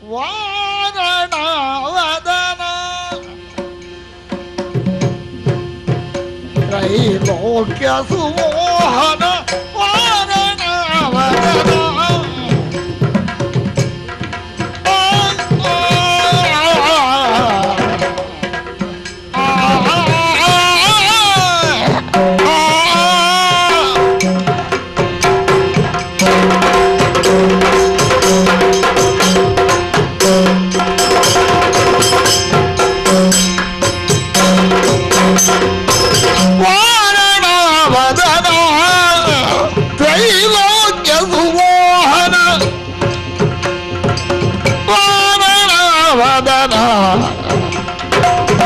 ವಾರಣವದನ ತ್ರೈಲೋಕ್ಯ ಸುಮೋಹನ ವಾರಣವದನ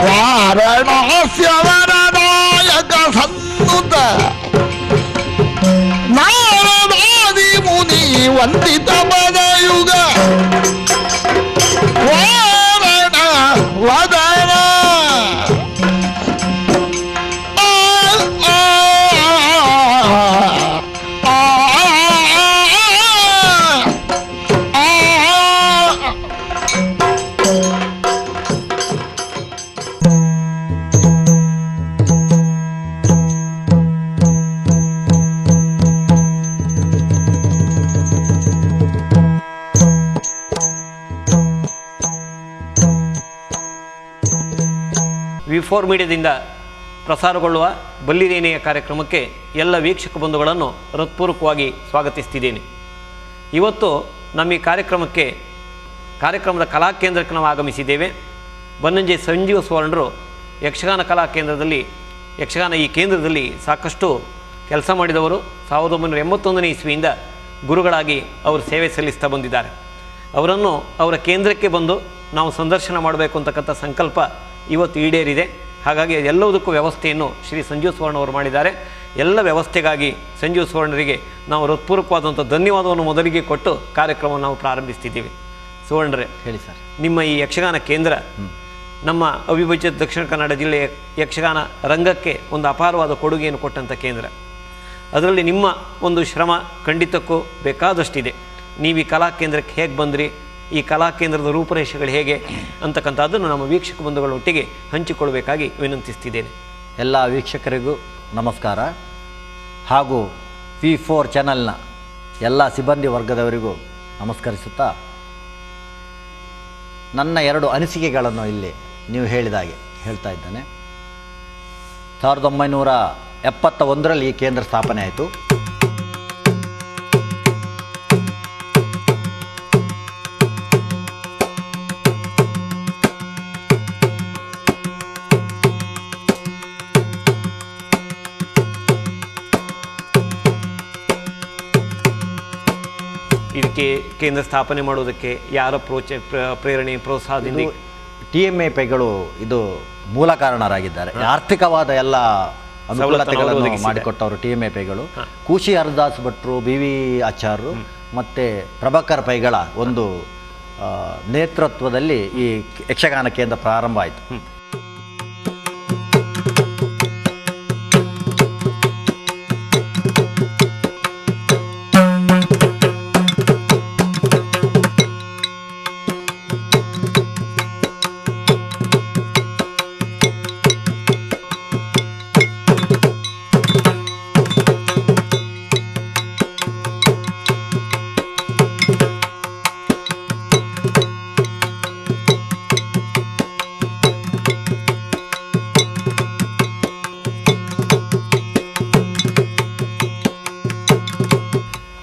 ವಾರಣಾಸ್ಯ ವರದಾಯಕ ಸನ್ನುತ ನಾರದಾದಿ ಮುನಿ ವಂದಿತ ಪದಯುಗ ವಾರಣ ವದನ ವಿ4 ಮೀಡಿಯಾದಿಂದ ಪ್ರಸಾರಗೊಳ್ಳುವ ಬಲ್ಲಿದೇನೆಯ ಕಾರ್ಯಕ್ರಮಕ್ಕೆ ಎಲ್ಲ ವೀಕ್ಷಕ ಬಂಧುಗಳನ್ನು ಹೃತ್ಪೂರ್ವಕವಾಗಿ ಸ್ವಾಗತಿಸ್ತಿದ್ದೇನೆ. ಇವತ್ತು ನಮ್ಮ ಈ ಕಾರ್ಯಕ್ರಮದ ಕಲಾ ಕೇಂದ್ರಕ್ಕೆ ನಾವು ಆಗಮಿಸಿದ್ದೇವೆ. ಬನ್ನಂಜೆ ಸಂಜೀವ ಸುವರ್ಣರು ಯಕ್ಷಗಾನ ಕಲಾ ಕೇಂದ್ರದಲ್ಲಿ ಈ ಕೇಂದ್ರದಲ್ಲಿ ಸಾಕಷ್ಟು ಕೆಲಸ ಮಾಡಿದವರು. 1981ನೇ ಇಸ್ವಿಯಿಂದ ಗುರುಗಳಾಗಿ ಅವರು ಸೇವೆ ಸಲ್ಲಿಸ್ತಾ ಬಂದಿದ್ದಾರೆ. ಅವರನ್ನು ಅವರ ಕೇಂದ್ರಕ್ಕೆ ಬಂದು ನಾವು ಸಂದರ್ಶನ ಮಾಡಬೇಕು ಅಂತಕ್ಕಂಥ ಸಂಕಲ್ಪ ಇವತ್ತು ಈಡೇರಿದೆ. ಹಾಗಾಗಿ ಎಲ್ಲದಕ್ಕೂ ವ್ಯವಸ್ಥೆಯನ್ನು ಶ್ರೀ ಸಂಜೀವ ಸುವರ್ಣ ಅವರು ಮಾಡಿದ್ದಾರೆ. ಎಲ್ಲ ವ್ಯವಸ್ಥೆಗಾಗಿ ಸಂಜೀವ ಸುವರ್ಣರಿಗೆ ನಾವು ಹೃತ್ಪೂರ್ವಕವಾದಂಥ ಧನ್ಯವಾದವನ್ನು ಮೊದಲಿಗೆ ಕೊಟ್ಟು ಕಾರ್ಯಕ್ರಮವನ್ನು ನಾವು ಪ್ರಾರಂಭಿಸ್ತಿದ್ದೀವಿ. ಸುವರ್ಣರೇ, ಹೇಳಿ ಸರ್. ನಿಮ್ಮ ಈ ಯಕ್ಷಗಾನ ಕೇಂದ್ರ ನಮ್ಮ ಅವಿಭಜಿತ ದಕ್ಷಿಣ ಕನ್ನಡ ಜಿಲ್ಲೆಯ ಯಕ್ಷಗಾನ ರಂಗಕ್ಕೆ ಒಂದು ಅಪಾರವಾದ ಕೊಡುಗೆಯನ್ನು ಕೊಟ್ಟಂಥ ಕೇಂದ್ರ. ಅದರಲ್ಲಿ ನಿಮ್ಮ ಒಂದು ಶ್ರಮ ಖಂಡಿತಕ್ಕೂ ಬೇಕಾದಷ್ಟಿದೆ. ನೀವು ಈ ಕಲಾ ಕೇಂದ್ರಕ್ಕೆ ಹೇಗೆ ಬಂದ್ರಿ, ಈ ಕಲಾ ಕೇಂದ್ರದ ರೂಪುರೇಷೆಗಳು ಹೇಗೆ ಅಂತಕ್ಕಂಥದ್ದನ್ನು ನಮ್ಮ ವೀಕ್ಷಕ ಬಂಧುಗಳೊಟ್ಟಿಗೆ ಹಂಚಿಕೊಳ್ಳಬೇಕಾಗಿ ವಿನಂತಿಸ್ತಿದ್ದೇನೆ. ಎಲ್ಲ ವೀಕ್ಷಕರಿಗೂ ನಮಸ್ಕಾರ. ಹಾಗೂ ವಿ4 ಚಾನಲ್ನ ಎಲ್ಲ ಸಿಬ್ಬಂದಿ ವರ್ಗದವರಿಗೂ ನಮಸ್ಕರಿಸುತ್ತಾ, ನನ್ನ 2 ಅನಿಸಿಕೆಗಳನ್ನು ಇಲ್ಲಿ ನೀವು ಹೇಳಿದಾಗೆ ಹೇಳ್ತಾ ಇದ್ದೇನೆ. 1971ರಲ್ಲಿ ಈ ಕೇಂದ್ರ ಸ್ಥಾಪನೆ ಆಯಿತು. ಇದಕ್ಕೆ ಕೇಂದ್ರ ಸ್ಥಾಪನೆ ಮಾಡೋದಕ್ಕೆ ಯಾರ ಪ್ರೇರಣೆ ಪ್ರೋತ್ಸಾಹದಿಂದ? TMAPಗಳು ಇದು ಮೂಲ ಕಾರಣರಾಗಿದ್ದಾರೆ. ಆರ್ಥಿಕವಾದ ಎಲ್ಲ ಅನುಕೂಲತೆಗಳನ್ನು ಮಾಡಿಕೊಟ್ಟವರು TMAPಗಳು. ಕೂಶಿ ಹರಿದಾಸ್ ಭಟ್ರು, BV ಆಚಾರ್ಯರು ಮತ್ತು ಪ್ರಭಾಕರ್ ಪೈಗಳ ಒಂದು ನೇತೃತ್ವದಲ್ಲಿ ಈ ಯಕ್ಷಗಾನ ಕೇಂದ್ರ ಪ್ರಾರಂಭ ಆಯಿತು.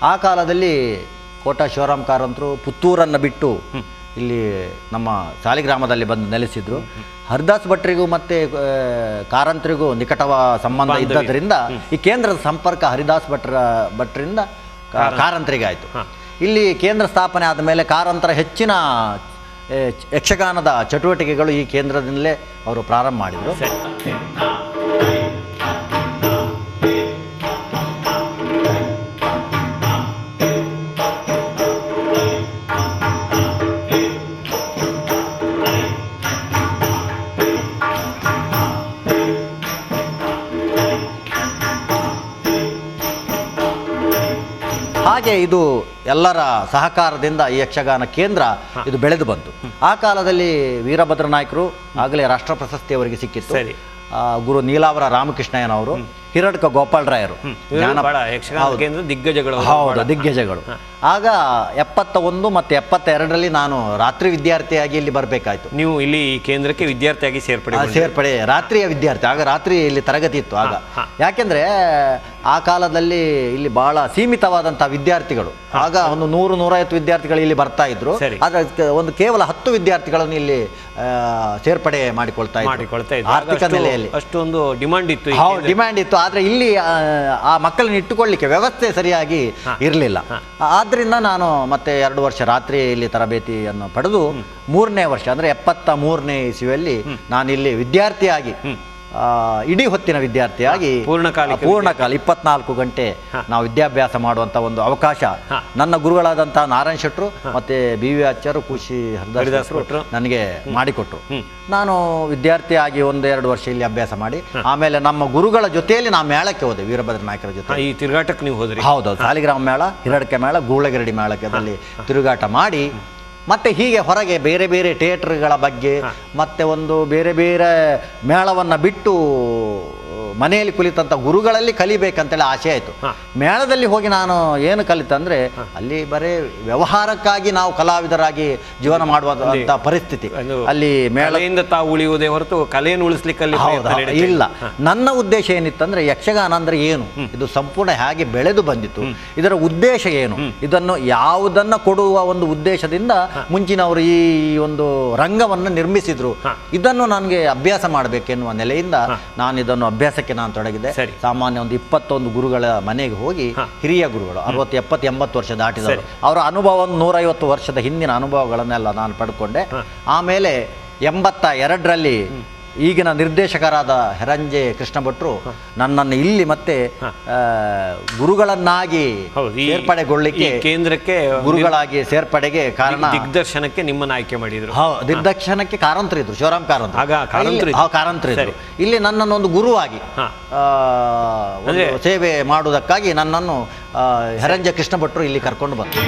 ಆ ಕಾಲದಲ್ಲಿ ಕೋಟ ಶಿವರಾಮ್ ಕಾರಂತರು ಪುತ್ತೂರನ್ನು ಬಿಟ್ಟು ಇಲ್ಲಿ ನಮ್ಮ ಸಾಲಿಗ್ರಾಮದಲ್ಲಿ ಬಂದು ನೆಲೆಸಿದ್ರು. ಹರಿದಾಸ್ ಭಟ್ರಿಗೂ ಮತ್ತು ಕಾರಂತರಿಗೂ ನಿಕಟವ ಸಂಬಂಧ ಇದ್ದದರಿಂದ ಈ ಕೇಂದ್ರದ ಸಂಪರ್ಕ ಹರಿದಾಸ್ ಭಟ್ರಿಂದ ಕಾರಂತರಿಗಾಯಿತು. ಇಲ್ಲಿ ಕೇಂದ್ರ ಸ್ಥಾಪನೆ ಆದ ಮೇಲೆ ಕಾರಂತರ ಹೆಚ್ಚಿನ ಯಕ್ಷಗಾನದ ಚಟುವಟಿಕೆಗಳು ಈ ಕೇಂದ್ರದಿಂದಲೇ ಅವರು ಪ್ರಾರಂಭ ಮಾಡಿದರು. ಹಾಗೆ ಇದು ಎಲ್ಲರ ಸಹಕಾರದಿಂದ ಈ ಯಕ್ಷಗಾನ ಕೇಂದ್ರ ಇದು ಬೆಳೆದು ಬಂತು. ಆ ಕಾಲದಲ್ಲಿ ವೀರಭದ್ರ ನಾಯ್ಕರು ಆಗಲೇ ರಾಷ್ಟ್ರ ಪ್ರಶಸ್ತಿ ಅವರಿಗೆ ಸಿಕ್ಕಿತ್ತು. ಸರಿ. ಗುರು ನೀಲಾವರ ರಾಮಕೃಷ್ಣಯ್ಯನವರು, ಹಿರಡ್ಕ ಗೋಪಾಲರಾಯರು, ದಿಗ್ಗಜಗಳು. ಹೌದು, ದಿಗ್ಗಜಗಳು. ಆಗ 71 ಮತ್ತು 72ರಲ್ಲಿ ನಾನು ರಾತ್ರಿ ವಿದ್ಯಾರ್ಥಿಯಾಗಿ ಇಲ್ಲಿ ಬರಬೇಕಾಯ್ತು. ನೀವು ಇಲ್ಲಿ ಈ ಕೇಂದ್ರಕ್ಕೆ ವಿದ್ಯಾರ್ಥಿಯಾಗಿ ಸೇರ್ಪಡೆ ರಾತ್ರಿಯ ವಿದ್ಯಾರ್ಥಿ. ಆಗ ರಾತ್ರಿ ಇಲ್ಲಿ ತರಗತಿ ಇತ್ತು ಆಗ. ಯಾಕೆಂದ್ರೆ ಆ ಕಾಲದಲ್ಲಿ ಇಲ್ಲಿ ಬಹಳ ಸೀಮಿತವಾದಂತಹ ವಿದ್ಯಾರ್ಥಿಗಳು. ಆಗ ಒಂದು 100-150 ವಿದ್ಯಾರ್ಥಿಗಳು ಇಲ್ಲಿ ಬರ್ತಾ ಇದ್ರು. ಆದ್ರೆ ಒಂದು ಕೇವಲ 10 ವಿದ್ಯಾರ್ಥಿಗಳನ್ನು ಇಲ್ಲಿ ಸೇರ್ಪಡೆ ಮಾಡಿಕೊಳ್ತಾ ಇದ್ರು. ಆರ್ಥಿಕ ನೆಲೆಯಲ್ಲಿ ಅಷ್ಟೊಂದು ಡಿಮಾಂಡ್ ಇತ್ತು. ಡಿಮ್ಯಾಂಡ್ ಇತ್ತು. ಆದ್ರೆ ಇಲ್ಲಿ ಆ ಮಕ್ಕಳನ್ನ ಇಟ್ಟುಕೊಳ್ಳಿಕ್ಕೆ ವ್ಯವಸ್ಥೆ ಸರಿಯಾಗಿ ಇರಲಿಲ್ಲ. ಆದ್ರಿಂದ ನಾನು ಮತ್ತೆ 2 ವರ್ಷ ರಾತ್ರಿ ಇಲ್ಲಿ ತರಬೇತಿಯನ್ನು ಪಡೆದು 3ನೇ ವರ್ಷ ಅಂದ್ರೆ 73ನೇ ಇಸವಿಯಲ್ಲಿ ನಾನು ಇಲ್ಲಿ ವಿದ್ಯಾರ್ಥಿಯಾಗಿ ಇಡೀ ಹೊತ್ತಿನ ವಿದ್ಯಾರ್ಥಿಯಾಗಿ ಪೂರ್ಣಕಾಲ 24 ಗಂಟೆ ನಾವು ವಿದ್ಯಾಭ್ಯಾಸ ಮಾಡುವಂತ ಒಂದು ಅವಕಾಶ ನನ್ನ ಗುರುಗಳಾದಂತಹ ನಾರಾಯಣ ಶೆಟ್ರು ಮತ್ತೆ BV ಆಚಾರ್ಯರು, ಖುಷಿ ಹರಿದಾಸ್ ನನಗೆ ಮಾಡಿಕೊಟ್ರು. ನಾನು ವಿದ್ಯಾರ್ಥಿಯಾಗಿ 1-2 ವರ್ಷ ಇಲ್ಲಿ ಅಭ್ಯಾಸ ಮಾಡಿ ಆಮೇಲೆ ನಮ್ಮ ಗುರುಗಳ ಜೊತೆಯಲ್ಲಿ ನಾನು ಮೇಳಕ್ಕೆ ಹೋದೆ. ವೀರಭದ್ರ ನಾಯಕರ ಜೊತೆ ಈ ತಿರುಗಾಟಕ್ಕೆ ನೀವು ಹೋದ್ರಿ? ಹೌದು, ಸಾಲಿಗ್ರಾಮ ಮೇಳ, ಹಿರಡ್ಕೆ ಮೇಳ, ಗೂಳಗಿರಡಿ ಮೇಳಕ್ಕೆ ತಿರುಗಾಟ ಮಾಡಿ ಮತ್ತೆ ಹೀಗೆ ಹೊರಗೆ ಬೇರೆ ಬೇರೆ ಥಿಯೇಟರ್ಗಳ ಬಗ್ಗೆ ಮತ್ತೆ ಒಂದು ಬೇರೆ ಬೇರೆ ಮೇಳವನ್ನು ಬಿಟ್ಟು ಮನೆಯಲ್ಲಿ ಕುಳಿತಂಥ ಗುರುಗಳಲ್ಲಿ ಕಲಿಬೇಕಂತೇಳಿ ಆಸೆ ಆಯಿತು. ಮೇಳದಲ್ಲಿ ಹೋಗಿ ನಾನು ಏನು ಕಲಿತಂದ್ರೆ ಅಲ್ಲಿ ಬರೀ ವ್ಯವಹಾರಕ್ಕಾಗಿ ನಾವು ಕಲಾವಿದರಾಗಿ ಜೀವನ ಮಾಡುವಂಥ ಪರಿಸ್ಥಿತಿ. ಅಲ್ಲಿ ಮೇಳದಿಂದ ತಾವು ಉಳಿಯುವುದೇ ಹೊರತು ಕಲೆಯನ್ನು ಉಳಿಸ್ಲಿಕ್ಕೆ ಇಲ್ಲ. ನನ್ನ ಉದ್ದೇಶ ಏನಿತ್ತಂದ್ರೆ ಯಕ್ಷಗಾನ ಅಂದ್ರೆ ಏನು, ಇದು ಸಂಪೂರ್ಣ ಹೇಗೆ ಬೆಳೆದು ಬಂದಿತ್ತು, ಇದರ ಉದ್ದೇಶ ಏನು, ಇದನ್ನು ಯಾವುದನ್ನ ಕೊಡುವ ಒಂದು ಉದ್ದೇಶದಿಂದ ಮುಂಚಿನವರು ಈ ಒಂದು ರಂಗವನ್ನು ನಿರ್ಮಿಸಿದ್ರು. ಇದನ್ನು ನನಗೆ ಅಭ್ಯಾಸ ಮಾಡಬೇಕೆನ್ನುವ ನೆಲೆಯಿಂದ ನಾನು ಇದನ್ನು ಅಭ್ಯಾಸಕ್ಕೆ ನಾನು ತೊಡಗಿದೆ. ಸಾಮಾನ್ಯ ಒಂದು 21 ಗುರುಗಳ ಮನೆಗೆ ಹೋಗಿ, ಹಿರಿಯ ಗುರುಗಳು 60, 70, 80 ವರ್ಷ ದಾಟಿದವರು, ಅವರ ಅನುಭವ 150 ವರ್ಷದ ಹಿಂದಿನ ಅನುಭವಗಳನ್ನೆಲ್ಲ ನಾನು ಪಡ್ಕೊಂಡೆ. ಆಮೇಲೆ 82ರಲ್ಲಿ ಈಗಿನ ನಿರ್ದೇಶಕರಾದ ಹೆರಂಜೆ ಕೃಷ್ಣ ಭಟ್ರು ನನ್ನನ್ನು ಇಲ್ಲಿ ಮತ್ತೆ ಗುರುಗಳನ್ನಾಗಿ ಸೇರ್ಪಡೆಗೊಳ್ಳಿಕ್ಕೆ, ಕೇಂದ್ರಕ್ಕೆ ಗುರುಗಳಾಗಿ ಸೇರ್ಪಡೆಗೆ ಕಾರಣ ದಿಗ್ದರ್ಶನಕ್ಕೆ ನಿಮ್ಮನ್ನು ಆಯ್ಕೆ ಮಾಡಿದ್ರು. ದಿಗ್ದರ್ಶನಕ್ಕೆ ಕಾರಂತರು ಇದ್ರು, ಶಿವರಾಮ್ ಕಾರಂತರು ಇದ್ರು. ಇಲ್ಲಿ ನನ್ನನ್ನು ಒಂದು ಗುರುವಾಗಿ ಸೇವೆ ಮಾಡುವುದಕ್ಕಾಗಿ ನನ್ನನ್ನು ಹೆರಂಜೆ ಕೃಷ್ಣ ಭಟ್ರು ಇಲ್ಲಿ ಕರ್ಕೊಂಡು ಬಂದರು.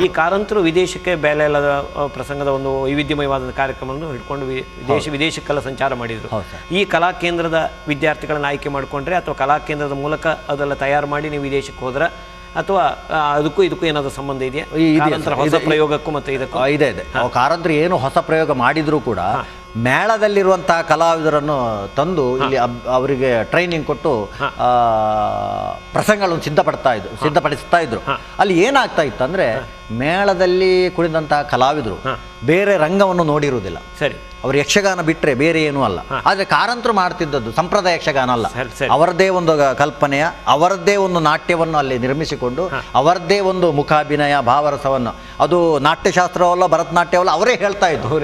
ಈ ಕಾರಂತರು ವಿದೇಶಕ್ಕೆ ಬೇಲೆಲ್ಲದ ಪ್ರಸಂಗದ ಒಂದು ವೈವಿಧ್ಯಮಯವಾದ ಕಾರ್ಯಕ್ರಮವನ್ನು ಹಿಡ್ಕೊಂಡು ವಿದೇಶಕ್ಕೆಲ್ಲ ಸಂಚಾರ ಮಾಡಿದರು. ಈ ಕಲಾ ಕೇಂದ್ರದ ವಿದ್ಯಾರ್ಥಿಗಳನ್ನು ಆಯ್ಕೆ ಮಾಡಿಕೊಂಡ್ರೆ ಅಥವಾ ಕಲಾ ಕೇಂದ್ರದ ಮೂಲಕ ಅದೆಲ್ಲ ತಯಾರು ಮಾಡಿ ನೀವು ವಿದೇಶಕ್ಕೆ ಹೋದ್ರೆ ಅಥವಾ ಅದಕ್ಕೂ ಇದಕ್ಕೂ ಏನಾದರೂ ಸಂಬಂಧ ಇದೆಯಾ? ಹೊಸ ಪ್ರಯೋಗಕ್ಕೂ ಮತ್ತೆ ಇದಕ್ಕೂ ಇದೆ. ಕಾರಂತರು ಏನು ಹೊಸ ಪ್ರಯೋಗ ಮಾಡಿದ್ರು ಕೂಡ ಮೇಳದಲ್ಲಿರುವಂತಹ ಕಲಾವಿದರನ್ನು ತಂದು ಇಲ್ಲಿ ಅವರಿಗೆ ಟ್ರೈನಿಂಗ್ ಕೊಟ್ಟು ಪ್ರಸಂಗಗಳನ್ನು ಸಿದ್ಧಪಡಿಸ್ತಾ ಇದ್ರು. ಅಲ್ಲಿ ಏನಾಗ್ತಾ ಇತ್ತು ಅಂದ್ರೆ ಮೇಳದಲ್ಲಿ ಕುಳಿದಂತಹ ಕಲಾವಿದರು ಬೇರೆ ರಂಗವನ್ನು ನೋಡಿರುವುದಿಲ್ಲ. ಸರಿ, ಅವರು ಯಕ್ಷಗಾನ ಬಿಟ್ಟರೆ ಬೇರೆ ಏನೂ ಅಲ್ಲ. ಆದರೆ ಕಾರಂತರು ಮಾಡ್ತಿದ್ದದ್ದು ಸಂಪ್ರದಾಯ ಯಕ್ಷಗಾನ ಅಲ್ಲ. ಅವರದ್ದೇ ಒಂದು ಕಲ್ಪನೆಯ, ಅವರದ್ದೇ ಒಂದು ನಾಟ್ಯವನ್ನು ಅಲ್ಲಿ ನಿರ್ಮಿಸಿಕೊಂಡು ಅವರದ್ದೇ ಒಂದು ಮುಖಾಭಿನಯ, ಭಾವರಸವನ್ನು, ಅದು ನಾಟ್ಯಶಾಸ್ತ್ರವಲ್ಲ, ಭರತನಾಟ್ಯವಲ್ಲ, ಅವರೇ ಹೇಳ್ತಾ ಇದ್ರು.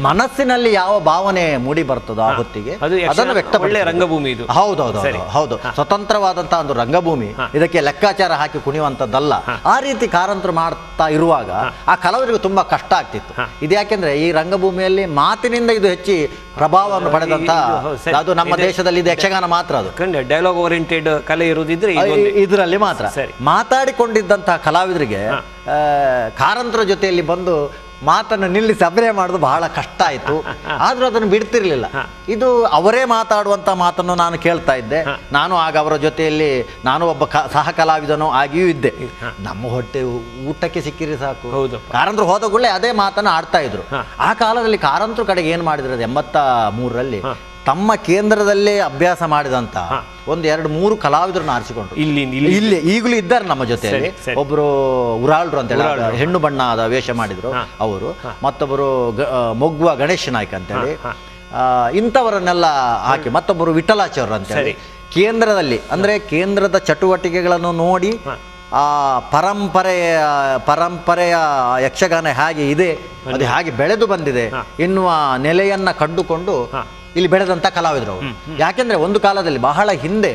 ಮನಸ್ಸಿನಲ್ಲಿ ಯಾವ ಭಾವನೆ ಮೂಡಿ ಬರ್ತದೋ ಆ ಹೊತ್ತಿಗೆ ಅದನ್ನು ವ್ಯಕ್ತಪಡಿಸ ರಂಗಭೂಮಿ ಇದು. ಹೌದು, ಸ್ವತಂತ್ರವಾದಂತಹ ಒಂದು ರಂಗಭೂಮಿ. ಇದಕ್ಕೆ ಲೆಕ್ಕಾಚಾರ ಹಾಕಿ ಕುಣಿಯುವಂಥದ್ದಲ್ಲ. ಆ ರೀತಿ ಕಾರಂತರು ಮಾಡ್ತಾ ಇರುವಾಗ ಆ ಕಲಾವಿದರಿಗೆ ತುಂಬಾ ಕಷ್ಟ ಆಗ್ತಿತ್ತು. ಇದ್ಯಾಕೆಂದ್ರೆ ಈ ರಂಗಭೂಮಿಯಲ್ಲಿ ಮಾತಿನಿಂದ ಇದು ಹೆಚ್ಚಿ ಪ್ರಭಾವವನ್ನು ಪಡೆದಂತ, ಅದು ನಮ್ಮ ದೇಶದಲ್ಲಿ ಇದು ಯಕ್ಷಗಾನ ಮಾತ್ರ. ಅದು ಡೈಲಾಗ್ ಓರಿಯೆಂಟೆಡ್ ಕಲೆ ಇರುವುದಿದ್ರೆ ಇದರಲ್ಲಿ ಮಾತ್ರ. ಮಾತಾಡಿಕೊಂಡಿದ್ದಂತಹ ಕಲಾವಿದರಿಗೆ ಕಾರಂತರ ಜೊತೆಯಲ್ಲಿ ಬಂದು ಮಾತನ್ನು ನಿಲ್ಲಿಸಿ ಅಭಿನಯ ಮಾಡೋದು ಬಹಳ ಕಷ್ಟ ಆಯಿತು. ಆದರೂ ಅದನ್ನು ಬಿಡ್ತಿರ್ಲಿಲ್ಲ. ಇದು ಅವರೇ ಮಾತಾಡುವಂಥ ಮಾತನ್ನು ನಾನು ಕೇಳ್ತಾ ಇದ್ದೆ. ನಾನು ಆಗ ಅವರ ಜೊತೆಯಲ್ಲಿ ನಾನು ಒಬ್ಬ ಸಹ ಕಲಾವಿದನೂ ಆಗಿಯೂ ಇದ್ದೆ. ನಮ್ಮ ಹೊಟ್ಟೆ ಊಟಕ್ಕೆ ಸಿಕ್ಕಿರಿ ಸಾಕು. ಕಾರಂತರು ಹೋದ ಕೂಡಲೇ ಅದೇ ಮಾತನ್ನು ಆಡ್ತಾ ಇದ್ರು. ಆ ಕಾಲದಲ್ಲಿ ಕಾರಂತರು ಕಡೆಗೆ ಏನು ಮಾಡಿದ್ರು, 83ರಲ್ಲಿ ತಮ್ಮ ಕೇಂದ್ರದಲ್ಲೇ ಅಭ್ಯಾಸ ಮಾಡಿದಂತ 1-2-3 ಕಲಾವಿದರನ್ನು ಆರಿಸಿಕೊಂಡ್ರು. ಇಲ್ಲಿ ಈಗಲೂ ಇದ್ದಾರೆ ನಮ್ಮ ಜೊತೆಯಲ್ಲಿ. ಒಬ್ಬರು ಉರಾಳ್ರು ಅಂತ ಹೇಳಿ ಹೆಣ್ಣು ಬಣ್ಣದ ವೇಷ ಮಾಡಿದ್ರು ಅವರು, ಮತ್ತೊಬ್ಬರು ಮೊಗ್ವ ಗಣೇಶ್ ನಾಯ್ಕ ಅಂತೇಳಿ, ಇಂಥವರನ್ನೆಲ್ಲ ಹಾಕಿ, ಮತ್ತೊಬ್ಬರು ವಿಠಲಾಚಾರ್ಯರು ಅಂತೇಳಿ ಕೇಂದ್ರದಲ್ಲಿ, ಅಂದರೆ ಕೇಂದ್ರದ ಚಟುವಟಿಕೆಗಳನ್ನು ನೋಡಿ ಆ ಪರಂಪರೆಯ ಯಕ್ಷಗಾನ ಹೇಗೆ ಇದೆ, ಅದು ಹಾಗೆ ಬೆಳೆದು ಬಂದಿದೆ ಎನ್ನುವ ನೆಲೆಯನ್ನು ಕಂಡುಕೊಂಡು ಇಲ್ಲಿ ಬೆಳೆದಂಥ ಕಲಾವಿದರು ಅವರು. ಯಾಕೆಂದರೆ ಒಂದು ಕಾಲದಲ್ಲಿ ಬಹಳ ಹಿಂದೆ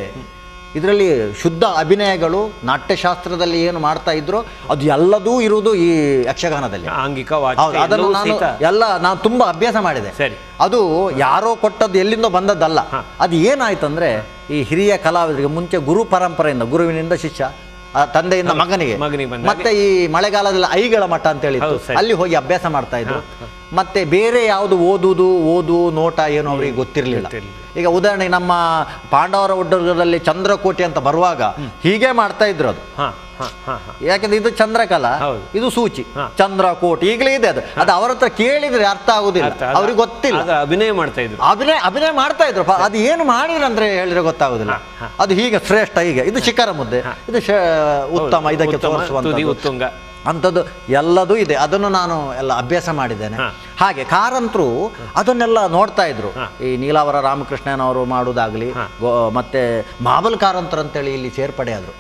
ಇದರಲ್ಲಿ ಶುದ್ಧ ಅಭಿನಯಗಳು ನಾಟ್ಯಶಾಸ್ತ್ರದಲ್ಲಿ ಏನು ಮಾಡ್ತಾ ಇದ್ರು ಅದು ಎಲ್ಲದೂ ಇರುವುದು ಈ ಯಕ್ಷಗಾನದಲ್ಲಿ. ಅದನ್ನು ನಾನು ತುಂಬ ಅಭ್ಯಾಸ ಮಾಡಿದೆ. ಅದು ಯಾರೋ ಕೊಟ್ಟದ್ದು ಎಲ್ಲಿಂದೋ ಬಂದದ್ದಲ್ಲ. ಅದು ಏನಾಯ್ತಂದ್ರೆ ಈ ಹಿರಿಯ ಕಲಾವಿದರಿಗೆ ಮುಂಚೆ ಗುರು ಪರಂಪರೆಯಿಂದ, ಗುರುವಿನಿಂದ ಶಿಷ್ಯ, ತಂದೆಯಿಂದ ಮಗನಿಗೆ, ಮತ್ತೆ ಈ ಮಳೆಗಾಲದಲ್ಲಿ ಐಗಳ ಮಠ ಅಂತ ಹೇಳಿತ್ತು, ಅಲ್ಲಿ ಹೋಗಿ ಅಭ್ಯಾಸ ಮಾಡ್ತಾ ಇದ್ರು. ಮತ್ತೆ ಬೇರೆ ಯಾವುದು ಓದು ನೋಟ ಏನು ಅವರಿಗೆ ಗೊತ್ತಿರಲಿಲ್ಲ. ಈಗ ಉದಾಹರಣೆಗೆ ನಮ್ಮ ಪಾಂಡವರ ಒಡ್ಡದಲ್ಲಿ ಚಂದ್ರಕೋಟೆ ಅಂತ ಬರುವಾಗ ಹೀಗೆ ಮಾಡ್ತಾ ಇದ್ರು. ಅದು ಯಾಕೆಂದ್ರೆ ಇದು ಚಂದ್ರಕಲಾ, ಇದು ಸೂಚಿ, ಚಂದ್ರಕೋಟೆ ಈಗಲೇ ಇದೆ. ಅದು ಅವರ ಹತ್ರ ಕೇಳಿದ್ರೆ ಅರ್ಥ ಆಗುದಿಲ್ಲ, ಅವ್ರಿಗೆ ಗೊತ್ತಿಲ್ಲ. ಅಭಿನಯ ಮಾಡ್ತಾ ಇದ್ರು, ಅಭಿನಯ ಮಾಡ್ತಾ ಇದ್ರು. ಅದು ಏನು ಮಾಡಿದ್ರಂದ್ರೆ ಹೇಳಿದ್ರೆ ಗೊತ್ತಾಗುದಿಲ್ಲ. ಅದು ಹೀಗೆ ಶ್ರೇಷ್ಠ, ಹೀಗೆ ಇದು ಶಿಖರ ಮುದ್ದೆ, ಇದು ಉತ್ತಮ, ಇದಕ್ಕೆ ತೋರಿಸುವಂತ ಅಂಥದ್ದು ಎಲ್ಲದೂ ಇದೆ. ಅದನ್ನು ನಾನು ಎಲ್ಲ ಅಭ್ಯಾಸ ಮಾಡಿದ್ದೇನೆ. ಹಾಗೆ ಕಾರಂತರು ಅದನ್ನೆಲ್ಲ ನೋಡ್ತಾ ಇದ್ರು. ಈ ನೀಲಾವರ ರಾಮಕೃಷ್ಣನವರು ಮಾಡುವುದಾಗಲಿ, ಮತ್ತೆ ಮಾಬಲ್ ಕಾರಂತರು ಅಂತೇಳಿ ಇಲ್ಲಿ ಸೇರ್ಪಡೆ ಆದರು.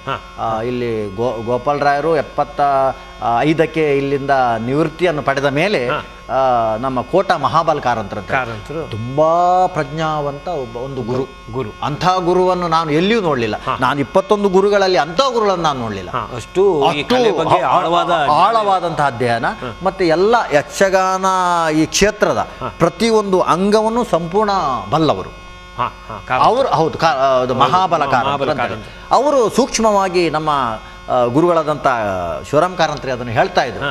ಇಲ್ಲಿ ಗೋಪಾಲರಾಯರು 75ಕ್ಕೆ ಇಲ್ಲಿಂದ ನಿವೃತ್ತಿಯನ್ನು ಪಡೆದ ಮೇಲೆ ನಮ್ಮ ಕೋಟ ಮಹಾಬಲ್ ಕಾರಂತರು ತುಂಬಾ ಪ್ರಜ್ಞಾವಂತ ಒಂದು ಗುರು. ಅಂಥ ಗುರುವನ್ನು ನಾನು ಎಲ್ಲಿಯೂ ನೋಡಲಿಲ್ಲ. ನಾನು 21 ಗುರುಗಳಲ್ಲಿ ಅಂಥ ಗುರುಗಳನ್ನು ನಾನು ನೋಡಲಿಲ್ಲ. ಅಷ್ಟು ಆಳವಾದಂತಹ ಅಧ್ಯಯನ, ಮತ್ತೆ ಎಲ್ಲ ಯಕ್ಷಗಾನ ಈ ಕ್ಷೇತ್ರದ ಪ್ರತಿಯೊಂದು ಅಂಗವನ್ನು ಸಂಪೂರ್ಣ ಬಲ್ಲವರು ಅವರು. ಹೌದು, ಮಹಾಬಲ ಕಾರಂತರು ಅವರು ಸೂಕ್ಷ್ಮವಾಗಿ ನಮ್ಮ ಗುರುಗಳಾದಂಥ ಶಿವರಾಮ್ ಕಾರಂತರು ಅದನ್ನು ಹೇಳ್ತಾ ಇದ್ರು.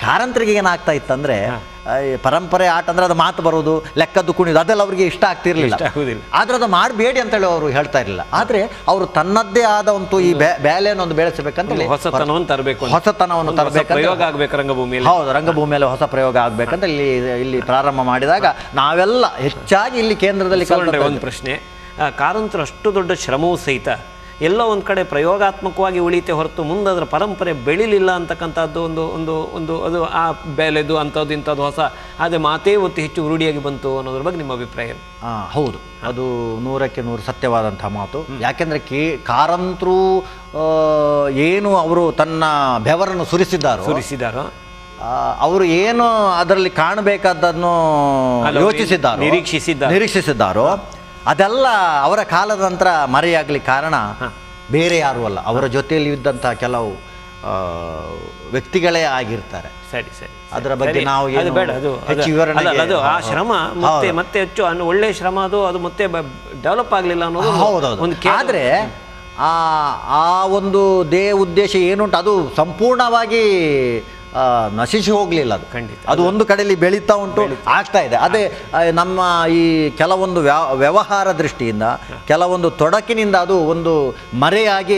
ಕಾರಂತರಿಗೆ ಏನಾಗ್ತಾ ಇತ್ತಂದ್ರೆ ಪರಂಪರೆ ಆಟ ಅಂದ್ರೆ ಅದು ಮಾತು ಬರೋದು, ಲೆಕ್ಕದ್ದು ಕುಣಿದು, ಅದೆಲ್ಲ ಅವರಿಗೆ ಇಷ್ಟ ಆಗ್ತಿರ್ಲಿಲ್ಲ. ಆದ್ರೆ ಅದು ಮಾಡಬೇಡಿ ಅಂತೇಳಿ ಅವರು ಹೇಳ್ತಾ ಇರಲಿಲ್ಲ. ಆದ್ರೆ ಅವರು ತನ್ನದ್ದೇ ಆದ ಒಂದು ಈ ಬ್ಯಾಲೆಯನ್ನು ಬೆಳೆಸಬೇಕಂತ, ಹೊಸತನವನ್ನು ತರಬೇಕು, ಹೌದು, ರಂಗಭೂಮಿಯಲ್ಲಿ ಹೊಸ ಪ್ರಯೋಗ ಆಗ್ಬೇಕಂತ ಇಲ್ಲಿ ಪ್ರಾರಂಭ ಮಾಡಿದಾಗ ನಾವೆಲ್ಲ ಹೆಚ್ಚಾಗಿ ಇಲ್ಲಿ ಕೇಂದ್ರದಲ್ಲಿ. ಒಂದು ಪ್ರಶ್ನೆ, ಕಾರಂತರು ಅಷ್ಟು ದೊಡ್ಡ ಶ್ರಮವೂ ಸಹಿತ ಎಲ್ಲ ಒಂದು ಕಡೆ ಪ್ರಯೋಗಾತ್ಮಕವಾಗಿ ಉಳಿತೆ ಹೊರತು ಮುಂದೆ ಅದರ ಪರಂಪರೆ ಬೆಳಿಲಿಲ್ಲ ಅಂತಕ್ಕಂಥದ್ದು ಒಂದು ಅದು ಆ ಬೆಲೆದು ಅಂಥದ್ದು ಇಂಥದ್ದು ಹೊಸ ಅದೇ ಮಾತೇ ಒತ್ತು ಹೆಚ್ಚು ರೂಢಿಯಾಗಿ ಬಂತು ಅನ್ನೋದ್ರ ಬಗ್ಗೆ ನಿಮ್ಮ ಅಭಿಪ್ರಾಯ? ಹೌದು, ಅದು 100ಕ್ಕೆ 100 ಸತ್ಯವಾದಂಥ ಮಾತು. ಯಾಕೆಂದರೆ ಕಾರಂತರು ಏನು ಅವರು ತನ್ನ ಬೆವರನ್ನು ಸುರಿಸಿದ್ದಾರೋ ಅವರು ಏನು ಅದರಲ್ಲಿ ಕಾಣಬೇಕಾದನ್ನು ನಿರೀಕ್ಷಿಸಿದ್ದಾರೋ ಅದೆಲ್ಲ ಅವರ ಕಾಲದ ನಂತರ ಮರೆಯಾಗಲಿ ಕಾರಣ ಬೇರೆ ಯಾರೂ ಅಲ್ಲ, ಅವರ ಜೊತೆಯಲ್ಲಿ ಇದ್ದಂತಹ ಕೆಲವು ವ್ಯಕ್ತಿಗಳೇ ಆಗಿರ್ತಾರೆ. ಸರಿ, ಅದರ ಬಗ್ಗೆ ನಾವು ಹೆಚ್ಚು ವಿವರಣೆ, ಆ ಶ್ರಮ ಮತ್ತೆ ಹೆಚ್ಚು ಒಳ್ಳೆಯ ಶ್ರಮ, ಅದು ಮತ್ತೆ ಡೆವಲಪ್ ಆಗಲಿಲ್ಲ ಅನ್ನೋದು. ಹೌದೌದು. ಆದರೆ ಆ ಒಂದು ಉದ್ದೇಶ ಏನುಂಟು ಅದು ಸಂಪೂರ್ಣವಾಗಿ ನಶಿಸಿ ಹೋಗಲಿಲ್ಲ. ಅದು ಖಂಡಿತ, ಅದು ಒಂದು ಕಡೆಯಲ್ಲಿ ಬೆಳೀತಾ ಉಂಟು, ಆಗ್ತಾ ಇದೆ. ಅದೇ ನಮ್ಮ ಈ ಕೆಲವೊಂದು ವ್ಯವಹಾರ ದೃಷ್ಟಿಯಿಂದ, ಕೆಲವೊಂದು ತೊಡಕಿನಿಂದ ಅದು ಒಂದು ಮರೆಯಾಗಿ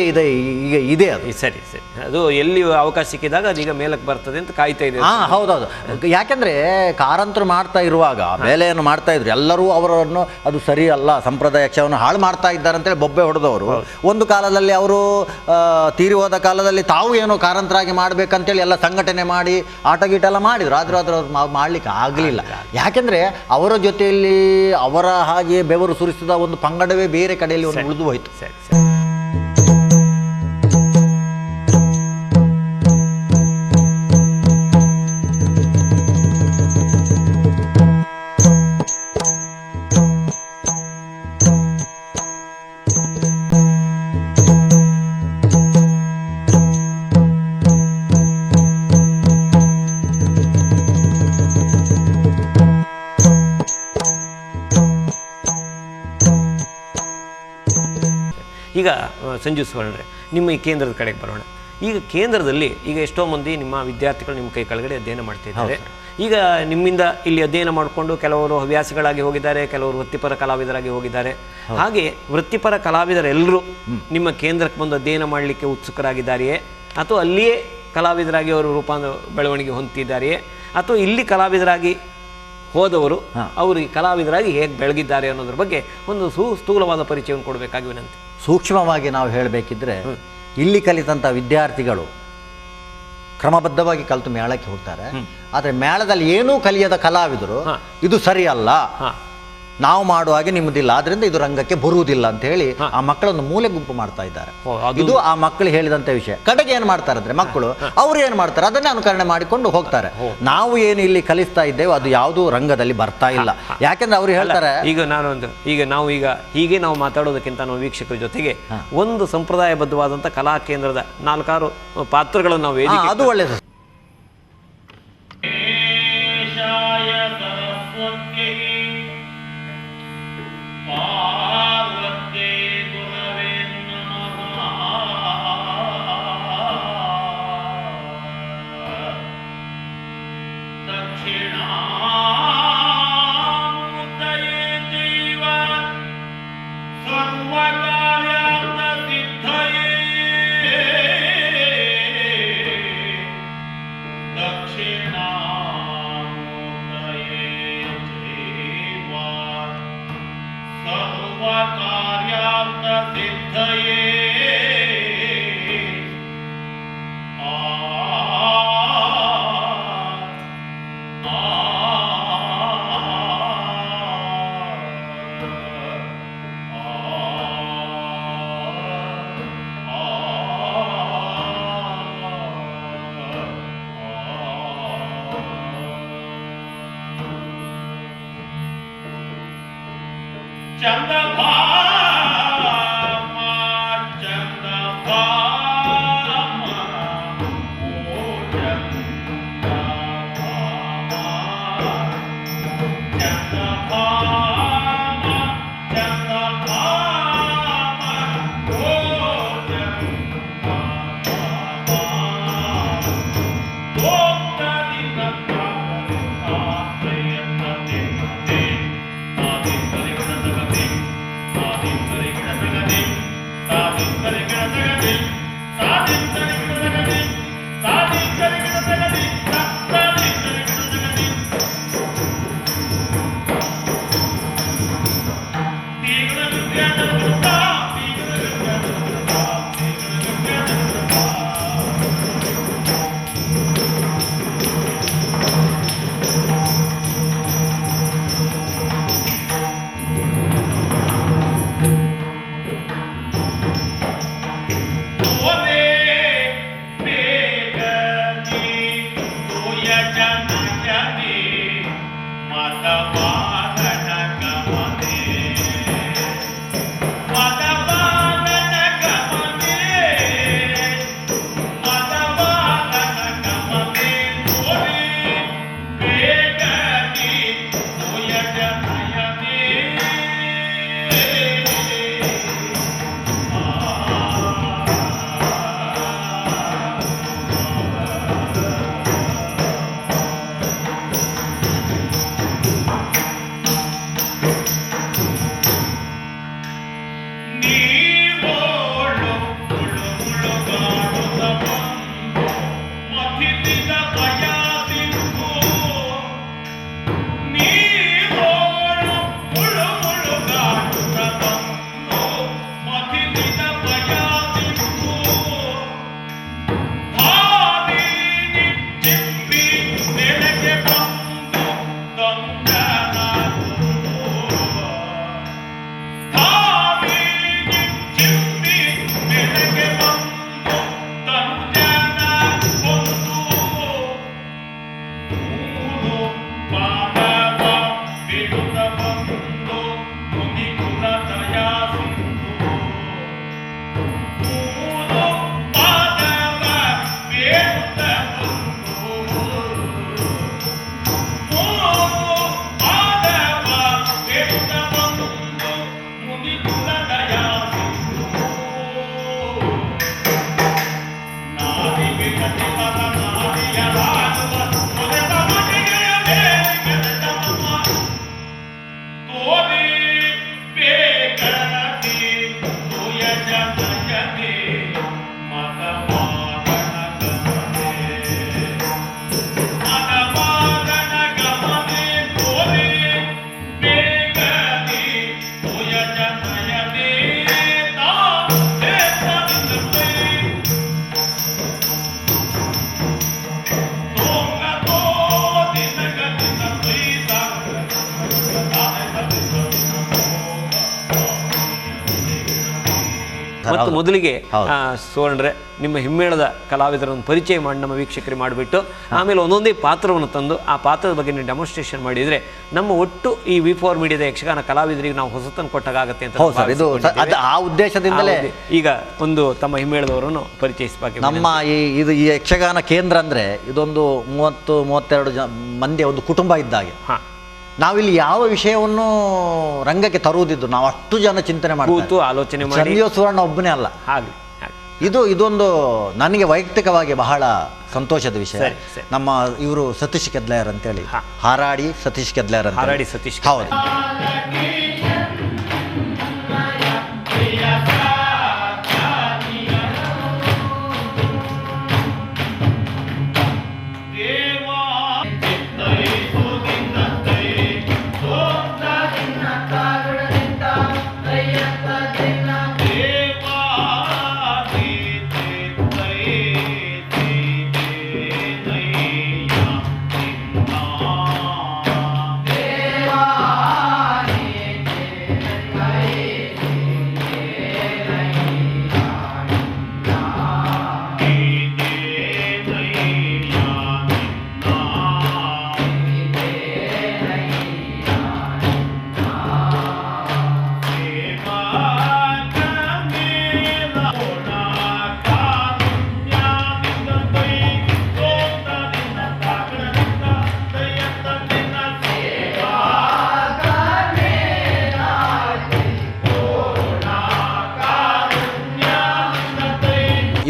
ಇದೆ ಅದು. ಸರಿ, ಅದು ಎಲ್ಲಿ ಅವಕಾಶ ಸಿಕ್ಕಿದಾಗ ಅದೀಗ ಮೇಲಕ್ಕೆ ಬರ್ತದೆ ಅಂತ ಕಾಯ್ತಾ ಇದೆ. ಹೌದೌದು. ಯಾಕೆಂದ್ರೆ ಕಾರಂತರು ಮಾಡ್ತಾ ಇರುವಾಗ ಬೇಲೆಯನ್ನು ಮಾಡ್ತಾ ಇದ್ರು, ಎಲ್ಲರೂ ಅವರನ್ನು ಅದು ಸರಿ ಅಲ್ಲ, ಸಂಪ್ರದಾಯ ಯಕ್ಷವನ್ನು ಹಾಳು ಮಾಡ್ತಾ ಇದ್ದಾರೆ ಅಂತೇಳಿ ಬೊಬ್ಬೆ ಹೊಡೆದವರು ಒಂದು ಕಾಲದಲ್ಲಿ ಅವರು ತೀರಿ ಹೋದ ಕಾಲದಲ್ಲಿ ತಾವು ಏನೋ ಕಾರಂತರಾಗಿ ಮಾಡ್ಬೇಕಂತೇಳಿ ಎಲ್ಲ ಸಂಘಟನೆ ಮಾಡಿ ಆಟ ಗೀಟ ಎಲ್ಲ ಮಾಡಿದ್ರು. ಆದರೂ ಅವ್ರು ಮಾಡ್ಲಿಕ್ಕೆ ಆಗಲಿಲ್ಲ. ಯಾಕೆಂದ್ರೆ ಅವರ ಜೊತೆಯಲ್ಲಿ ಅವರ ಹಾಗೆ ಬೆವರು ಸುರಿಸಿದ ಒಂದು ಪಂಗಡವೇ ಬೇರೆ ಕಡೆಯಲ್ಲಿ ಒಂದು ಉಳಿದು ಹೋಯಿತು. ಸರಿ. ಈಗ ಸಂಜೀವ್ ಸುವರ್ಣರೇ, ನಿಮ್ಮ ಈ ಕೇಂದ್ರದ ಕಡೆಗೆ ಬರೋಣ. ಈಗ ಕೇಂದ್ರದಲ್ಲಿ ಈಗ ಎಷ್ಟೋ ಮಂದಿ ನಿಮ್ಮ ವಿದ್ಯಾರ್ಥಿಗಳು ನಿಮ್ಮ ಕೈ ಕೆಳಗಡೆ ಅಧ್ಯಯನ ಮಾಡ್ತಾ ಇದ್ದಾರೆ. ಈಗ ನಿಮ್ಮಿಂದ ಇಲ್ಲಿ ಅಧ್ಯಯನ ಮಾಡಿಕೊಂಡು ಕೆಲವರು ಹವ್ಯಾಸಿಗಳಾಗಿ ಹೋಗಿದ್ದಾರೆ, ಕೆಲವರು ವೃತ್ತಿಪರ ಕಲಾವಿದರಾಗಿ ಹೋಗಿದ್ದಾರೆ. ಹಾಗೆ ವೃತ್ತಿಪರ ಕಲಾವಿದರೆಲ್ಲರೂ ನಿಮ್ಮ ಕೇಂದ್ರಕ್ಕೆ ಬಂದು ಅಧ್ಯಯನ ಮಾಡಲಿಕ್ಕೆ ಉತ್ಸುಕರಾಗಿದ್ದಾರೆಯೇ, ಅಥವಾ ಅಲ್ಲಿಯೇ ಕಲಾವಿದರಾಗಿ ಅವರು ಬೆಳವಣಿಗೆ ಹೊಂದಿದ್ದಾರೆಯೇ, ಅಥವಾ ಇಲ್ಲಿ ಕಲಾವಿದರಾಗಿ ಹೋದವರು ಅವರು ಈ ಕಲಾವಿದರಾಗಿ ಹೇಗೆ ಬೆಳಗಿದ್ದಾರೆ ಅನ್ನೋದ್ರ ಬಗ್ಗೆ ಒಂದು ಸ್ಥೂಲವಾದ ಪರಿಚಯವನ್ನು ಕೊಡಬೇಕಾಗಿ ವಿನಂತಿ. ಸೂಕ್ಷ್ಮವಾಗಿ ನಾವು ಹೇಳಬೇಕಿದ್ರೆ, ಇಲ್ಲಿ ಕಲಿತಂಥ ವಿದ್ಯಾರ್ಥಿಗಳು ಕ್ರಮಬದ್ಧವಾಗಿ ಕಲಿತು ಮೇಳಕ್ಕೆ ಹೋಗ್ತಾರೆ. ಆದರೆ ಮೇಳದಲ್ಲಿ ಏನೂ ಕಲಿಯದ ಕಲಾವಿದರು ಇದು ಸರಿಯಲ್ಲ, ನಾವು ಮಾಡುವ ಹಾಗೆ ನಿಮ್ಮದಿಲ್ಲ, ಆದ್ರಿಂದ ಇದು ರಂಗಕ್ಕೆ ಬರುವುದಿಲ್ಲ ಅಂತ ಹೇಳಿ ಆ ಮಕ್ಕಳನ್ನು ಮೂಲೆ ಗುಂಪು ಮಾಡ್ತಾ ಇದ್ದಾರೆ. ಇದು ಆ ಮಕ್ಕಳು ಹೇಳಿದಂಥ ವಿಷಯ. ಕಡೆಗೆ ಏನ್ ಮಾಡ್ತಾರೆ ಅಂದ್ರೆ ಮಕ್ಕಳು ಅವ್ರು ಏನ್ ಮಾಡ್ತಾರೆ ಅದನ್ನೇ ಅನುಕರಣೆ ಮಾಡಿಕೊಂಡು ಹೋಗ್ತಾರೆ. ನಾವು ಏನು ಇಲ್ಲಿ ಕಲಿಸ್ತಾ ಇದ್ದೇವೆ ಅದು ಯಾವುದೂ ರಂಗದಲ್ಲಿ ಬರ್ತಾ ಇಲ್ಲ. ಯಾಕೆಂದ್ರೆ ಅವ್ರು ಹೇಳ್ತಾರೆ, ಹೀಗೆ ನಾವು ಮಾತಾಡೋದಕ್ಕಿಂತ ನಾವು ವೀಕ್ಷಕರ ಜೊತೆಗೆ ಒಂದು ಸಂಪ್ರದಾಯಬದ್ಧವಾದಂಥ ಕಲಾ ಕೇಂದ್ರದ 4-6 ಪಾತ್ರಗಳನ್ನು ನಾವು ಅದು ಒಳ್ಳೆಯದು. ಮತ್ತು ಮೊದಲಿಗೆ ಹೌದು. ಸುವರ್ಣ್ರೆ, ನಿಮ್ಮ ಹಿಮ್ಮೇಳದ ಕಲಾವಿದರನ್ನು ಪರಿಚಯ ಮಾಡಿ ನಮ್ಮ ವೀಕ್ಷಕರಿಗೆ ಮಾಡಿಬಿಟ್ಟು ಆಮೇಲೆ ಒಂದೊಂದೇ ಪಾತ್ರವನ್ನು ತಂದು ಆ ಪಾತ್ರದ ಬಗ್ಗೆ ನೀವು ಡೆಮಾನ್ಸ್ಟ್ರೇಷನ್ ಮಾಡಿದರೆ ನಮ್ಮ ಒಟ್ಟು ಈ V4 ಮೀಡಿಯಾದ ಯಕ್ಷಗಾನ ಕಲಾವಿದರಿಗೆ ನಾವು ಹೊಸತನ್ನು ಕೊಟ್ಟಾಗತ್ತೆ ಅಂತ ಹೌದು ಸರ್, ಇದು ಆ ಉದ್ದೇಶದಿಂದಲೇ ಈಗ ಒಂದು ತಮ್ಮ ಹಿಮ್ಮೇಳದವರನ್ನು ಪರಿಚಯಿಸಬೇಕು. ನಮ್ಮ ಈ ಯಕ್ಷಗಾನ ಕೇಂದ್ರ ಅಂದರೆ ಇದೊಂದು 30-32 ಮಂದಿಯ ಒಂದು ಕುಟುಂಬ ಇದ್ದಾಗೆ. ನಾವಿಲ್ಲಿ ಯಾವ ವಿಷಯವನ್ನು ರಂಗಕ್ಕೆ ತರುವುದಿದ್ದು ನಾವು ಅಷ್ಟು ಜನ ಚಿಂತನೆ ಕೂತು ಆಲೋಚನೆ ಮಾಡಿ. ಸಂಜೀವ ಸುವರ್ಣ ಒಬ್ಬನೇ ಅಲ್ಲ. ಹಾಗೆ ಇದೊಂದು ನನಗೆ ವೈಯಕ್ತಿಕವಾಗಿ ಬಹಳ ಸಂತೋಷದ ವಿಷಯ. ಸರಿ. ನಮ್ಮ ಇವರು ಸತೀಶ್ ಕೆದ್ಲಾಯರ್ ಅಂತೇಳಿ, ಹಾರಾಡಿ ಸತೀಶ್ ಕೆದ್ಲಾಯರ್ ಅಂತ. ಹಾರಾಡಿ ಸತೀಶ್, ಹೌದು.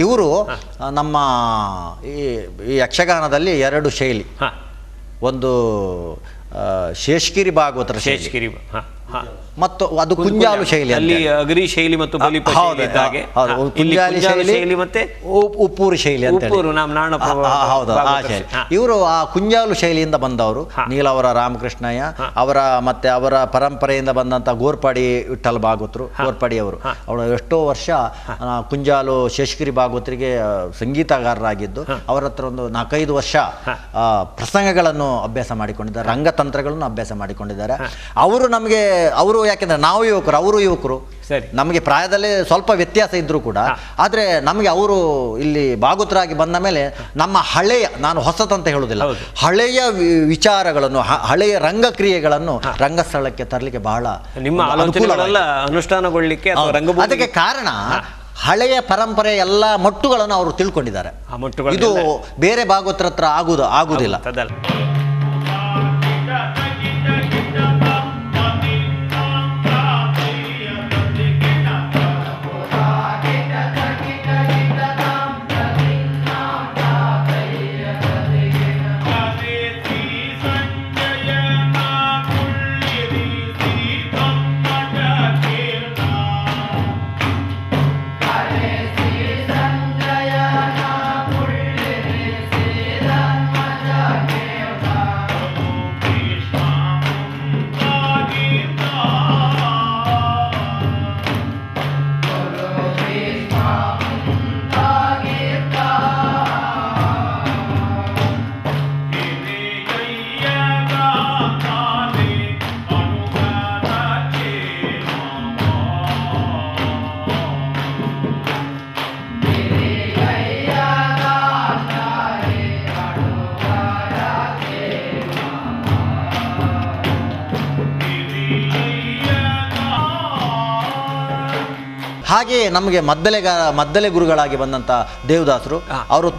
ಇವರು ನಮ್ಮ ಈ ಯಕ್ಷಗಾನದಲ್ಲಿ 2 ಶೈಲಿ. ಒಂದು ಶೇಷಗಿರಿ ಭಾಗವತರ ಶೈಲಿ ಮತ್ತು ಅದು ಕುಂಜಾಲು ಶೈಲಿ. ಅಲ್ಲಿ ಅಗರಿ ಶೈಲಿ ಮತ್ತು ಬಲಿಪ ಶೈಲಿ ಇದ್ದಾಗೆ. ಕುಂಜಾಲಿ ಶೈಲಿ ಮತ್ತೆ ಉಪ್ಪೂರು ಶೈಲಿ ಅಂತ ಹೌದು, ಆ ಶೈಲಿ. ಇವರು ಆ ಕುಂಜಾಲು ಶೈಲಿಯಿಂದ ಬಂದವರು. ನೀಲವರ ರಾಮಕೃಷ್ಣಯ್ಯ ಅವರ ಮತ್ತೆ ಅವರ ಪರಂಪರೆಯಿಂದ ಬಂದಂತ ಗೋರ್ಪಾಡಿ ವಿಠ್ಠಲ ಭಾಗವತರು, ಗೋರ್ಪಾಡಿ ಅವರು ಎಷ್ಟೋ ವರ್ಷ ಕುಂಜಾಲು ಶೇಷಗಿರಿ ಭಾಗವತರಿಗೆ ಸಂಗೀತಗಾರರಾಗಿದ್ದು ಅವರ ಹತ್ರ ಒಂದು 4-5 ವರ್ಷ ಪ್ರಸಂಗಗಳನ್ನು ಅಭ್ಯಾಸ ಮಾಡಿಕೊಂಡಿದ್ದಾರೆ, ರಂಗತಂತ್ರಗಳನ್ನು ಅಭ್ಯಾಸ ಮಾಡಿಕೊಂಡಿದ್ದಾರೆ. ಅವರು ಯಾಕೆಂದ್ರೆ ನಾವು ಯುವಕರು, ಅವರು ಯುವಕರು, ನಮಗೆ ಪ್ರಾಯದಲ್ಲಿ ಸ್ವಲ್ಪ ವ್ಯತ್ಯಾಸ ಇದ್ರೂ ಕೂಡ, ಆದರೆ ನಮಗೆ ಅವರು ಇಲ್ಲಿ ಭಾಗವತರಾಗಿ ಬಂದ ಮೇಲೆ ನಮ್ಮ ಹಳೆಯ, ನಾನು ಹೊಸತಂತ ಹೇಳುವುದಿಲ್ಲ, ಹಳೆಯ ವಿಚಾರಗಳನ್ನು, ಹಳೆಯ ರಂಗಕ್ರಿಯೆಗಳನ್ನು ರಂಗಸ್ಥಳಕ್ಕೆ ತರಲಿಕ್ಕೆ ಬಹಳ ನಿಮ್ಮ ಆಲೋಚನೆಗಳೆಲ್ಲ ಅನುಷ್ಠಾನಗೊಳ್ಳಲಿಕ್ಕೆ ಅದಕ್ಕೆ ಕಾರಣ ಹಳೆಯ ಪರಂಪರೆ ಎಲ್ಲ ಮಟ್ಟುಗಳನ್ನು ಅವರು ತಿಳ್ಕೊಂಡಿದ್ದಾರೆ. ಇದು ಬೇರೆ ಭಾಗವತರ ಹತ್ರ ಆಗುವುದಿಲ್ಲ. ಹಾಗೆ ನಮಗೆ ಮದ್ದಲೆ ಗುರುಗಳಾಗಿ ಬಂದಂಥ ದೇವದಾಸರು ಅವರು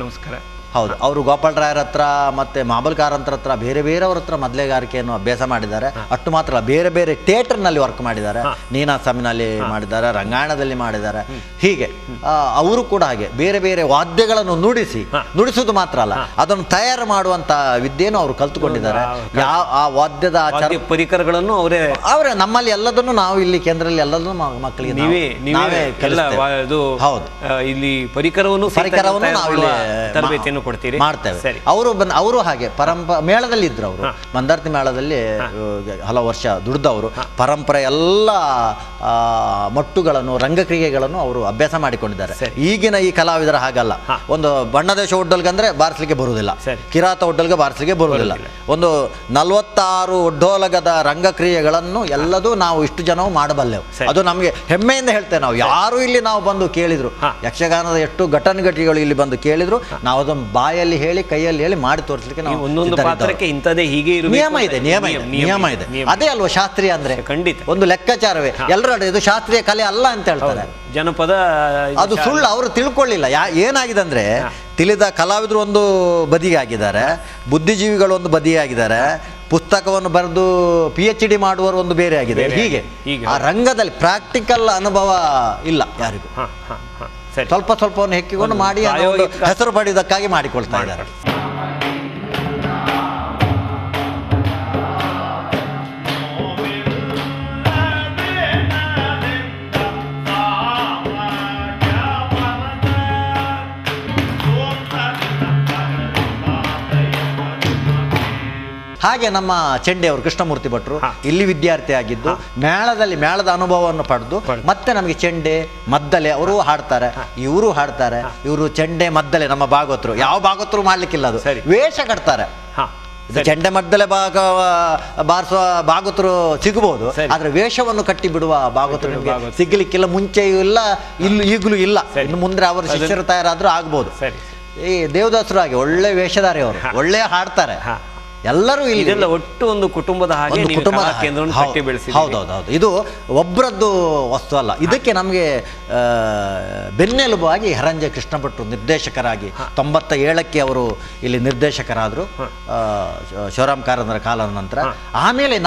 ನಮಸ್ಕಾರ. ಹೌದು, ಅವರು ಗೋಪಾಲರಾಯರ ಹತ್ರ ಮತ್ತು ಮಹಾಬಲ್ಕಾರಂತರ ಹತ್ರ ಬೇರೆಯವ್ರ ಹತ್ರ ಮೊದಲೇಗಾರಿಕೆಯನ್ನು ಅಭ್ಯಾಸ ಮಾಡಿದ್ದಾರೆ. ಅಷ್ಟು ಮಾತ್ರ ಅಲ್ಲ, ಬೇರೆ ಬೇರೆ ಥಿಯೇಟರ್ನಲ್ಲಿ ವರ್ಕ್ ಮಾಡಿದ್ದಾರೆ, ನೀನಾಸಮಿನಲ್ಲಿ ಮಾಡಿದ್ದಾರೆ, ರಂಗಾಯಣದಲ್ಲಿ ಮಾಡಿದ್ದಾರೆ. ಹೀಗೆ ಅವರು ಕೂಡ ಹಾಗೆ ಬೇರೆ ಬೇರೆ ವಾದ್ಯಗಳನ್ನು ನುಡಿಸುವುದು ಮಾತ್ರ ಅಲ್ಲ, ಅದನ್ನು ತಯಾರು ಮಾಡುವಂಥ ವಿದ್ಯೆಯನ್ನು ಅವರು ಕಲ್ತುಕೊಂಡಿದ್ದಾರೆ. ಆ ವಾದ್ಯದ ಪರಿಕರಗಳನ್ನು ಅವರೇ ನಮ್ಮಲ್ಲಿ ಎಲ್ಲದನ್ನು ನಾವು ಇಲ್ಲಿ ಕೇಂದ್ರದಲ್ಲಿ ಎಲ್ಲದನ್ನು ಮಕ್ಕಳಿಗೆ ಹೌದು, ಇಲ್ಲಿ ಪರಿಕರವನ್ನು ನಾವು ತರಬೇತಿಯನ್ನು ಕೊಡ್ತೀರಿ? ಮಾಡ್ತೇವೆ. ಸರಿ. ಅವರು ಹಾಗೆ ಮೇಳದಲ್ಲಿ ಇದ್ರು ಅವರು, ಮಂದಾರ್ತಿ ಮೇಳದಲ್ಲಿ ಹಲವು ವರ್ಷ ದುಡ್ದವರು, ಪರಂಪರೆ ಎಲ್ಲ ಮಟ್ಟುಗಳನ್ನು ರಂಗಕ್ರಿಯೆಗಳನ್ನು ಅವರು ಅಭ್ಯಾಸ ಮಾಡಿಕೊಂಡಿದ್ದಾರೆ. ಈಗಿನ ಈ ಕಲಾವಿದರ ಹಾಗಲ್ಲ. ಒಂದು ಬಣ್ಣದೇಶ ಒಡ್ಡಲ್ಗಂದ್ರೆ ಬಾರಿಸಲಿಕ್ಕೆ ಬರುವುದಿಲ್ಲ, ಕಿರಾತ ಒಡ್ಡಲ್ಗೆ ಬಾರಿಸಲಿಕ್ಕೆ ಬರುವುದಿಲ್ಲ. ಒಂದು 46 ಒಡ್ಡೋಲಗದ ರಂಗಕ್ರಿಯೆಗಳನ್ನು ಎಲ್ಲದೂ ನಾವು ಇಷ್ಟು ಜನವು ಮಾಡಬಲ್ಲೆವು. ಅದು ನಮಗೆ ಹೆಮ್ಮೆಯಿಂದ ಹೇಳ್ತೇವೆ. ನಾವು ಯಾರು ಇಲ್ಲಿ ನಾವು ಬಂದು ಕೇಳಿದ್ರು, ಯಕ್ಷಗಾನದ ಎಷ್ಟು ಘಟನೆಗಳು ಇಲ್ಲಿ ಬಂದು ಕೇಳಿದ್ರು, ನಾವು ಅದನ್ನು ಬಾಯಲ್ಲಿ ಹೇಳಿ ಕೈಯಲ್ಲಿ ಹೇಳಿ ಮಾಡಿ ತೋರಿಸಲಿಕ್ಕೆ ನಾವು ಒಂದೊಂದು ಪಾತ್ರಕ್ಕೆ ಇಂಥದೇ ಹೀಗೆ ನಿಯಮ ಇದೆ. ಅದೇ ಅಲ್ವಾ ಶಾಸ್ತ್ರೀಯ ಅಂದ್ರೆ? ಖಂಡಿತ ಒಂದು ಲೆಕ್ಕಾಚಾರವೇ. ಎಲ್ಲರೂ ಇದು ಶಾಸ್ತ್ರೀಯ ಕಲೆ ಅಲ್ಲ ಅಂತ ಹೇಳ್ತಾರೆ. ಜನಪದ ಅದು ಸುಳ್ಳು. ಅವರು ತಿಳ್ಕೊಳ್ಳಿಲ್ಲ. ಏನಾಗಿದೆ ಅಂದ್ರೆ, ತಿಳಿದ ಕಲಾವಿದರು ಒಂದು ಬದಿಗೆ ಆಗಿದ್ದಾರೆ, ಬುದ್ಧಿಜೀವಿಗಳು ಒಂದು ಬದಿಗೆ ಆಗಿದ್ದಾರೆ, ಪುಸ್ತಕವನ್ನು ಬರೆದು PhD ಮಾಡುವವರು ಒಂದು ಬೇರೆ ಆಗಿದೆ. ಹೀಗೆ ಆ ರಂಗದಲ್ಲಿ ಪ್ರಾಕ್ಟಿಕಲ್ ಅನುಭವ ಇಲ್ಲ ಯಾರಿಗೂ. ಸ್ವಲ್ಪ ಸ್ವಲ್ಪವನ್ನು ಹೆಕ್ಕಿಕೊಂಡು ಮಾಡಿ ಹೆಸರು ಪಡೆಯುವುದಕ್ಕಾಗಿ ಮಾಡಿಕೊಳ್ತಾ ಇದ್ದಾರೆ. ಹಾಗೆ ನಮ್ಮ ಚೆಂಡೆಯವರು ಕೃಷ್ಣಮೂರ್ತಿ ಭಟ್ರು ಇಲ್ಲಿ ವಿದ್ಯಾರ್ಥಿ ಆಗಿದ್ದು, ಮೇಳದ ಅನುಭವವನ್ನು ಪಡೆದು ಮತ್ತೆ ನಮಗೆ ಚೆಂಡೆ ಮದ್ದಲೆ ಅವರು ಹಾಡ್ತಾರೆ, ಇವರು ಹಾಡ್ತಾರೆ. ಇವರು ಚೆಂಡೆ ಮದ್ದಲೆ ನಮ್ಮ ಭಾಗವತರು, ಯಾವ ಭಾಗವತರು ಮಾಡ್ಲಿಕ್ಕಿಲ್ಲ, ಅದು ವೇಷ ಕಟ್ತಾರೆ. ಚೆಂಡೆ ಮದ್ದಲೆ ಬಾರಿಸುವ ಭಾಗವತರು ಸಿಗಬಹುದು, ಆದ್ರೆ ವೇಷವನ್ನು ಕಟ್ಟಿ ಬಿಡುವ ಭಾಗವತರು ನಿಮಗೆ ಸಿಗ್ಲಿಕ್ಕಿಲ್ಲ. ಮುಂಚೆಯೂ ಇಲ್ಲ, ಈಗಲೂ ಇಲ್ಲ. ಇನ್ನು ಮುಂದೆ ಅವರು ಶಿಷ್ಯರು ತಯಾರಾದ್ರೂ ಆಗ್ಬಹುದು. ಈ ದೇವದಾಸರು ಹಾಗೆ ಒಳ್ಳೆ ವೇಷಧಾರಿ, ಅವರು ಒಳ್ಳೆ ಹಾಡ್ತಾರೆ. ಎಲ್ಲರೂ ಇದೆಲ್ಲ ಒಟ್ಟು ಒಂದು ಕುಟುಂಬದ ಹಾಗೆ ಕೇಂದ್ರವನ್ನು ಕಟ್ಟಿ ಬೆಳೆಸಿ. ಹೌದೌದು, ಇದು ಒಬ್ಬರದ್ದು ವಸ್ತು ಅಲ್ಲ. ಇದಕ್ಕೆ ನಮಗೆ ಬೆನ್ನೆಲುಬಾಗಿ ಹೆರಂಜೆ ಕೃಷ್ಣ ಭಟ್ರು ನಿರ್ದೇಶಕರಾಗಿ 97ಕ್ಕೆ ಅವರು ಇಲ್ಲಿ ನಿರ್ದೇಶಕರಾದರು, ಶಿವರಾಮ್ ಕಾರಂತರ ಕಾಲದ ನಂತರ. ಆಮೇಲೆ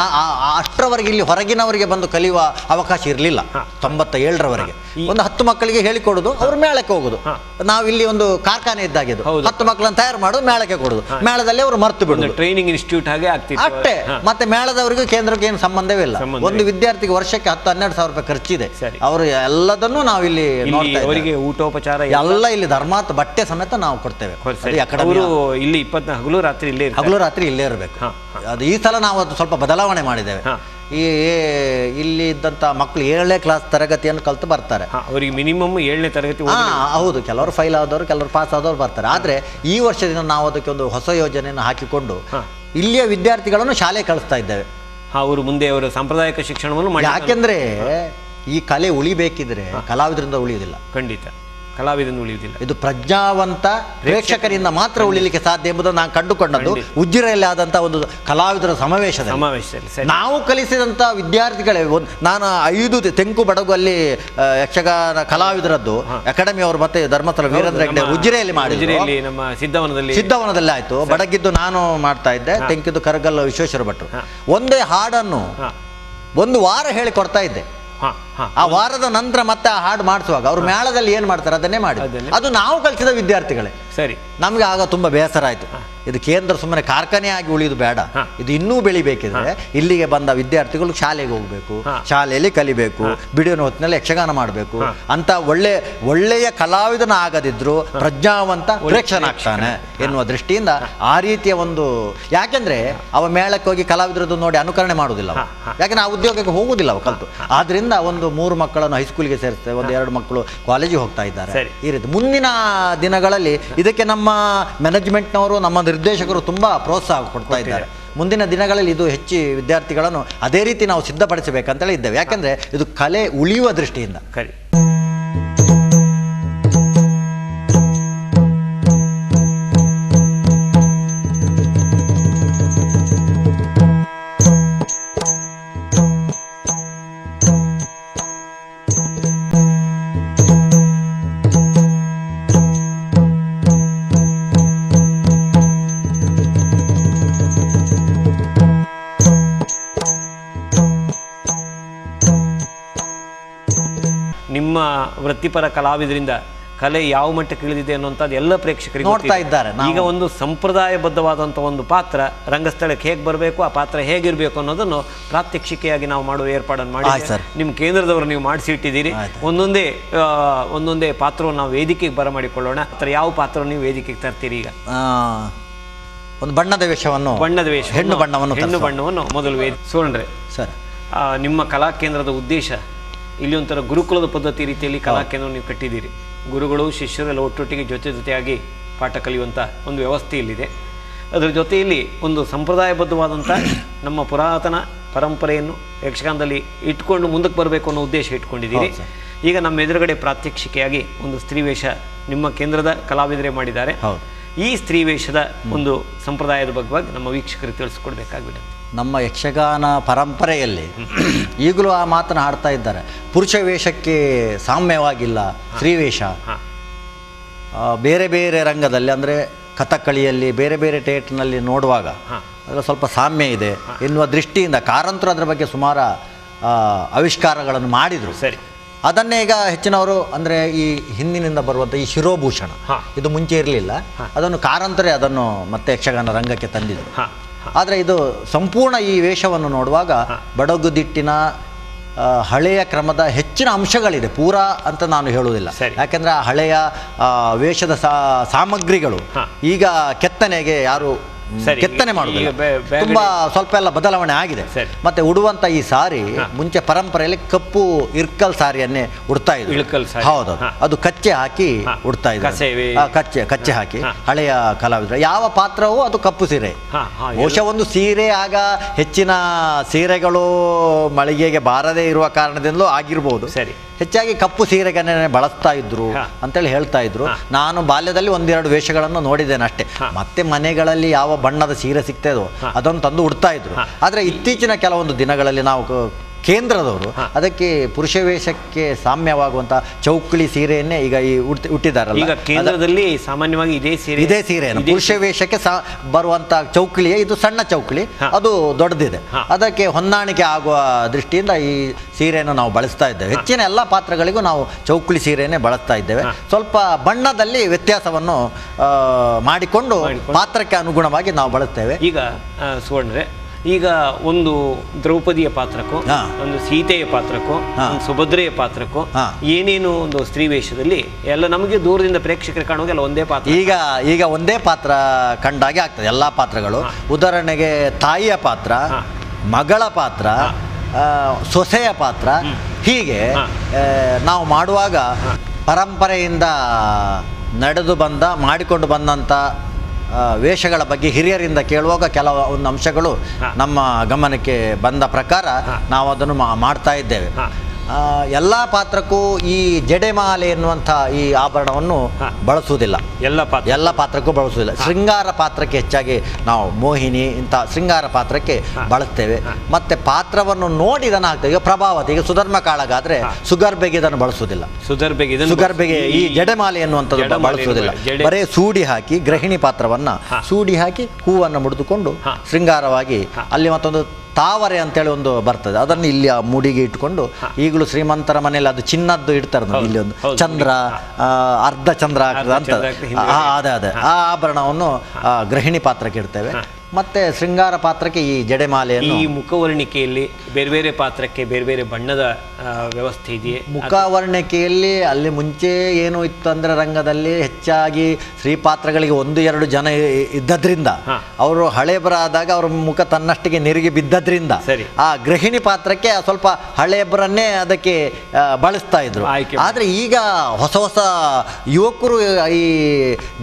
ಅಷ್ಟರವರೆಗೆ ಇಲ್ಲಿ ಹೊರಗಿನವರಿಗೆ ಬಂದು ಕಲಿಯುವ ಅವಕಾಶ ಇರಲಿಲ್ಲ. 97ರವರೆಗೆ ಒಂದು 10 ಮಕ್ಕಳಿಗೆ ಹೇಳಿಕೊಡುದು, ಅವ್ರು ಮೇಳಕ್ಕೆ ಹೋಗುದು. ನಾವಿಲ್ಲಿ ಒಂದು ಕಾರ್ಖಾನೆ ಇದ್ದಾಗಿದ್ದು, 10 ಮಕ್ಕಳನ್ನು ತಯಾರು ಮಾಡೋದು, ಮೇಳಕ್ಕೆ ಕೊಡುದು. ಮೇಳದಲ್ಲಿ ಅವರು ಮರ್ತು ಬಿಡುದು, ಟ್ರೈನಿಂಗ್ ಇನ್ಸ್ಟಿಟ್ಯೂಟ್ ಹಾಗೆ ಆಗ್ತಿತ್ತು ಅಷ್ಟೇ. ಮತ್ತೆ ಮೇಳದವರಿಗೂ ಕೇಂದ್ರಕ್ಕೆ ಏನು ಸಂಬಂಧವೇ ಇಲ್ಲ. ಒಂದು ವಿದ್ಯಾರ್ಥಿಗೆ ವರ್ಷಕ್ಕೆ 10-12 ಸಾವಿರ ರೂಪಾಯಿ ಖರ್ಚಿದೆ. ಅವರು ಎಲ್ಲದನ್ನು ನಾವು ಇಲ್ಲಿ ಅವರಿಗೆ ಊಟೋಪಚಾರ ಎಲ್ಲ ಇಲ್ಲಿ ಧರ್ಮಾತ್ ಬಟ್ಟೆ ಸಮೇತ ನಾವು ಕೊಡ್ತೇವೆ. ಇಲ್ಲಿ ಹಗಲು ರಾತ್ರಿ ಇಲ್ಲೇ ಇರಬೇಕು. ಅದು ಈ ಸಲ ನಾವು ಅದು ಸ್ವಲ್ಪ ಬದಲಾವಣೆ ಮಾಡಿದ್ದೇವೆ. ಇಲ್ಲಿ ಇದ್ದಂತ ಮಕ್ಕಳು 7ನೇ ಕ್ಲಾಸ್ ತರಗತಿಯನ್ನು ಕಲ್ತು ಬರ್ತಾರೆ. ಅವರಿಗೆ ಮಿನಿಮಮ್ 7ನೇ ತರಗತಿ. ಹೌದು, ಕೆಲವರು ಫೈಲ್ ಆದವರು, ಕೆಲವರು ಪಾಸ್ ಆದವರು ಬರ್ತಾರೆ. ಆದ್ರೆ ಈ ವರ್ಷದಿಂದ ನಾವು ಅದಕ್ಕೆ ಒಂದು ಹೊಸ ಯೋಜನೆಯನ್ನು ಹಾಕಿಕೊಂಡು ಇಲ್ಲಿಯ ವಿದ್ಯಾರ್ಥಿಗಳನ್ನು ಶಾಲೆ ಕಳಿಸ್ತಾ ಇದ್ದೇವೆ. ಅವರು ಮುಂದೆ ಅವರ ಸಾಂಪ್ರದಾಯಿಕ ಶಿಕ್ಷಣವನ್ನು ಮಾಡಿ. ಯಾಕೆಂದ್ರೆ ಈ ಕಲೆ ಉಳಿಬೇಕಿದ್ರೆ ಕಲಾವಿದರಿಂದ ಉಳಿಯುವುದಿಲ್ಲ. ಖಂಡಿತ ಕಲಾವಿದನ್ನು ಉಳಿಯುವುದಿಲ್ಲ. ಇದು ಪ್ರಜ್ಞಾವಂತ ಪ್ರೇಕ್ಷಕರಿಂದ ಮಾತ್ರ ಉಳಿಲಿಕ್ಕೆ ಸಾಧ್ಯ ಎಂಬುದನ್ನು ನಾನು ಕಂಡುಕೊಂಡದ್ದು ಉಜಿರೆಯಲ್ಲಿ ಆದಂತಹ ಒಂದು ಕಲಾವಿದರ ಸಮಾವೇಶದಲ್ಲಿ. ನಾವು ಕಲಿಸಿದಂಥ ವಿದ್ಯಾರ್ಥಿಗಳೇ ನಾನು 5 ತೆಂಕು ಬಡಗು ಅಲ್ಲಿ ಯಕ್ಷಗಾನ ಕಲಾವಿದರದ್ದು ಅಕಾಡೆಮಿ ಅವರು ಮತ್ತೆ ಧರ್ಮಸ್ಥಳ ವೀರೇಂದ್ರ ಹೆಗ್ಡೆ ಉಜಿರೆಯಲ್ಲಿ ಮಾಡಿದ್ರು. ನಮ್ಮ ಸಿದ್ಧವನದಲ್ಲಿ ಆಯ್ತು. ಬಡಗಿದ್ದು ನಾನು ಮಾಡ್ತಾ ಇದ್ದೆ, ತೆಂಕಿದ್ದು ಕರಗಲ್ಲ ವಿಶ್ವೇಶ್ವರ ಭಟ್ರು. ಒಂದೇ ಹಾಡನ್ನು 1 ವಾರ ಹೇಳಿ ಕೊಡ್ತಾ ಇದ್ದೆ. ಆ ವಾರದ ನಂತರ ಮತ್ತೆ ಆ ಹಾಡು ಮಾಡಿಸುವಾಗ ಅವರು ಮೇಳದಲ್ಲಿ ಏನ್ ಮಾಡ್ತಾರೆ ಅದನ್ನೇ ಮಾಡಿ. ಅದು ನಾವು ಕಲಿಸಿದ ವಿದ್ಯಾರ್ಥಿಗಳೇ. ಸರಿ, ನಮ್ಗೆ ಆಗ ತುಂಬಾ ಬೇಸರ ಆಯ್ತು. ಇದು ಕೇಂದ್ರ ಸುಮ್ಮನೆ ಕಾರ್ಖಾನೆ ಆಗಿ ಉಳಿಯುವುದು ಬೇಡ, ಇದು ಇನ್ನೂ ಬೆಳಿಬೇಕಿದ್ರೆ ಇಲ್ಲಿಗೆ ಬಂದ ವಿದ್ಯಾರ್ಥಿಗಳು ಶಾಲೆಗೆ ಹೋಗ್ಬೇಕು, ಶಾಲೆಯಲ್ಲಿ ಕಲಿಬೇಕು, ಬಿಡುವಿನ ಹೊತ್ತಿನಲ್ಲಿ ಯಕ್ಷಗಾನ ಮಾಡಬೇಕು ಅಂತ ಒಳ್ಳೆಯ ಕಲಾವಿದನ ಆಗದಿದ್ರು ಪ್ರಜ್ಞಾವಂತ ಪ್ರೇಕ್ಷಕನಾಗ್ತಾನೆ ಎನ್ನುವ ದೃಷ್ಟಿಯಿಂದ ಆ ರೀತಿಯ ಒಂದು. ಯಾಕೆಂದ್ರೆ ಅವ ಮೇಳಕ್ಕೆ ಹೋಗಿ ಕಲಾವಿದರದ್ದು ನೋಡಿ ಅನುಕರಣೆ ಮಾಡುವುದಿಲ್ಲ, ಯಾಕಂದ್ರೆ ಆ ಉದ್ಯೋಗಕ್ಕೆ ಹೋಗುದಿಲ್ಲ ಅವ ಕಲ್ತು. ಆದ್ರಿಂದ ಒಂದು 3 ಮಕ್ಕಳನ್ನು ಹೈಸ್ಕೂಲ್ಗೆ ಸೇರಿಸ್ತೇವೆ, 1-2 ಮಕ್ಕಳು ಕಾಲೇಜಿಗೆ ಹೋಗ್ತಾ ಇದ್ದಾರೆ. ಈ ರೀತಿ ಮುಂದಿನ ದಿನಗಳಲ್ಲಿ ಇದಕ್ಕೆ ನಮ್ಮ ಮ್ಯಾನೇಜ್ಮೆಂಟ್ನವರು, ನಮ್ಮ ನಿರ್ದೇಶಕರು ತುಂಬಾ ಪ್ರೋತ್ಸಾಹ ಕೊಡ್ತಾ ಇದ್ದಾರೆ. ಮುಂದಿನ ದಿನಗಳಲ್ಲಿ ಇದು ಹೆಚ್ಚು ವಿದ್ಯಾರ್ಥಿಗಳನ್ನು ಅದೇ ರೀತಿ ನಾವು ಸಿದ್ಧಪಡಿಸಬೇಕಂತೇಳಿ ಇದ್ದೇವೆ. ಯಾಕಂದ್ರೆ ಇದು ಕಲೆ ಉಳಿಯುವ ದೃಷ್ಟಿಯಿಂದ. ನಿಮ್ಮ ವೃತ್ತಿಪರ ಕಲಾವಿದರಿಂದ ಕಲೆ ಯಾವ ಮಟ್ಟಕ್ಕೆ ಇಳಿದಿದೆ ಅನ್ನುವಂಥದ್ದು ಎಲ್ಲ ಪ್ರೇಕ್ಷಕರಿಗೆ ನೋಡ್ತಾ ಗೊತ್ತಿದೆ. ಇದ್ದಾರೆ. ಈಗ ಒಂದು ಸಂಪ್ರದಾಯಬದ್ಧವಾದಂಥ ಒಂದು ಪಾತ್ರ ರಂಗಸ್ಥಳಕ್ಕೆ ಹೇಗೆ ಬರಬೇಕು, ಆ ಪಾತ್ರ ಹೇಗಿರಬೇಕು ಅನ್ನೋದನ್ನು ಪ್ರಾತ್ಯಕ್ಷಿಕೆಯಾಗಿ ನಾವು ಮಾಡುವ ಏರ್ಪಾಡನ್ನು ಮಾಡಿ ನಿಮ್ಮ ಕೇಂದ್ರದವರು ನೀವು ಮಾಡಿಸಿ ಇಟ್ಟಿದ್ದೀರಿ. ಒಂದೊಂದೇ ಪಾತ್ರವನ್ನು ನಾವು ವೇದಿಕೆಗೆ ಬರಮಾಡಿಕೊಳ್ಳೋಣ. ಯಾವ ಪಾತ್ರ ನೀವು ವೇದಿಕೆಗೆ ತರ್ತೀರಿ? ಈಗ ಒಂದು ಬಣ್ಣದ ವೇಷ ಹೆಣ್ಣು ಬಣ್ಣವನ್ನು ಮೊದಲು ಸೋಣ್ರೆ ಸರ್, ನಿಮ್ಮ ಕಲಾ ಕೇಂದ್ರದ ಉದ್ದೇಶ ಇಲ್ಲಿ ಒಂಥರ ಗುರುಕುಲದ ಪದ್ಧತಿ ರೀತಿಯಲ್ಲಿ ಕಲಾ ಕೇಂದ್ರ ನೀವು ಕಟ್ಟಿದ್ದೀರಿ. ಗುರುಗಳು ಶಿಷ್ಯರೆಲ್ಲ ಒಟ್ಟೊಟ್ಟಿಗೆ ಜೊತೆಯಾಗಿ ಪಾಠ ಕಲಿಯುವಂಥ ಒಂದು ವ್ಯವಸ್ಥೆ ಇಲ್ಲಿದೆ. ಅದರ ಜೊತೆಯಲ್ಲಿ ಒಂದು ಸಂಪ್ರದಾಯಬದ್ಧವಾದಂಥ ನಮ್ಮ ಪುರಾತನ ಪರಂಪರೆಯನ್ನು ಯಕ್ಷಗಾನದಲ್ಲಿ ಇಟ್ಕೊಂಡು ಮುಂದಕ್ಕೆ ಬರಬೇಕು ಅನ್ನೋ ಉದ್ದೇಶ ಇಟ್ಕೊಂಡಿದ್ದೀರಿ. ಈಗ ನಮ್ಮ ಎದುರುಗಡೆ ಪ್ರಾತ್ಯಕ್ಷಿಕೆಯಾಗಿ ಒಂದು ಸ್ತ್ರೀ ವೇಷ ನಿಮ್ಮ ಕೇಂದ್ರದ ಕಲಾವಿದರೇ ಮಾಡಿದ್ದಾರೆ. ಈ ಸ್ತ್ರೀ ವೇಷದ ಒಂದು ಸಂಪ್ರದಾಯದ ಬಗ್ಗೆ ನಮ್ಮ ವೀಕ್ಷಕರಿಗೆ ತಿಳಿಸ್ಕೊಡ್ಬೇಕಾಗ್ಬಿಡುತ್ತೆ. ನಮ್ಮ ಯಕ್ಷಗಾನ ಪರಂಪರೆಯಲ್ಲಿ ಈಗಲೂ ಆ ಮಾತನ್ನು ಹಾಡ್ತಾ ಇದ್ದಾರೆ. ಪುರುಷ ವೇಷಕ್ಕೆ ಸಾಮ್ಯವಾಗಿಲ್ಲ ಸ್ತ್ರೀ ವೇಷ. ಬೇರೆ ಬೇರೆ ರಂಗದಲ್ಲಿ ಅಂದರೆ ಕಥಕ್ಕಳಿಯಲ್ಲಿ ಬೇರೆ ಬೇರೆ ಥಿಯೇಟ್ರ್ನಲ್ಲಿ ನೋಡುವಾಗ ಅದರ ಸ್ವಲ್ಪ ಸಾಮ್ಯ ಇದೆ ಎನ್ನುವ ದೃಷ್ಟಿಯಿಂದ ಕಾರಂತರು ಅದರ ಬಗ್ಗೆ ಸುಮಾರು ಆವಿಷ್ಕಾರಗಳನ್ನು ಮಾಡಿದರು. ಸರಿ, ಅದನ್ನೇ ಈಗ ಹೆಚ್ಚಿನವರು ಅಂದರೆ ಈ ಹಿಂದಿನಿಂದ ಬರುವಂಥ ಈ ಶಿರೋಭೂಷಣ ಇದು ಮುಂಚೆ ಇರಲಿಲ್ಲ. ಅದನ್ನು ಕಾರಂತರೇ ಅದನ್ನು ಮತ್ತೆ ಯಕ್ಷಗಾನ ರಂಗಕ್ಕೆ ತಂದಿದ್ರು. ಆದರೆ ಇದು ಸಂಪೂರ್ಣ ಈ ವೇಷವನ್ನು ನೋಡುವಾಗ ಬಡಗುದಿಟ್ಟಿನ ಹಳೆಯ ಕ್ರಮದ ಹೆಚ್ಚಿನ ಅಂಶಗಳಿದೆ. ಪೂರಾ ಅಂತ ನಾನು ಹೇಳುವುದಿಲ್ಲ, ಯಾಕೆಂದರೆ ಆ ಹಳೆಯ ವೇಷದ ಸಾಮಗ್ರಿಗಳು ಈಗ ಕೆತ್ತನೆಗೆ ಯಾರು ಕೆತ್ತನೆ ಮಾಡುವುದಿಲ್ಲ. ತುಂಬಾ ಸ್ವಲ್ಪ ಎಲ್ಲ ಬದಲಾವಣೆ ಆಗಿದೆ. ಮತ್ತೆ ಉಡುವಂತ ಈ ಸಾರಿ ಮುಂಚೆ ಪರಂಪರೆಯಲ್ಲಿ ಕಪ್ಪು ಇರ್ಕಲ್ ಸಾರಿಯನ್ನೇ ಉಡ್ತಾ ಇದ್ರು. ಹೌದು, ಅದು ಕಚ್ಚೆ ಹಾಕಿ ಉಡ್ತಾ ಇದ್ರು. ಕಚ್ಚೆ ಹಾಕಿ ಹಳೆಯ ಕಲಾವಿದರು ಯಾವ ಪಾತ್ರವೂ ಅದು ಕಪ್ಪು ಸೀರೆ. ಬಹುಶಃ ಒಂದು ಸೀರೆ ಆಗ ಹೆಚ್ಚಿನ ಸೀರೆಗಳು ಮಳಿಗೆಗೆ ಬಾರದೇ ಇರುವ ಕಾರಣದಿಂದಲೂ ಆಗಿರ್ಬೋದು. ಹೆಚ್ಚಾಗಿ ಕಪ್ಪು ಸೀರೆಗನ್ನೇ ಬಳಸ್ತಾ ಇದ್ರು ಅಂತೇಳಿ ಹೇಳ್ತಾ ಇದ್ರು. ನಾನು ಬಾಲ್ಯದಲ್ಲಿ ಒಂದೆರಡು ವೇಷಗಳನ್ನು ನೋಡಿದ್ದೇನೆ ಅಷ್ಟೇ. ಮತ್ತೆ ಮನೆಗಳಲ್ಲಿ ಯಾವ ಬಣ್ಣದ ಸೀರೆ ಸಿಗ್ತದೋ ಅದನ್ನು ತಂದು ಉಡ್ತಾ ಇದ್ರು. ಆದರೆ ಇತ್ತೀಚಿನ ಕೆಲವೊಂದು ದಿನಗಳಲ್ಲಿ ನಾವು ಕೇಂದ್ರದವರು ಅದಕ್ಕೆ ಪುರುಷ ವೇಷಕ್ಕೆ ಸಾಮ್ಯವಾಗುವಂತ ಚೌಕಳಿ ಸೀರೆಯನ್ನೇ ಈಗ ಈ ಹುಟ್ಟಿದಾರಲ್ಲ. ಈಗ ಕೇಂದ್ರದಲ್ಲಿ ಸಾಮಾನ್ಯವಾಗಿ ಇದೇ ಸೀರೆಯನ್ನು ಪುರುಷ ವೇಷಕ್ಕೆ ಬರುವಂತ ಚೌಕಳಿಯೇ ಇದು ಸಣ್ಣ ಚೌಕಳಿ, ಅದು ದೊಡ್ಡದಿದೆ. ಅದಕ್ಕೆ ಹೊಂದಾಣಿಕೆ ಆಗುವ ದೃಷ್ಟಿಯಿಂದ ಈ ಸೀರೆಯನ್ನು ನಾವು ಬಳಸ್ತಾ ಇದ್ದೇವೆ. ಹೆಚ್ಚಿನ ಎಲ್ಲ ಪಾತ್ರಗಳಿಗೂ ನಾವು ಚೌಕಳಿ ಸೀರೆಯನ್ನೇ ಬಳಸ್ತಾ ಇದ್ದೇವೆ. ಸ್ವಲ್ಪ ಬಣ್ಣದಲ್ಲಿ ವ್ಯತ್ಯಾಸವನ್ನು ಮಾಡಿಕೊಂಡು ಪಾತ್ರಕ್ಕೆ ಅನುಗುಣವಾಗಿ ನಾವು ಬಳಸ್ತೇವೆ. ಈಗ ಸುವರ್ಣರೇ, ಈಗ ಒಂದು ದ್ರೌಪದಿಯ ಪಾತ್ರಕ್ಕೂ ಒಂದು ಸೀತೆಯ ಪಾತ್ರಕ್ಕೂ ಒಂದು ಸುಭದ್ರೆಯ ಪಾತ್ರಕ್ಕೂ ಏನೇನು ಒಂದು ಸ್ತ್ರೀ ವೇಷದಲ್ಲಿ ಎಲ್ಲ ನಮಗೆ ದೂರದಿಂದ ಪ್ರೇಕ್ಷಕರು ಕಾಣುವಾಗೆಲ್ಲ ಒಂದೇ ಪಾತ್ರ. ಈಗ ಒಂದೇ ಪಾತ್ರ ಕಂಡಾಗೆ ಆಗ್ತದೆ ಎಲ್ಲ ಪಾತ್ರಗಳು. ಉದಾಹರಣೆಗೆ ತಾಯಿಯ ಪಾತ್ರ, ಮಗಳ ಪಾತ್ರ, ಸೊಸೆಯ ಪಾತ್ರ, ಹೀಗೆ ನಾವು ಮಾಡುವಾಗ ಪರಂಪರೆಯಿಂದ ಮಾಡಿಕೊಂಡು ಬಂದಂಥ ವೇಷಗಳ ಬಗ್ಗೆ ಹಿರಿಯರಿಂದ ಕೇಳುವಾಗ ಕೆಲವೊಂದು ಅಂಶಗಳು ನಮ್ಮ ಗಮನಕ್ಕೆ ಬಂದ ಪ್ರಕಾರ ನಾವು ಅದನ್ನು ಮಾಡ್ತಾ ಇದ್ದೇವೆ. ಎಲ್ಲ ಪಾತ್ರಕ್ಕೂ ಈ ಜಡೆಮಾಲೆ ಎನ್ನುವಂಥ ಈ ಆಭರಣವನ್ನು ಬಳಸುವುದಿಲ್ಲ. ಎಲ್ಲ ಪಾತ್ರಕ್ಕೂ ಬಳಸುವುದಿಲ್ಲ. ಶೃಂಗಾರ ಪಾತ್ರಕ್ಕೆ ಹೆಚ್ಚಾಗಿ ನಾವು ಮೋಹಿನಿ ಇಂಥ ಶೃಂಗಾರ ಪಾತ್ರಕ್ಕೆ ಬಳಸ್ತೇವೆ. ಮತ್ತೆ ಪಾತ್ರವನ್ನು ನೋಡಿ ಇದನ್ನು ಹಾಕ್ತೇವೆ. ಈಗ ಪ್ರಭಾವತಿ, ಈಗ ಸುಧರ್ಮ ಕಾಳಗಾದ್ರೆ ಸುಗರ್ಬೆಗೆ ಇದನ್ನು ಬಳಸುವುದಿಲ್ಲ. ಸುಗರ್ಬೆಗೆ ಈ ಜಡೆಮಾಲೆ ಎನ್ನುವಂಥದ್ದು ಬಳಸುವುದಿಲ್ಲ. ಬರೇ ಸೂಡಿ ಹಾಕಿ ಗೃಹಿಣಿ ಪಾತ್ರವನ್ನ ಸೂಡಿ ಹಾಕಿ ಹೂವನ್ನು ಮುಡಿದುಕೊಂಡು ಶೃಂಗಾರವಾಗಿ ಅಲ್ಲಿ ಮತ್ತೊಂದು ತಾವರೆ ಅಂತೇಳಿ ಒಂದು ಬರ್ತದೆ, ಅದನ್ನು ಇಲ್ಲಿ ಆ ಮುಡಿಗೆ ಇಟ್ಕೊಂಡು ಈಗಲೂ ಶ್ರೀಮಂತರ ಮನೆಯಲ್ಲಿ ಅದು ಚಿನ್ನದ್ದು ಇಡ್ತಾರೆ ನೋಡಿ, ಇಲ್ಲಿ ಒಂದು ಚಂದ್ರ ಅರ್ಧ ಚಂದ್ರ ಅಂತ ಅದೇ ಆ ಆಭರಣವನ್ನು ಗೃಹಿಣಿ ಪಾತ್ರಕ್ಕೆ ಇಡ್ತೇವೆ. ಮತ್ತೆ ಶೃಂಗಾರ ಪಾತ್ರಕ್ಕೆ ಈ ಜಡೆಮಾಲೆಯನ್ನು. ಈ ಮುಖವರ್ಣಿಕೆಯಲ್ಲಿ ಬೇರೆ ಬೇರೆ ಪಾತ್ರಕ್ಕೆ ಬೇರೆ ಬೇರೆ ಬಣ್ಣದ ವ್ಯವಸ್ಥೆ ಇದೆಯೇ? ಮುಖವರ್ಣಿಕೆಯಲ್ಲಿ ಅಲ್ಲಿ ಮುಂಚೆ ಏನು ಇತ್ತು ಅಂದ್ರೆ ರಂಗದಲ್ಲಿ ಹೆಚ್ಚಾಗಿ ಸ್ತ್ರೀ ಪಾತ್ರಗಳಿಗೆ 1-2 ಜನ ಇದ್ದದ್ರಿಂದ ಅವರು ಹಳೆಬರಾದಾಗ ಅವ್ರ ಮುಖ ತನ್ನಷ್ಟಿಗೆ ನೆರಿಗೆ ಬಿದ್ದದ್ರಿಂದ ಆ ಗೃಹಿಣಿ ಪಾತ್ರಕ್ಕೆ ಸ್ವಲ್ಪ ಹಳೆಬರನ್ನೇ ಅದಕ್ಕೆ ಬಳಸ್ತಾ ಇದ್ರು. ಆದ್ರೆ ಈಗ ಹೊಸ ಯುವಕರು ಈ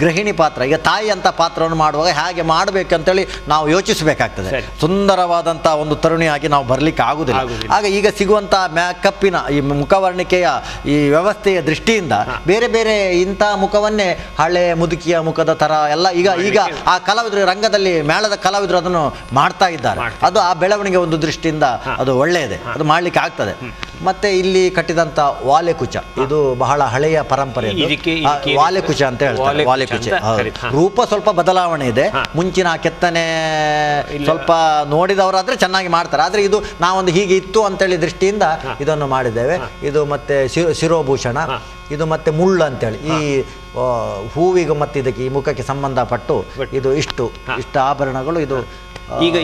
ಗೃಹಿಣಿ ಪಾತ್ರ, ಈಗ ತಾಯಿ ಅಂತ ಪಾತ್ರವನ್ನು ಮಾಡುವಾಗ ಹೇಗೆ ಮಾಡಬೇಕಂತೇಳಿ ನಾವು ಯೋಚಿಸಬೇಕಾಗ್ತದೆ. ಸುಂದರವಾದಂಥ ಒಂದು ತರುಣಿಯಾಗಿ ನಾವು ಬರಲಿಕ್ಕೆ ಆಗುದಿಲ್ಲ. ಆಗ ಈಗ ಸಿಗುವಂಥ ಮೇಕಪ್ಪಿನ ಈ ಮುಖವರ್ಣಿಕೆಯ ಈ ವ್ಯವಸ್ಥೆಯ ದೃಷ್ಟಿಯಿಂದ ಬೇರೆ ಬೇರೆ ಇಂಥ ಮುಖವನ್ನೇ ಹಳೆ ಮುದುಕಿಯ ಮುಖದ ತರ ಎಲ್ಲ ಈಗ ಆ ಕಲಾವಿದರು ರಂಗದಲ್ಲಿ ಮೇಳದ ಕಲಾವಿದರು ಅದನ್ನು ಮಾಡ್ತಾ ಇದ್ದಾರೆ. ಅದು ಆ ಬೆಳವಣಿಗೆ ಒಂದು ದೃಷ್ಟಿಯಿಂದ ಅದು ಒಳ್ಳೆಯದೇ, ಅದು ಮಾಡಲಿಕ್ಕೆ ಆಗ್ತದೆ. ಮತ್ತೆ ಇಲ್ಲಿ ಕಟ್ಟಿದಂಥ ವಾಲೆಕುಚ, ಇದು ಬಹಳ ಹಳೆಯ ಪರಂಪರೆ. ವಾಲೆಕುಚ ಅಂತ ಹೇಳ್ತಾರೆ. ವಾಲೆಕುಚ ರೂಪ ಸ್ವಲ್ಪ ಬದಲಾವಣೆ ಇದೆ. ಮುಂಚಿನ ಕೆತ್ತನೆ ಸ್ವಲ್ಪ ನೋಡಿದವರಾದ್ರೆ ಚೆನ್ನಾಗಿ ಮಾಡ್ತಾರೆ. ಆದ್ರೆ ಇದು ನಾವೊಂದು ಹೀಗೆ ಇತ್ತು ಅಂತೇಳಿ ದೃಷ್ಟಿಯಿಂದ ಇದನ್ನು ಮಾಡಿದ್ದೇವೆ. ಇದು ಮತ್ತೆ ಶಿರೋಭೂಷಣ, ಇದು ಮತ್ತೆ ಮುಳ್ಳು ಅಂತೇಳಿ ಈ ಹೂವಿಗೆ ಮತ್ತು ಇದಕ್ಕೆ ಈ ಮುಖಕ್ಕೆ ಸಂಬಂಧಪಟ್ಟು ಇದು ಇಷ್ಟು ಆಭರಣಗಳು ಇದು. ಈಗ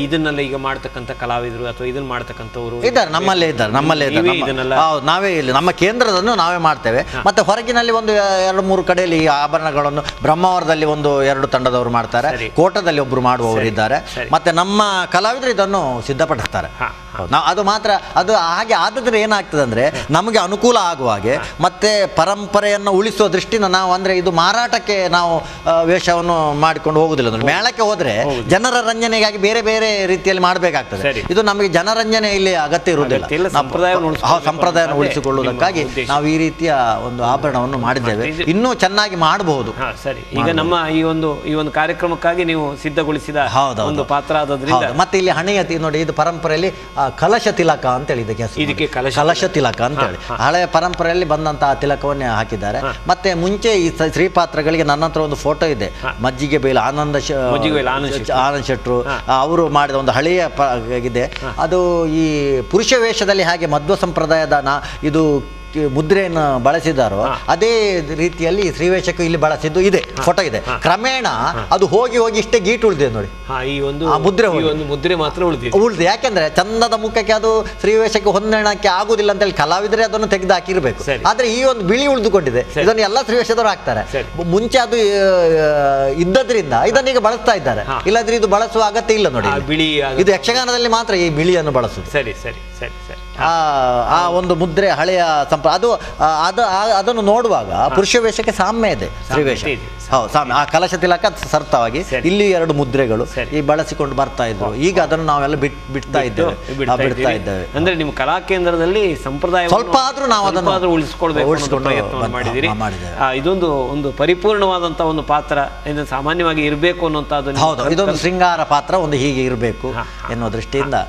ಇದನ್ನೆಲ್ಲ ಈಗ ಮಾಡ್ತಕ್ಕಂಥ ಕಲಾವಿದರು ಅಥವಾ ಇದನ್ನ ಮಾಡ್ತಕ್ಕಂಥವ್ರು ಇದ್ದಾರೆ, ನಮ್ಮಲ್ಲೇ ಇದ್ದಾರೆ. ಹೌದು, ನಾವೇ ಇಲ್ಲಿ ನಮ್ಮ ಕೇಂದ್ರದನ್ನು ನಾವೇ ಮಾಡ್ತೇವೆ. ಮತ್ತೆ ಹೊರಗಿನಲ್ಲಿ ಒಂದು 2-3 ಕಡೆಯಲ್ಲಿ ಈ ಆಭರಣಗಳನ್ನು ಬ್ರಹ್ಮಾವರದಲ್ಲಿ 1-2 ತಂಡದವರು ಮಾಡ್ತಾರೆ, ಕೋಟದಲ್ಲಿ ಒಬ್ರು ಮಾಡುವವರು ಇದ್ದಾರೆ. ಮತ್ತೆ ನಮ್ಮ ಕಲಾವಿದರು ಇದನ್ನು ಸಿದ್ಧಪಡಿಸ್ತಾರೆ. ಅದು ಮಾತ್ರ ಅದು ಹಾಗೆ ಆದದ್ರೆ ಏನಾಗ್ತದೆ ಅಂದ್ರೆ ನಮಗೆ ಅನುಕೂಲ ಆಗುವ ಹಾಗೆ, ಮತ್ತೆ ಪರಂಪರೆಯನ್ನು ಉಳಿಸುವ ದೃಷ್ಟಿಯಿಂದ ನಾವು ಅಂದ್ರೆ ಇದು ಮಾರಾಟಕ್ಕೆ ನಾವು ವೇಷವನ್ನು ಮಾಡಿಕೊಂಡು ಹೋಗುದಿಲ್ಲ. ಅಂದ್ರೆ ಮೇಳಕ್ಕೆ ಹೋದ್ರೆ ಜನರ ರಂಜನೆಗಾಗಿ ಬೇರೆ ಬೇರೆ ರೀತಿಯಲ್ಲಿ ಮಾಡಬೇಕಾಗ್ತದೆ. ಇದು ನಮಗೆ ಜನರಂಜನೆ ಇಲ್ಲಿ ಅಗತ್ಯ ಇರುವುದಿಲ್ಲ. ಸಂಪ್ರದಾಯವನ್ನು ಉಳಿಸಿಕೊಳ್ಳುವುದಕ್ಕಾಗಿ ನಾವು ಈ ರೀತಿಯ ಒಂದು ಆಭರಣವನ್ನು ಮಾಡಿದ್ದೇವೆ. ಇನ್ನೂ ಚೆನ್ನಾಗಿ ಮಾಡಬಹುದು. ಸರಿ, ಈಗ ನಮ್ಮ ಈ ಒಂದು ಕಾರ್ಯಕ್ರಮಕ್ಕಾಗಿ ನೀವು ಸಿದ್ಧಗೊಳಿಸಿದ ಒಂದು ಪಾತ್ರ ಆದ್ರಿಂದ ಮತ್ತೆ ಇಲ್ಲಿ ಹಣೆಯ ನೋಡಿ, ಇದು ಪರಂಪರೆಯಲ್ಲಿ ಕಲಶ ತಿಲಕ ಅಂತ ಹೇಳಿ ಇದಕ್ಕೆ ಕಲಶ ತಿಲಕ ಅಂತ ಹೇಳಿ ಹಳೆಯ ಪರಂಪರೆಯಲ್ಲಿ ಬಂದಂತಹ ತಿಲಕವನ್ನೇ ಹಾಕಿದ್ದಾರೆ. ಮತ್ತೆ ಮುಂಚೆ ಈ ಶ್ರೀಪಾತ್ರಗಳಿಗೆ ನನ್ನ ಹತ್ರ ಒಂದು ಫೋಟೋ ಇದೆ. ಮಜ್ಜಿಗೆ ಬೈಲು ಆನಂದ್ ಶೆಟ್ರು ಅವರು ಮಾಡಿದ ಒಂದು ಹಳೆಯ ಇದೆ. ಅದು ಈ ಪುರುಷ ವೇಷದಲ್ಲಿ ಹಾಗೆ ಮಧ್ವ ಸಂಪ್ರದಾಯದ ಇದು ಮುದ್ರೆಯನ್ನು ಬಳಸಿದಾರೋ ಅದೇ ರೀತಿಯಲ್ಲಿ ಶ್ರೀವೇಷಕ್ಕೂ ಇಲ್ಲಿ ಬಳಸಿದ್ದು ಇದೆ, ಫೋಟೋ ಇದೆ. ಕ್ರಮೇಣ ಅದು ಹೋಗಿ ಇಷ್ಟೇ ಗೀಟ್ ಉಳಿದಿದೆ ನೋಡಿ. ಮುದ್ರೆ ಮಾತ್ರ ಉಳಿದಿದೆ. ಯಾಕೆಂದ್ರೆ ಚಂದದ ಮುಖಕ್ಕೆ ಅದು ಶ್ರೀವೇಷಕ್ಕೆ ಹೊಂದಣಕ್ಕೆ ಆಗುದಿಲ್ಲ ಅಂತ ಹೇಳಿ ಕಲಾವಿದರೆ ಅದನ್ನು ತೆಗೆದು ಹಾಕಿರ್ಬೇಕು. ಆದ್ರೆ ಈ ಒಂದು ಬಿಳಿ ಉಳಿದುಕೊಂಡಿದೆ. ಇದನ್ನು ಎಲ್ಲ ಶ್ರೀವೇಷದವರು ಹಾಕ್ತಾರೆ. ಮುಂಚೆ ಅದು ಇದ್ದದ್ರಿಂದ ಇದನ್ನೀಗ ಬಳಸ್ತಾ ಇದ್ದಾರೆ. ಇಲ್ಲದ್ರೆ ಇದು ಬಳಸುವ ಅಗತ್ಯ ಇಲ್ಲ ನೋಡಿ. ಇದು ಯಕ್ಷಗಾನದಲ್ಲಿ ಮಾತ್ರ ಈ ಬಿಳಿಯನ್ನು ಬಳಸುದು. ಸರಿ ಸರಿ ಸರಿ ಸರಿ. ಆ ಒಂದು ಮುದ್ರೆ ಹಳೆಯ ಅದನ್ನು ನೋಡುವಾಗ ಪುರುಷ ವೇಷಕ್ಕೆ ಸಾಮ್ಯ ಇದೆ, ಸ್ತ್ರೀವೇಷ. ಹೌದು, ಸಾಮ್ಯ. ಆ ಕಲಶ ತಿಲಕ ಸರ್ತವಾಗಿ ಇಲ್ಲಿ 2 ಮುದ್ರೆಗಳು ಈ ಬಳಸಿಕೊಂಡು ಬರ್ತಾ ಇದ್ರು. ಈಗ ಅದನ್ನು ನಾವೆಲ್ಲ ಬಿಡ್ತಾ ಇದ್ದೇವೆ. ಅಂದ್ರೆ ನಿಮ್ಮ ಕಲಾ ಕೇಂದ್ರದಲ್ಲಿ ಸಂಪ್ರದಾಯ ಸ್ವಲ್ಪ ಆದ್ರೂ ನಾವು ಅದನ್ನು ಉಳಿಸಿಕೊಂಡು ಮಾಡಿದಿರಿ. ಇದೊಂದು ಪರಿಪೂರ್ಣವಾದಂತಹ ಒಂದು ಪಾತ್ರ, ಇದು ಸಾಮಾನ್ಯವಾಗಿ ಇರಬೇಕು ಅನ್ನುವಂಥದ್ದು. ಹೌದು, ಇದೊಂದು ಶೃಂಗಾರ ಪಾತ್ರ, ಒಂದು ಹೀಗೆ ಇರಬೇಕು ಎನ್ನುವ ದೃಷ್ಟಿಯಿಂದ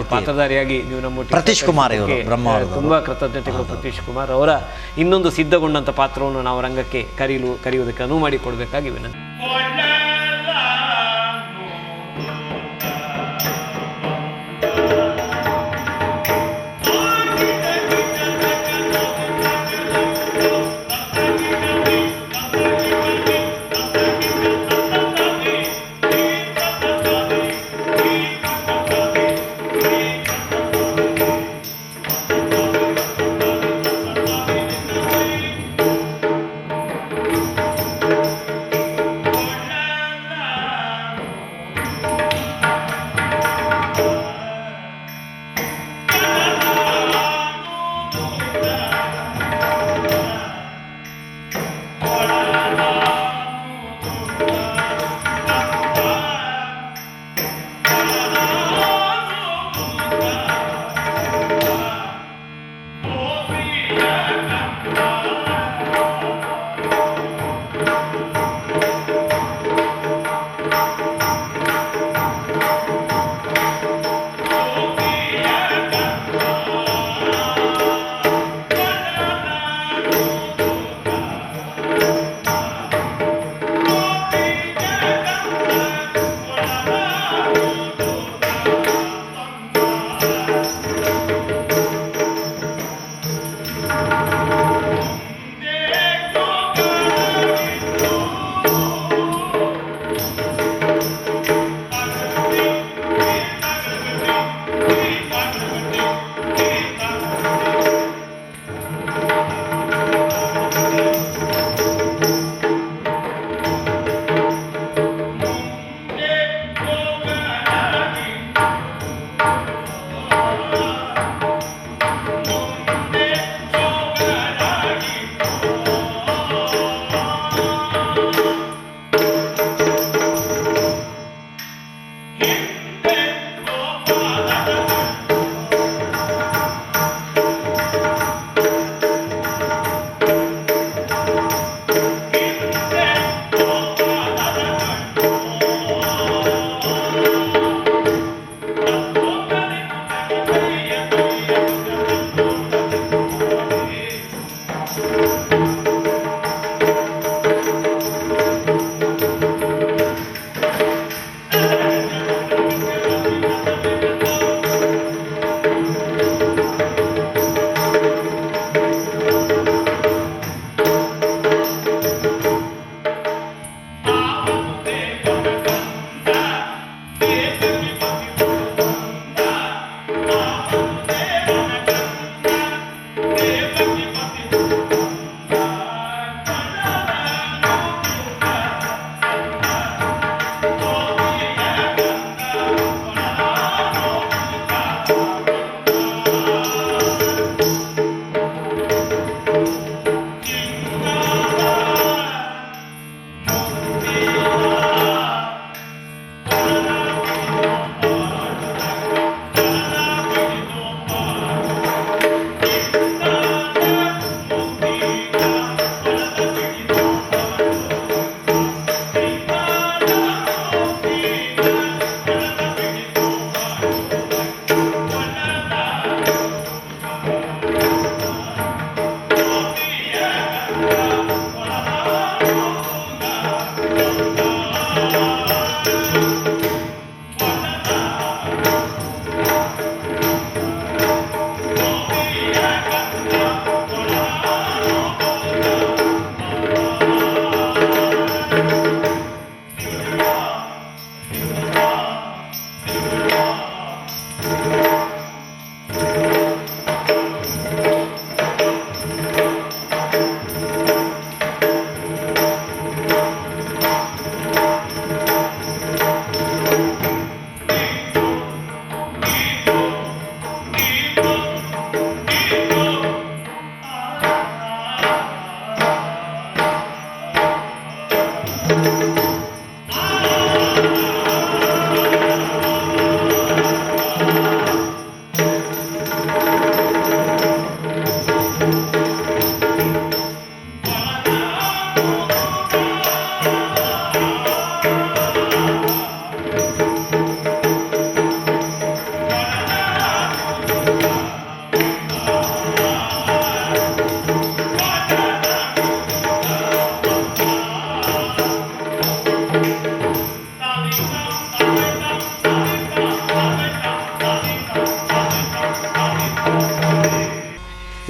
ಪಾತ್ರಧಾರಿಯಾಗಿ ನೀವು ನಮ್ಮ ಪ್ರತೀಶ್ ಕುಮಾರ್ ಇವರು ಬ್ರಹ್ಮಾವರ ತುಂಬಾ ಕೃತಜ್ಞತೆಗಳು. ಪ್ರತೀಶ್ ಕುಮಾರ್ ಅವರ ಇನ್ನೊಂದು ಸಿದ್ಧಗೊಂಡಂತ ಪಾತ್ರವನ್ನು ನಾವು ರಂಗಕ್ಕೆ ಕರೆಯುವುದಕ್ಕೆ ಅನುವು ಮಾಡಿಕೊಡ್ಬೇಕಾಗಿ ವಿನಂತಿ.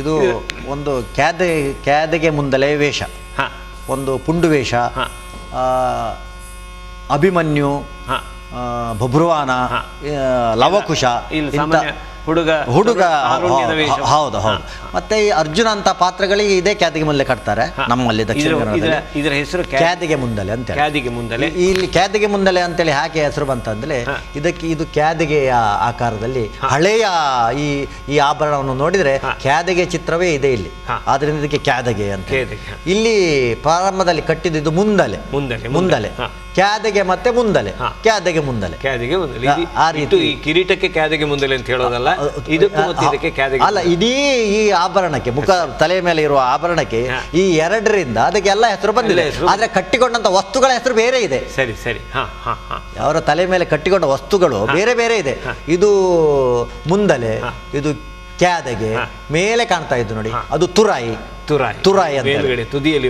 ಇದು ಒಂದು ಕ್ಯಾದೆಗೆ ಮುಂದಲೇ ವೇಷ, ಹಾಂ ಒಂದು ಪುಂಡು ವೇಷ, ಹಾಂ ಅಭಿಮನ್ಯು, ಹಾಂ ಬಭ್ರುವಾನ, ಲವಕುಶ, ಇಲ್ಲಿ ಇಂಥ ಸಾಮಾನ್ಯ ಹುಡುಗ ತಾರುಣ್ಯದ ವೇಷ. ಹೌದು ಹೌದು. ಮತ್ತೆ ಈ ಅರ್ಜುನ ಅಂತ ಪಾತ್ರಗಳಿಗೆ ಇದೇ ಕ್ಯಾದಿಗೆ ಮುಂದೆ ಕಟ್ತಾರೆ ನಮ್ಮಲ್ಲಿ ದಕ್ಷಿಣ ಕನ್ನಡದಲ್ಲಿ. ಇದರ ಹೆಸರು ಕ್ಯಾದಿಗೆ ಮುಂದಲೆ ಅಂತ ಕ್ಯಾದಿಗೆ ಮುಂದಲೆ. ಇಲ್ಲಿ ಕ್ಯಾದಿಗೆ ಮುಂದಲೆ ಅಂತೇಳಿ ಯಾಕೆ ಹೆಸರು ಬಂತಂದ್ರೆ ಇದು ಕ್ಯಾದಿಗೆಯ ಆಕಾರದಲ್ಲಿ ಹಳೆಯ ಈ ಆಭರಣವನ್ನು ನೋಡಿದ್ರೆ ಕ್ಯಾದಿಗೆ ಚಿತ್ರವೇ ಇದೆ ಇಲ್ಲಿ, ಆದ್ರಿಂದ ಇದಕ್ಕೆ ಕ್ಯಾದಗೆ ಅಂತ. ಇಲ್ಲಿ ಪ್ರಾರಂಭದಲ್ಲಿ ಕಟ್ಟಿದ್ದು ಮುಂದಲೆ ಮುಂದಲೆ ಕ್ಯಾದೆಗೆ ಮತ್ತೆ ಮುಂದಲೆ ಕ್ಯಾದೆಗೆ ಮುಂದಲೆ ಆ ರೀತಿ. ಈ ಕಿರೀಟಕ್ಕೆ ಕ್ಯಾದೆಗೆ ಮುಂದಲೆ ಅಂತ ಹೇಳೋದಲ್ಲ, ಇದಕ್ಕೂ ಮತ್ತೆ ಇದಕ್ಕೆ ಕ್ಯಾದೆಗೆ ಅಲ್ಲ, ಇಡೀ ಈ ಆಭರಣಕ್ಕೆ ಮುಖ ತಲೆ ಮೇಲೆ ಇರುವ ಆಭರಣಕ್ಕೆ ಈ ಎರಡರಿಂದ ಅದಕ್ಕೆ ಎಲ್ಲ ಹೆಸರು ಬಂದಿದೆ, ಆದ್ರೆ ಕಟ್ಟಿಕೊಂಡಂತ ವಸ್ತುಗಳ ಹೆಸರು ಬೇರೆ ಇದೆ. ಸರಿ ಸರಿ. ಅವರ ತಲೆ ಮೇಲೆ ಕಟ್ಟಿಕೊಂಡ ವಸ್ತುಗಳು ಬೇರೆ ಬೇರೆ ಇದೆ. ಇದು ಮುಂದಲೆ, ಇದು ಕ್ಯಾದೆಗೆ, ಮೇಲೆ ಕಾಣ್ತಾ ಇದ್ದು ನೋಡಿ ಅದು ತುರಾಯಿ ಅಂತ ತುದಿಯಲ್ಲಿ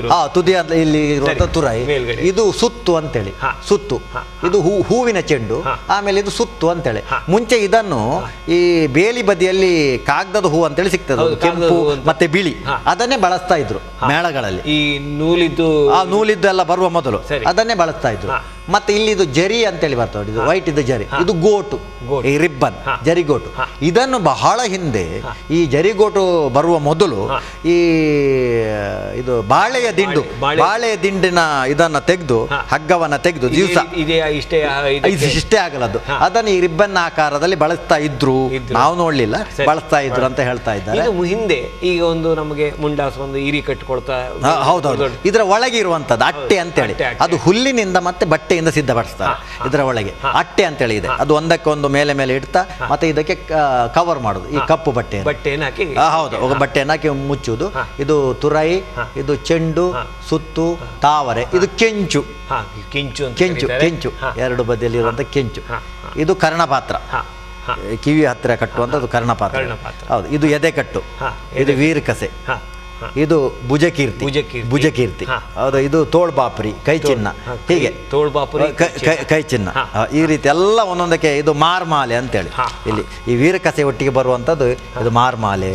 ಇಲ್ಲಿ ಇರುವಂತ ತುರಾಯಿ. ಇದು ಸುತ್ತು ಅಂತೇಳಿ, ಸುತ್ತು. ಇದು ಹೂವಿನ ಚೆಂಡು. ಆಮೇಲೆ ಇದು ಸುತ್ತು ಅಂತೇಳಿ. ಮುಂಚೆ ಇದನ್ನು ಈ ಬೇಲಿ ಬದಿಯಲ್ಲಿ ಕಾಗದದ ಹೂ ಅಂತೇಳಿ ಸಿಗ್ತದೆ, ಕೆಂಪು ಮತ್ತೆ ಬಿಳಿ, ಅದನ್ನೇ ಬಳಸ್ತಾ ಇದ್ರು ಮೇಳಗಳಲ್ಲಿ. ಈ ನೂಲಿದ್ದು ಎಲ್ಲ ಬರುವ ಮೊದಲು ಅದನ್ನೇ ಬಳಸ್ತಾ ಇದ್ರು. ಮತ್ತೆ ಇಲ್ಲಿ ಇದು ಜರಿ ಅಂತೇಳಿ ಬರ್ತಾವೆ, ಇದು ವೈಟ್ ಇದು ಜರಿ, ಇದು ಗೋಟು, ಈ ರಿಬ್ಬನ್ ಜರಿಗೋಟು. ಇದನ್ನು ಬಹಳ ಹಿಂದೆ ಈ ಜರಿಗೋಟು ಬರುವ ಮೊದಲು ಈ ಇದು ಬಾಳೆಯ ದಿಂಡಿನ ಇದನ್ನ ತೆಗೆದು ಹಗ್ಗವನ್ನ ತೆಗೆದು ದಿವಸ ಇಷ್ಟೇ ಆಗಲದು ಅದನ್ನು ಈ ರಿಬ್ಬನ್ ಆಕಾರದಲ್ಲಿ ಬಳಸ್ತಾ ಇದ್ರು. ನಾವು ನೋಡ್ಲಿಲ್ಲ, ಬಳಸ್ತಾ ಇದ್ರು ಅಂತ ಹೇಳ್ತಾ ಇದ್ದಾರೆ. ಹಿಂದೆ ಈಗ ಒಂದು ನಮಗೆ ಮುಂಡಾಸ ಒಂದು ಇರಿ ಕಟ್ಟಿಕೊಳ್ತಾ. ಹೌದೌದು. ಇದರ ಒಳಗೆ ಇರುವಂತದ್ದು ಅಟ್ಟೆ ಅಂತೇಳಿ, ಅದು ಹುಲ್ಲಿನಿಂದ ಮತ್ತೆ ಬಟ್ಟೆಯಿಂದ ಸಿದ್ಧಪಡಿಸ್ತಾರೆ. ಇದರ ಒಳಗೆ ಅಟ್ಟೆ ಅಂತೇಳಿ ಇದೆ, ಅದು ಒಂದಕ್ಕೊಂದು ಮೇಲೆ ಮೇಲೆ ಇಡ್ತಾ ಮತ್ತೆ ಇದಕ್ಕೆ ಕವರ್ ಮಾಡುದು ಈ ಕಪ್ಪು ಬಟ್ಟೆಯನ್ನು ಹಾಕಿ. ಹೌದು, ಬಟ್ಟೆಯನ್ನು ಹಾಕಿ ಮುಚ್ಚುವುದು. ಇದು ತುರಾಯಿ, ಇದು ಚೆಂಡು, ಸುತ್ತು, ತಾವರೆ, ಇದು ಕೆಂಚು ಎರಡು ಬದಿಯಲ್ಲಿ ಇರುವಂತ ಕೆಂಚು. ಇದು ಕರ್ಣಪಾತ್ರ, ಕಿವಿ ಹತ್ತಿರ ಕಟ್ಟುವಂಥದ್ದು ಕರ್ಣಪಾತ್ರ. ಹೌದು, ಇದು ಎದೆ ಕಟ್ಟು, ಇದು ವೀರಕಸೆ, ಇದು ಭುಜಕೀರ್ತಿ. ಹೌದು, ಇದು ತೋಳ್ಬಾಪ್ರಿ, ಕೈ ಚಿನ್ನ. ಹೀಗೆ ಕೈ ಚಿನ್ನ, ಈ ರೀತಿ ಎಲ್ಲ ಒಂದೊಂದಕ್ಕೆ. ಇದು ಮಾರ್ಮಾಲೆ ಅಂತೇಳಿ, ಇಲ್ಲಿ ಈ ವೀರಕಸೆ ಒಟ್ಟಿಗೆ ಬರುವಂಥದ್ದು ಇದು ಮಾರ್ಮಾಲೆ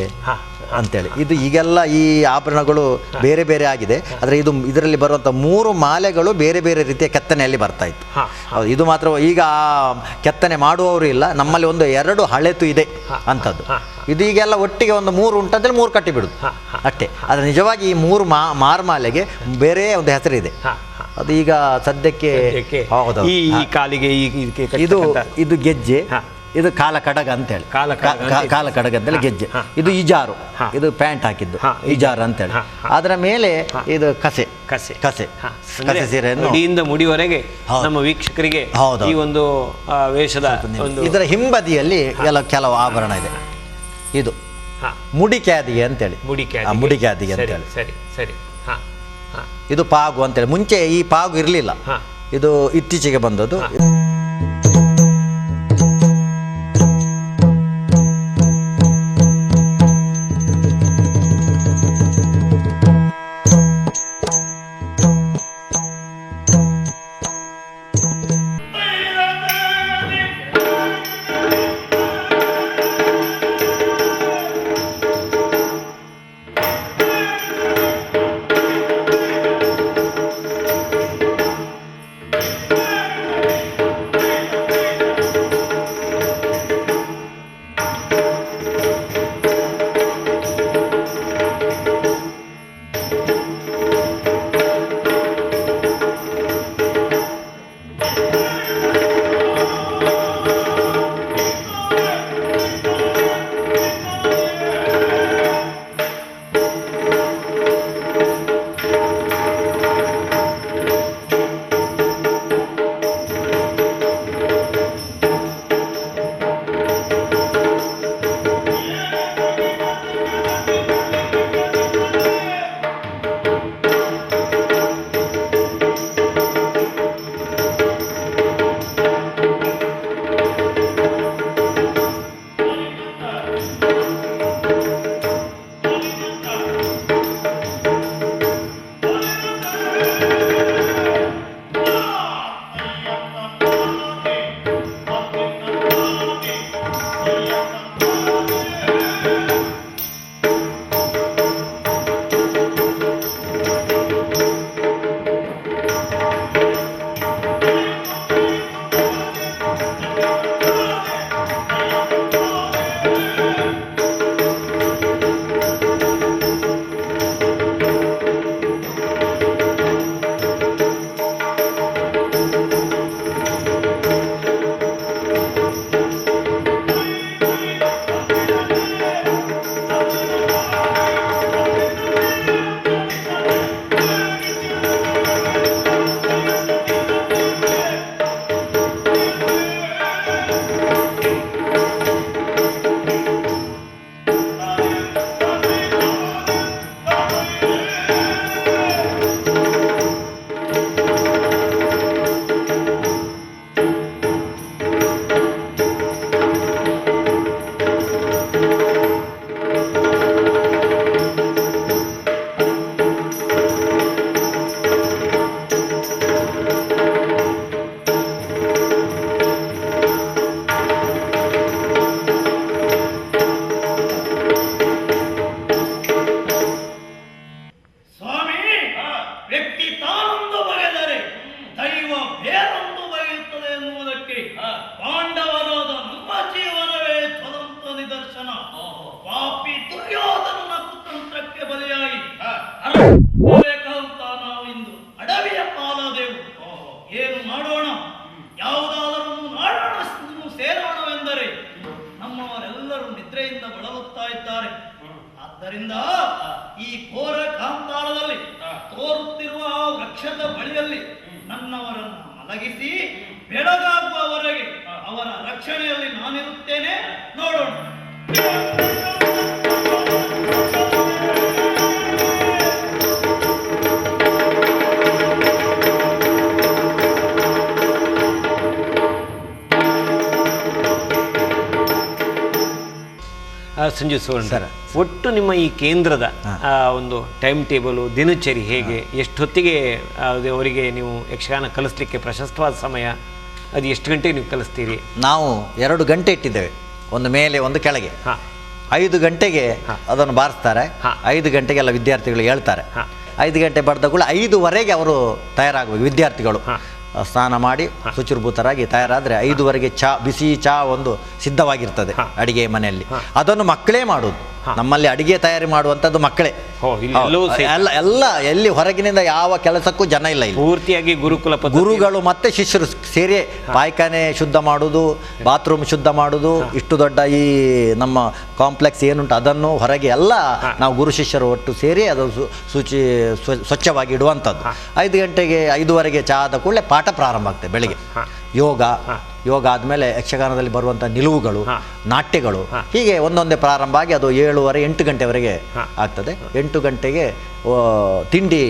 ಅಂತೇಳಿ. ಇದು ಈಗೆಲ್ಲ ಈ ಆಭರಣಗಳು ಬೇರೆ ಬೇರೆ ಆಗಿದೆ, ಆದರೆ ಇದರಲ್ಲಿ ಬರುವಂಥ 3 ಮಾಲೆಗಳು ಬೇರೆ ಬೇರೆ ರೀತಿಯ ಕೆತ್ತನೆಯಲ್ಲಿ ಬರ್ತಾ ಇತ್ತು. ಹೌದು, ಇದು ಮಾತ್ರ ಈಗ ಕೆತ್ತನೆ ಮಾಡುವವರು ಇಲ್ಲ, ನಮ್ಮಲ್ಲಿ 1-2 ಹಳೆತು ಇದೆ ಅಂಥದ್ದು. ಇದು ಈಗೆಲ್ಲ ಒಟ್ಟಿಗೆ 3 ಉಂಟಂತೇಳಿ 3 ಕಟ್ಟಿ ಬಿಡುದು ಅಷ್ಟೇ. ಆದರೆ ನಿಜವಾಗಿ ಈ 3 ಮಾರ್ಮಾಲೆಗೆ ಬೇರೆ ಒಂದು ಹೆಸರಿದೆ, ಅದು ಈಗ ಸದ್ಯಕ್ಕೆ ಈ ಕಾಲಿಗೆ ಇದು ಗೆಜ್ಜೆ, ಇದು ಕಾಲ ಕಡಗ ಅಂತೇಳಿ, ಕಾಲ ಕಡಗ ಅಂತೇಳಿ ಗೆಜ್ಜೆ. ಇದು ಇಜಾರು, ಇದು ಪ್ಯಾಂಟ್ ಹಾಕಿದ್ದು ಇಜಾರು ಅಂತೇಳಿ. ಅದರ ಮೇಲೆ ಇದು ಕಸೆ ಸೀರೆಯನ್ನು ಮುಡಿವರೆಗೆ ನಮ್ಮ ವೀಕ್ಷಕರಿಗೆ ಈ ಒಂದು ವೇಷದ ಇದರ ಹಿಂಬದಿಯಲ್ಲಿ ಕೆಲವು ಆಭರಣ ಇದೆ. ಇದು ಮುಡಿಕ್ಯಾದಿಗೆ ಅಂತೇಳಿ, ಮುಡಿಕ್ಯಾದಿಗೆ ಅಂತೇಳಿ. ಇದು ಪಾಗು ಅಂತೇಳಿ. ಮುಂಚೆ ಈ ಪಾಗು ಇರಲಿಲ್ಲ, ಇದು ಇತ್ತೀಚೆಗೆ ಬಂದದ್ದು. ಇದ್ದಾರೆ. ಆದ್ದರಿಂದ ಈ ಘೋರ ಕಾಂತಾಳದಲ್ಲಿ ತೋರುತ್ತಿರುವ ಆ ವೃಕ್ಷದ ಬಳಿಯಲ್ಲಿ ನನ್ನವರನ್ನು ಮಲಗಿಸಿ ಬೆಳಗಾಗುವವರೆಗೆ ಅವರ ರಕ್ಷಣೆಯಲ್ಲಿ ನಾನಿರುತ್ತೇನೆ. ನೋಡೋಣ. ಸಂಜೀವ್ ಸುವರ್ಣ ಸರ್, ಒಟ್ಟು ನಿಮ್ಮ ಈ ಕೇಂದ್ರದ ಒಂದು ಟೈಮ್ ಟೇಬಲು, ದಿನಚರಿ ಹೇಗೆ, ಎಷ್ಟೊತ್ತಿಗೆ ಅವರಿಗೆ ನೀವು ಯಕ್ಷಗಾನ ಕಲಿಸ್ಲಿಕ್ಕೆ ಪ್ರಶಸ್ತವಾದ ಸಮಯ, ಅದು ಎಷ್ಟು ಗಂಟೆಗೆ ನೀವು ಕಲಿಸ್ತೀರಿ? ನಾವು 2 ಗಂಟೆ ಇಟ್ಟಿದ್ದೇವೆ, ಒಂದು ಮೇಲೆ ಒಂದು ಕೆಳಗೆ. 5 ಗಂಟೆಗೆ ಅದನ್ನು ಬಾರಿಸ್ತಾರೆ. 5 ಗಂಟೆಗೆ ಎಲ್ಲ ವಿದ್ಯಾರ್ಥಿಗಳು ಹೇಳ್ತಾರೆ. 5 ಗಂಟೆ ಬಡ್ದ ಕೂಡ 5ವರೆಗೆ ಅವರು ತಯಾರಾಗಬೇಕು. ವಿದ್ಯಾರ್ಥಿಗಳು ಸ್ನಾನ ಮಾಡಿ ಶುಚಿರ್ಭೂತರಾಗಿ ತಯಾರಾದರೆ 5ವರೆಗೆ ಬಿಸಿ ಚಾ ಒಂದು ಸಿದ್ಧವಾಗಿರ್ತದೆ ಅಡಿಗೆ ಮನೆಯಲ್ಲಿ. ಅದನ್ನು ಮಕ್ಕಳೇ ಮಾಡುವುದು. ನಮ್ಮಲ್ಲಿ ಅಡಿಗೆ ತಯಾರಿ ಮಾಡುವಂಥದ್ದು ಮಕ್ಕಳೇ. ಎಲ್ಲ ಎಲ್ಲಿ ಹೊರಗಿನಿಂದ ಯಾವ ಕೆಲಸಕ್ಕೂ ಜನ ಇಲ್ಲ ಇಲ್ಲಿ. ಪೂರ್ತಿಯಾಗಿ ಗುರುಗಳು ಮತ್ತೆ ಶಿಷ್ಯರು ಸೇರಿ ಪಾಯ್ಖಾನೆ ಶುದ್ಧ ಮಾಡುವುದು, ಬಾತ್ರೂಮ್ ಶುದ್ಧ ಮಾಡುವುದು, ಇಷ್ಟು ದೊಡ್ಡ ಈ ನಮ್ಮ ಕಾಂಪ್ಲೆಕ್ಸ್ ಏನುಂಟು ಅದನ್ನು ಹೊರಗೆ ಎಲ್ಲ ನಾವು ಗುರು ಶಿಷ್ಯರು ಒಟ್ಟು ಸೇರಿ ಅದು ಸ್ವಚ್ಛವಾಗಿ ಇಡುವಂಥದ್ದು. 5 ಗಂಟೆಗೆ 5ವರೆಗೆ ಚಾ ಆದ ಕೂಡಲೇ ಪಾಠ ಪ್ರಾರಂಭ ಆಗ್ತದೆ. ಬೆಳಿಗ್ಗೆ ಯೋಗ ಆದಮೇಲೆ ಯಕ್ಷಗಾನದಲ್ಲಿ ಬರುವಂಥ ನಿಲುವುಗಳು, ನಾಟ್ಯಗಳು, ಹೀಗೆ ಒಂದೊಂದೇ ಪ್ರಾರಂಭ ಆಗಿ ಅದು 7:30 8 ಗಂಟೆವರೆಗೆ ಆಗ್ತದೆ. 8 ಗಂಟೆಗೆ ತಿಂಡಿ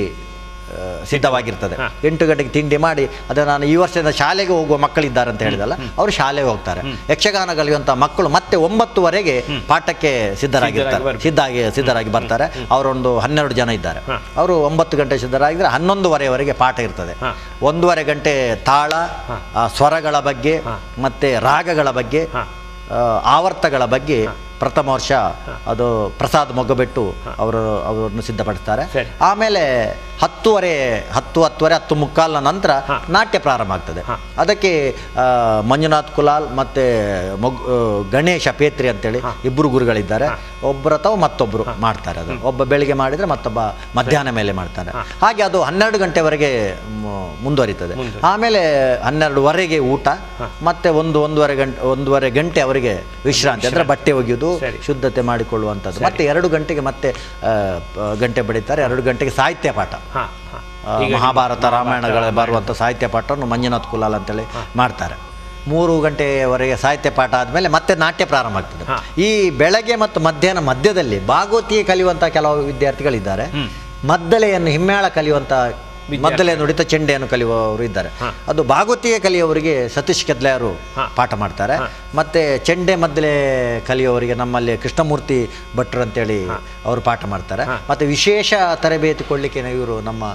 ಸಿದ್ಧವಾಗಿರ್ತದೆ. 8 ಗಂಟೆಗೆ ತಿಂಡಿ ಮಾಡಿ ಅದನ್ನು ನಾನು ಈ ವರ್ಷದಿಂದ ಶಾಲೆಗೆ ಹೋಗುವ ಮಕ್ಕಳಿದ್ದಾರೆ ಅಂತ ಹೇಳಿದಲ್ಲ, ಅವರು ಶಾಲೆಗೆ ಹೋಗ್ತಾರೆ. ಯಕ್ಷಗಾನ ಕಲಿಯುವಂಥ ಮಕ್ಕಳು ಮತ್ತೆ 9ವರೆಗೆ ಪಾಠಕ್ಕೆ ಸಿದ್ಧರಾಗಿ ಬರ್ತಾರೆ. ಅವರೊಂದು 12 ಜನ ಇದ್ದಾರೆ. ಅವರು 9 ಗಂಟೆ ಸಿದ್ಧರಾಗಿದ್ದರೆ 11:30ವರೆಗೆ ಪಾಠ ಇರ್ತದೆ. 1:30 ಗಂಟೆ ತಾಳ, ಸ್ವರಗಳ ಬಗ್ಗೆ ಮತ್ತು ರಾಗಗಳ ಬಗ್ಗೆ, ಆವರ್ತಗಳ ಬಗ್ಗೆ ಪ್ರಥಮ ವರ್ಷ ಅದು ಪ್ರಸಾದ್ ಮೊಗ್ಗಬೆಟ್ಟು ಅವರನ್ನು ಸಿದ್ಧಪಡಿಸ್ತಾರೆ. ಆಮೇಲೆ 10:30 10:15 ನಂತರ ನಾಟ್ಯ ಪ್ರಾರಂಭ ಆಗ್ತದೆ. ಅದಕ್ಕೆ ಮಂಜುನಾಥ್ ಕುಲಾಲ್ ಮತ್ತು ಗಣೇಶ ಪೇತ್ರಿ ಅಂತೇಳಿ ಇಬ್ಬರು ಗುರುಗಳಿದ್ದಾರೆ. ಒಬ್ಬರ ಅಥವಾ ಮತ್ತೊಬ್ಬರು ಮಾಡ್ತಾರೆ. ಅದು ಒಬ್ಬ ಬೆಳಿಗ್ಗೆ ಮಾಡಿದರೆ ಮತ್ತೊಬ್ಬ ಮಧ್ಯಾಹ್ನ ಮೇಲೆ ಮಾಡ್ತಾರೆ. ಹಾಗೆ ಅದು 12 ಗಂಟೆವರೆಗೆ ಮುಂದುವರಿತದೆ. ಆಮೇಲೆ 12:15 ಊಟ, ಮತ್ತೆ 1:30 ಗಂಟೆ ಅವರಿಗೆ ವಿಶ್ರಾಂತಿ, ಅಂದರೆ ಬಟ್ಟೆ ಒಗೆಯುವುದು, ಶುದ್ಧತೆ ಮಾಡಿಕೊಳ್ಳುವಂಥದ್ದು. ಮತ್ತೆ 2 ಗಂಟೆಗೆ ಮತ್ತೆ ಗಂಟೆ ಬಡಿತಾರೆ. 2 ಗಂಟೆಗೆ ಸಾಹಿತ್ಯ ಪಾಠ, ಮಹಾಭಾರತ ರಾಮಾಯಣಗಳ ಬರುವಂಥ ಸಾಹಿತ್ಯ ಪಾಠವನ್ನು ಮಂಜುನಾಥ್ ಕುಲಾಲ್ ಅಂತೇಳಿ ಮಾಡ್ತಾರೆ. 3 ಗಂಟೆವರೆಗೆ ಸಾಹಿತ್ಯ ಪಾಠ ಆದಮೇಲೆ ಮತ್ತೆ ನಾಟ್ಯ ಪ್ರಾರಂಭ ಆಗ್ತದೆ. ಈ ಬೆಳಗ್ಗೆ ಮತ್ತು ಮಧ್ಯಾಹ್ನ ಮಧ್ಯದಲ್ಲಿ ಭಾಗವತಿಗೆ ಕಲಿಯುವಂಥ ಕೆಲವು ವಿದ್ಯಾರ್ಥಿಗಳಿದ್ದಾರೆ. ಮದ್ದಲೆಯನ್ನು ಹಿಮ್ಮೇಳ ಕಲಿಯುವಂಥ, ಮದ್ದಲೆ ನುಡಿತ ಚೆಂಡೆಯನ್ನು ಕಲಿಯುವವರು ಇದ್ದಾರೆ. ಅದು ಭಾಗವತಿಗೆ ಕಲಿಯುವವರಿಗೆ ಸತೀಶ್ ಕೆದ್ಲೆಯವರು ಪಾಠ ಮಾಡ್ತಾರೆ. ಮತ್ತು ಚೆಂಡೆ ಮದ್ದಲೆ ಕಲಿಯುವವರಿಗೆ ನಮ್ಮಲ್ಲಿ ಕೃಷ್ಣಮೂರ್ತಿ ಭಟ್ರು ಅಂತೇಳಿ ಅವರು ಪಾಠ ಮಾಡ್ತಾರೆ. ಮತ್ತು ವಿಶೇಷ ತರಬೇತಿ ಕೊಡಲಿಕ್ಕೆ ಇವರು ನಮ್ಮ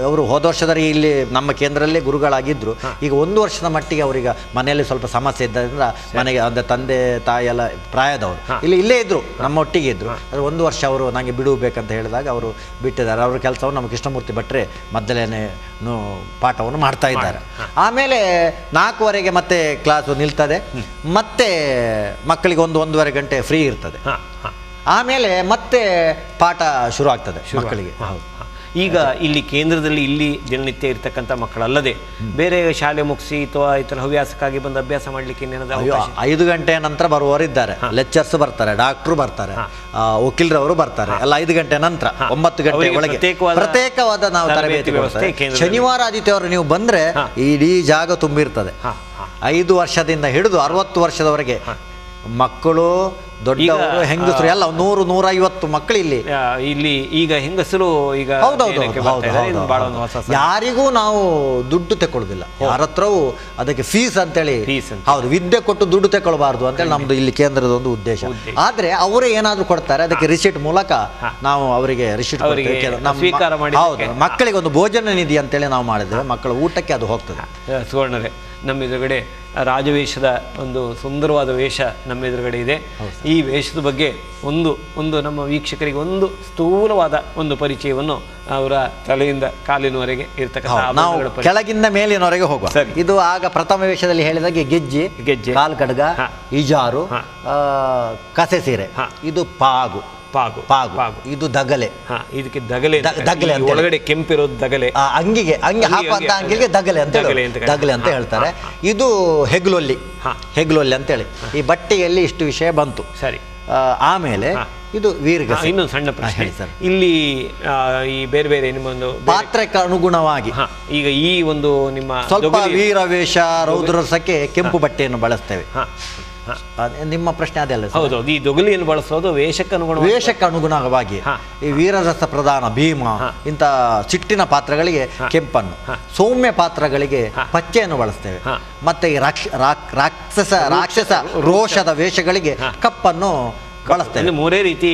ಅವರು ಹೋದ ವರ್ಷದಲ್ಲಿ ಇಲ್ಲಿ ನಮ್ಮ ಕೇಂದ್ರದಲ್ಲೇ ಗುರುಗಳಾಗಿದ್ದರು. ಈಗ 1 ವರ್ಷದ ಮಟ್ಟಿಗೆ ಅವರಿಗೆ ಮನೆಯಲ್ಲಿ ಸ್ವಲ್ಪ ಸಮಸ್ಯೆ ಇದ್ದರಿಂದ ಮನೆಗೆ ಅಂದರೆ ತಂದೆ ತಾಯಿ ಎಲ್ಲ ಪ್ರಾಯದವರು ಇಲ್ಲೇ ಇದ್ದರು, ನಮ್ಮೊಟ್ಟಿಗೆ ಇದ್ದರು. ಅದು 1 ವರ್ಷ ಅವರು ನನಗೆ ಬಿಡಬೇಕಂತ ಹೇಳಿದಾಗ ಅವರು ಬಿಟ್ಟಿದ್ದಾರೆ. ಅವರ ಕೆಲಸವನ್ನು ನಮ್ಮ ಕೃಷ್ಣಮೂರ್ತಿ ಭಟ್ರೆ ಮದ್ದಲೇನೆ ಪಾಠವನ್ನು ಮಾಡ್ತಾ ಇದ್ದಾರೆ. ಆಮೇಲೆ 4ವರೆಗೆ ಮತ್ತೆ ಕ್ಲಾಸು ನಿಲ್ತದೆ. ಮತ್ತೆ ಮಕ್ಕಳಿಗೆ 1-1:30 ಗಂಟೆ ಫ್ರೀ ಇರ್ತದೆ. ಆಮೇಲೆ ಮತ್ತೆ ಪಾಠ ಶುರು ಆಗ್ತದೆ ಮಕ್ಕಳಿಗೆ. ಈಗ ಇಲ್ಲಿ ಕೇಂದ್ರದಲ್ಲಿ ಇಲ್ಲಿ ದಿನನಿತ್ಯ ಇರ್ತಕ್ಕಂಥ ಮಕ್ಕಳಲ್ಲದೆ ಬೇರೆ ಶಾಲೆ ಮುಗಿಸಿ ಅಥವಾ ಇತರ ಹವ್ಯಾಸಕ್ಕಾಗಿ ಬಂದು ಅಭ್ಯಾಸ ಮಾಡಲಿಕ್ಕೆ 5 ಗಂಟೆ ನಂತರ ಬರುವವರಿದ್ದಾರೆ. ಲೆಕ್ಚರ್ಸ್ ಬರ್ತಾರೆ, ಡಾಕ್ಟ್ರು ಬರ್ತಾರೆ, ವಕೀಲರವರು ಬರ್ತಾರೆ. ಎಲ್ಲ 5 ಗಂಟೆ ನಂತರ 9 ಗಂಟೆ ಒಳಗೆ ಪ್ರತ್ಯೇಕವಾದ ನಾವು ತರಬೇತಿ ವ್ಯವಸ್ಥೆ. ಶನಿವಾರ ಆದಿತ್ಯವಾರ ನೀವು ಬಂದ್ರೆ ಇಡೀ ಜಾಗ ತುಂಬಿರ್ತದೆ. 5 ವರ್ಷದಿಂದ ಹಿಡಿದು 60 ವರ್ಷದವರೆಗೆ ಮಕ್ಕಳು, ದೊಡ್ಡವರು, ಹೆಂಗಸರು ಎಲ್ಲ 100-150 ಮಕ್ಕಳು ಇಲ್ಲಿ ಈಗ ಹೆಂಗಸರು ಈಗ ಯಾರಿಗೂ ನಾವು ದುಡ್ಡು ತಗೊಳ್ಳೋದಿಲ್ಲ. ಯಾರ ಹತ್ರವೂ ಅದಕ್ಕೆ ಫೀಸ್ ಅಂತೇಳಿ, ಹೌದು, ವಿದ್ಯೆ ಕೊಟ್ಟು ದುಡ್ಡು ತಗೊಳ್ಬಾರ್ದು ಅಂತೇಳಿ ನಮ್ದು ಇಲ್ಲಿ ಕೇಂದ್ರದ ಒಂದು ಉದ್ದೇಶ. ಆದ್ರೆ ಅವರೇ ಏನಾದ್ರು ಕೊಡ್ತಾರೆ, ಅದಕ್ಕೆ ರಿಸಿಟ್ ಮೂಲಕ ನಾವು ಅವರಿಗೆ ರಿಸಿಟ್ ಸ್ವೀಕಾರ ಮಾಡಿ. ಹೌದು, ಮಕ್ಕಳಿಗೆ ಒಂದು ಭೋಜನ ನಿಧಿ ಅಂತೇಳಿ ನಾವು ಮಾಡಿದ್ದೇವೆ. ಮಕ್ಕಳ ಊಟಕ್ಕೆ ಅದು ಹೋಗ್ತದೆ. ಸುವರ್ಣರೇ, ನಮ್ಮ ಎದುರುಗಡೆ ರಾಜವೇಷದ ಒಂದು ಸುಂದರವಾದ ವೇಷ ನಮ್ಮ ಎದುರುಗಡೆ ಇದೆ. ಈ ವೇಷದ ಬಗ್ಗೆ ಒಂದು ನಮ್ಮ ವೀಕ್ಷಕರಿಗೆ ಒಂದು ಸ್ಥೂಲವಾದ ಒಂದು ಪರಿಚಯವನ್ನು ಅವರ ತಲೆಯಿಂದ ಕಾಲಿನವರೆಗೆ ಇರ್ತಕ್ಕಂಥ ನಾವು ಕೆಳಗಿಂದ ಮೇಲಿನವರೆಗೆ ಹೋಗುವ. ಇದು ಆಗ ಪ್ರಥಮ ವೇಷದಲ್ಲಿ ಹೇಳಿದಾಗೆ ಗೆಜ್ಜೆ, ಕಾಲ್ ಕಡ್ಗ, ಇಜಾರು, ಕಸೆ ಸೀರೆ, ಇದು ಪಾಗು, ಇದು ದಗಲೆ. ಇದಕ್ಕೆ ದಗಲೆ ಒಳಗಡೆ ಕೆಂಪಿರೋದು ದಗಲೆ. ಅಂಗಿ ಹಾಕುವಂತ ಅಂಗಿಗೆ ದಗಲೆ ಅಂತ ಹೇಳ್ತಾರೆ. ಇದು ಹೆಗ್ಲೊಲ್ಲಿ ಅಂತೇಳಿ ಈ ಬಟ್ಟೆಯಲ್ಲಿ ಇಷ್ಟು ವಿಷಯ ಬಂತು. ಸರಿ. ಆಮೇಲೆ ಇದು ವೀರಗಸೆ. ಇನ್ನೊಂದು ಸಣ್ಣ ಪ್ರಶ್ನೆ ಹೇಳಿ ಸರ್. ಇಲ್ಲಿ ಈ ಬೇರೆ ಬೇರೆ ನಿಮ್ಮೊಂದು ಪಾತ್ರಕ್ಕೆ ಅನುಗುಣವಾಗಿ ಈಗ ಈ ಒಂದು ನಿಮ್ಮ ಸ್ವಲ್ಪ ವೀರವೇಷ ರೌದ್ರಸಕ್ಕೆ ಕೆಂಪು ಬಟ್ಟೆಯನ್ನು ಬಳಸ್ತೇವೆ. ನಿಮ್ಮ ಪ್ರಶ್ನೆ ಅದೆಲ್ಲ? ಹೌದು, ಈ ದೊಗಲಿಯನ್ನು ಬಳಸೋದು ವೇಷಕ್ಕೆ ಅನುಗುಣವಾಗಿ. ಈ ವೀರರಸ ಪ್ರಧಾನ ಭೀಮ ಇಂಥ ಸಿಟ್ಟಿನ ಪಾತ್ರಗಳಿಗೆ ಕೆಂಪನ್ನು, ಸೌಮ್ಯ ಪಾತ್ರಗಳಿಗೆ ಪಚ್ಚೆಯನ್ನು ಬಳಸ್ತೇವೆ. ಮತ್ತೆ ಈ ರಾಕ್ಷಸ ರೋಷದ ವೇಷಗಳಿಗೆ ಕಪ್ಪನ್ನು ಬಳಸ್ತೇವೆ. ಮೂರೇ ರೀತಿ.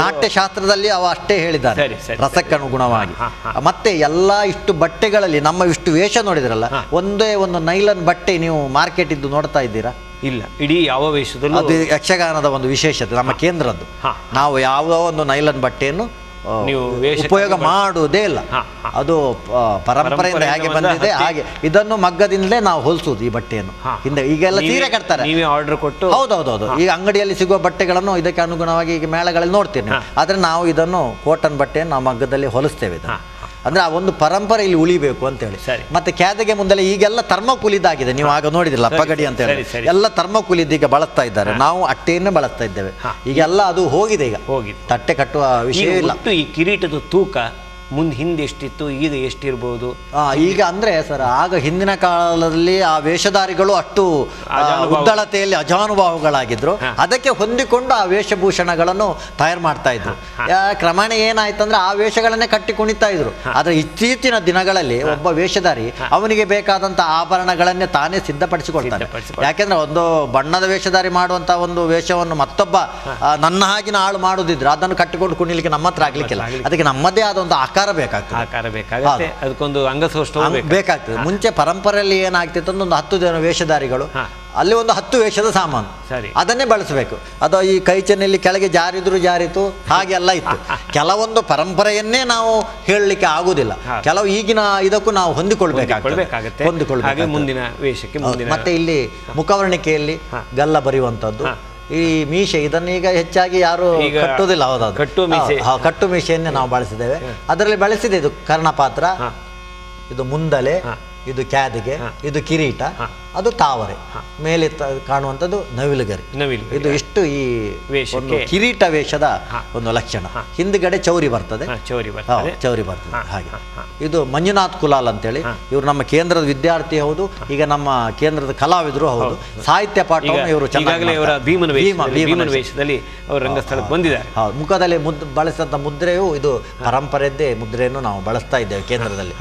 ನಾಟ್ಯಶಾಸ್ತ್ರದಲ್ಲಿ ಅವ ಅಷ್ಟೇ ಹೇಳಿದ್ದಾರೆ, ರಸಕ್ಕೆ ಅನುಗುಣವಾಗಿ. ಮತ್ತೆ ಎಲ್ಲ ಇಷ್ಟು ಬಟ್ಟೆಗಳಲ್ಲಿ ನಮ್ಮ ಇಷ್ಟು ವೇಷ ನೋಡಿದ್ರಲ್ಲ, ಒಂದೇ ಒಂದು ನೈಲನ್ ಬಟ್ಟೆ ನೀವು ಮಾರ್ಕೆಟ್ ಇದ್ದು ನೋಡ್ತಾ ಇದ್ದೀರಾ? ಇಲ್ಲ, ಇಡೀ ಯಾವ ವೇಷದಲ್ಲೂ. ಅದು ಯಕ್ಷಗಾನದ ಒಂದು ವಿಶೇಷತೆ, ನಮ್ಮ ಕೇಂದ್ರದ್ದು. ನಾವು ಯಾವುದೋ ಒಂದು ನೈಲನ್ ಬಟ್ಟೆಯನ್ನು ನೀವು ಉಪಯೋಗ ಮಾಡುವುದೇ ಇಲ್ಲ. ಅದು ಪರಂಪರೆಯಿಂದ ಹೇಗೆ ಬಂದಿದೆ ಹಾಗೆ ಇದನ್ನು ಮಗ್ಗದಿಂದಲೇ ನಾವು ಹೊಲಿಸುವುದು ಈ ಬಟ್ಟೆಯನ್ನು. ಹಿಂದೆ ಈಗೆಲ್ಲ ಸೀರೆ ಕಟ್ತಾರೆ, ನೀವೇ ಆರ್ಡರ್ ಕೊಟ್ಟು. ಹೌದೌದೌದು, ಈಗ ಅಂಗಡಿಯಲ್ಲಿ ಸಿಗುವ ಬಟ್ಟೆಗಳನ್ನು ಇದಕ್ಕೆ ಅನುಗುಣವಾಗಿ ಈಗ ಮೇಳಗಳಲ್ಲಿ ನೋಡ್ತೀವಿ. ಆದ್ರೆ ನಾವು ಇದನ್ನು ಕಾಟನ್ ಬಟ್ಟೆಯನ್ನು ನಾವು ಮಗ್ಗದಲ್ಲಿ ಹೊಲಿಸ್ತೇವೆ. ಅಂದ್ರೆ ಆ ಒಂದು ಪರಂಪರೆ ಇಲ್ಲಿ ಉಳಿಬೇಕು ಅಂತ ಹೇಳಿ. ಮತ್ತೆ ಕ್ಯಾದೆಗೆ ಮುಂದೆಲ್ಲ ಈಗೆಲ್ಲ ಥರ್ಮೋಕೂಲಿದ್ದಾಗಿದೆ, ನೀವು ಆಗ ನೋಡಿದಿಲ್ಲ ಪಗಡಿ ಅಂತ ಹೇಳಿ, ಎಲ್ಲ ಥರ್ಮೋಕೂಲಿದ್ದು ಈಗ ಬಳಸ್ತಾ ಇದ್ದಾರೆ. ನಾವು ಅಟ್ಟೆಯನ್ನೇ ಬಳಸ್ತಾ ಇದ್ದೇವೆ. ಈಗೆಲ್ಲ ಅದು ಹೋಗಿದೆ, ಈಗ ತಟ್ಟೆ ಕಟ್ಟುವ ವಿಷಯ ಇಲ್ಲ. ಈ ಕಿರೀಟದ ತೂಕ ಹಿಂದೆ ಎಷ್ಟಿತ್ತು, ಈಗ ಎಷ್ಟಿರ್ಬೋದು? ಈಗ ಅಂದ್ರೆ ಸರ್, ಆಗ ಹಿಂದಿನ ಕಾಲದಲ್ಲಿ ಆ ವೇಷಧಾರಿಗಳು ಅಷ್ಟು ಉದ್ದಳತೆಯಲ್ಲಿ ಅಜಾನುಭಾವುಗಳಾಗಿದ್ರು. ಅದಕ್ಕೆ ಹೊಂದಿಕೊಂಡು ಆ ವೇಷಭೂಷಣಗಳನ್ನು ತಯಾರು ಮಾಡ್ತಾ ಇದ್ರು. ಕ್ರಮೇಣ ಏನಾಯ್ತಂದ್ರೆ ಆ ವೇಷಗಳನ್ನೇ ಕಟ್ಟಿ ಕುಣಿತಾ ಇದ್ರು. ಆದ್ರೆ ಇತ್ತೀಚಿನ ದಿನಗಳಲ್ಲಿ ಒಬ್ಬ ವೇಷಧಾರಿ ಅವನಿಗೆ ಬೇಕಾದಂತ ಆಭರಣಗಳನ್ನೇ ತಾನೇ ಸಿದ್ಧಪಡಿಸಿಕೊಳ್ತಾನೆ. ಯಾಕೆಂದ್ರೆ ಒಂದು ಬಣ್ಣದ ವೇಷಧಾರಿ ಮಾಡುವಂತ ಒಂದು ವೇಷವನ್ನು ಮತ್ತೊಬ್ಬ ನನ್ನ ಹಾಗಿನ ಆಳು ಮಾಡುದಿದ್ರೆ ಅದನ್ನು ಕಟ್ಟಿಕೊಂಡು ಕುಣಿಲಿಕ್ಕೆ ನಮ್ಮ ಹತ್ರ ಆಗ್ಲಿಕ್ಕಿಲ್ಲ. ಅದಕ್ಕೆ ನಮ್ಮದೇ ಆದ ಒಂದು ಆಕಾರ ಬೇಕಾಗ್ತದೆ, ಅದಕ್ಕೊಂದು ಅಂಗಸೌಷ್ಠವ ಬೇಕಾಗ್ತದೆ. ಮುಂಚೆ ಪರಂಪರೆಯಲ್ಲಿ ಏನಾಗ್ತಿತ್ತು ಅಂದ್ರೆ ಒಂದು 10 ಜನ ವೇಷಧಾರಿಗಳು, ಅಲ್ಲಿ ಒಂದು 10 ವೇಷದ ಸಾಮಾನು, ಅದನ್ನೇ ಬಳಸಬೇಕು. ಅದು ಈ ಕೈ ಚೆನ್ನಲ್ಲಿ ಕೆಳಗೆ ಜಾರಿತು ಹಾಗೆಲ್ಲ ಇತ್ತು. ಕೆಲವೊಂದು ಪರಂಪರೆಯನ್ನೇ ನಾವು ಹೇಳಲಿಕ್ಕೆ ಆಗುದಿಲ್ಲ, ಕೆಲವು ಈಗಿನ ಇದಕ್ಕೂ ನಾವು ಹೊಂದಿಕೊಳ್ಬೇಕಾಗುತ್ತೆ. ಮುಂದಿನ ವೇಷಕ್ಕೆ. ಮತ್ತೆ ಇಲ್ಲಿ ಮುಖವರ್ಣಿಕೆಯಲ್ಲಿ ಗಲ್ಲ ಬರೆಯುವಂತದ್ದು, ಈ ಮೀಸೆ ಇದನ್ನೀಗ ಹೆಚ್ಚಾಗಿ ಯಾರು ಕಟ್ಟುವುದಿಲ್ಲ. ಹೌದೌದು, ಕಟ್ಟು ಮೀಸೆಯನ್ನೇ ನಾವು ಬಳಸಿದ್ದೇವೆ. ಅದರಲ್ಲಿ ಬಳಸಿದೆ ಇದು ಕರ್ಣಪಾತ್ರ, ಇದು ಮುಂದಲೆ, ಇದು ಕ್ಯಾದಿಗೆ, ಇದು ಕಿರೀಟ, ಅದು ತಾವರೆ, ಮೇಲೆ ಕಾಣುವಂಥದ್ದು ನವಿಲುಗರಿ. ಇದು ಇಷ್ಟು ಈ ಒಂದು ಕಿರೀಟ ವೇಷದ ಒಂದು ಲಕ್ಷಣ. ಹಿಂದ್ಗಡೆ ಚೌರಿ ಬರ್ತದೆ. ಹಾಗೆ ಇದು ಮಂಜುನಾಥ್ ಕುಲಾಲ್ ಅಂತೇಳಿ, ಇವರು ನಮ್ಮ ಕೇಂದ್ರದ ವಿದ್ಯಾರ್ಥಿ ಹೌದು, ಈಗ ನಮ್ಮ ಕೇಂದ್ರದ ಕಲಾವಿದರು ಹೌದು. ಸಾಹಿತ್ಯ ಪಾಠವನ್ನು ಇವರು ಭೀಮನ ವೇಷದಲ್ಲಿ ಅವರು ರಂಗಸ್ಥಳಕ್ಕೆ ಬಂದಿದ್ದಾರೆ. ಮುಖದಲ್ಲಿ ಬಳಸಿದಂಥ ಮುದ್ರೆಯು ಇದು ಪರಂಪರೆಯದ್ದೇ ಮುದ್ರೆಯನ್ನು ನಾವು ಬಳಸ್ತಾ ಇದ್ದೇವೆ ಕೇಂದ್ರದಲ್ಲಿ.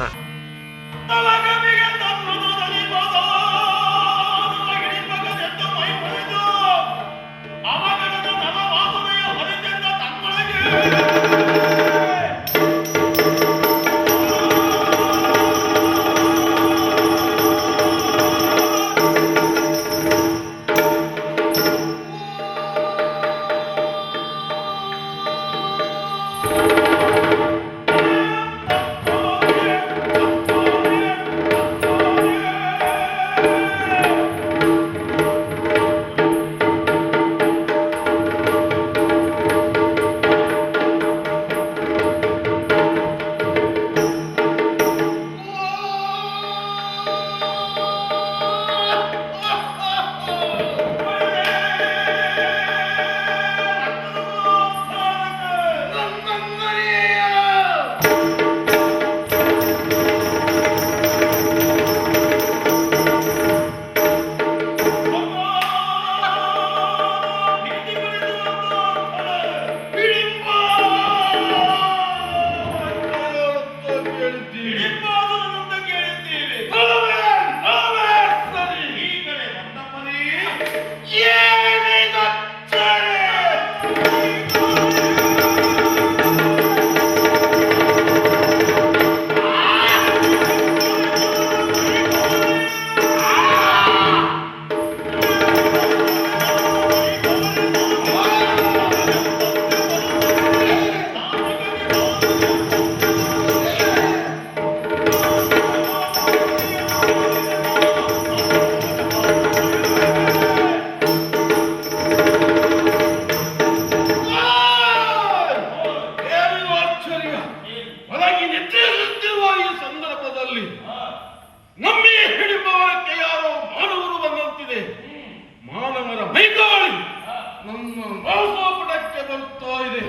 ನನ್ನ ಮಾಂಸಪುಟಕ್ಕೆ ಬರುತ್ತಾ ಇದೆ.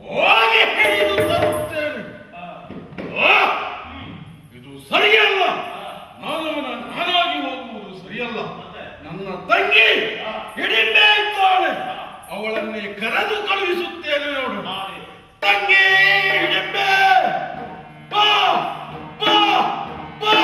ಹೋಗಿ ಹಿಡಿದು ತರುತ್ತೇನೆ. ಇದು ಸರಿಯಲ್ಲ. ನಾನಾಗಿ ಹೋಗುವುದು ಸರಿಯಲ್ಲ. ನನ್ನ ತಂಗಿ ಹಿಡಿಂಬೆ ಇದ್ದಾಳೆ, ಅವಳನ್ನೇ ಕರೆದು ಕಳುಹಿಸುತ್ತೇನೆ. ನೋಡು ತಂಗಿ ಹಿಡಿಂಬೆ, ಬಾ ಬಾ ಬಾ.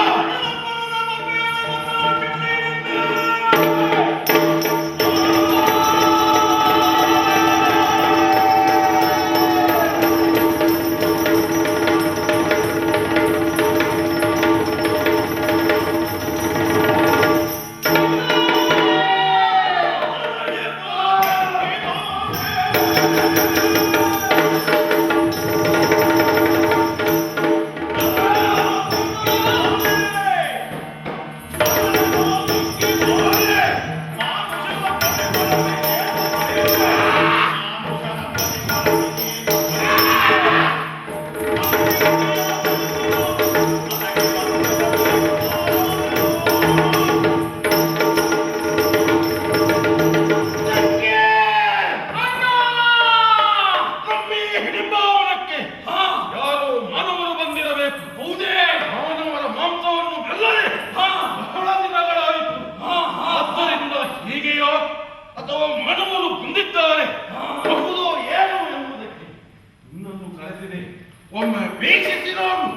ಅಥವಾ ಮನವನ್ನು ಹೊಂದಿದ್ದಾರೆ ಬಹುದೋ ಏನು ಎಂಬುದಕ್ಕೆ ನಿನ್ನನ್ನು ಕರೆದಿದೆ. ಒಮ್ಮೆ ವೀಕ್ಷಿಸಿ ನೋಡು.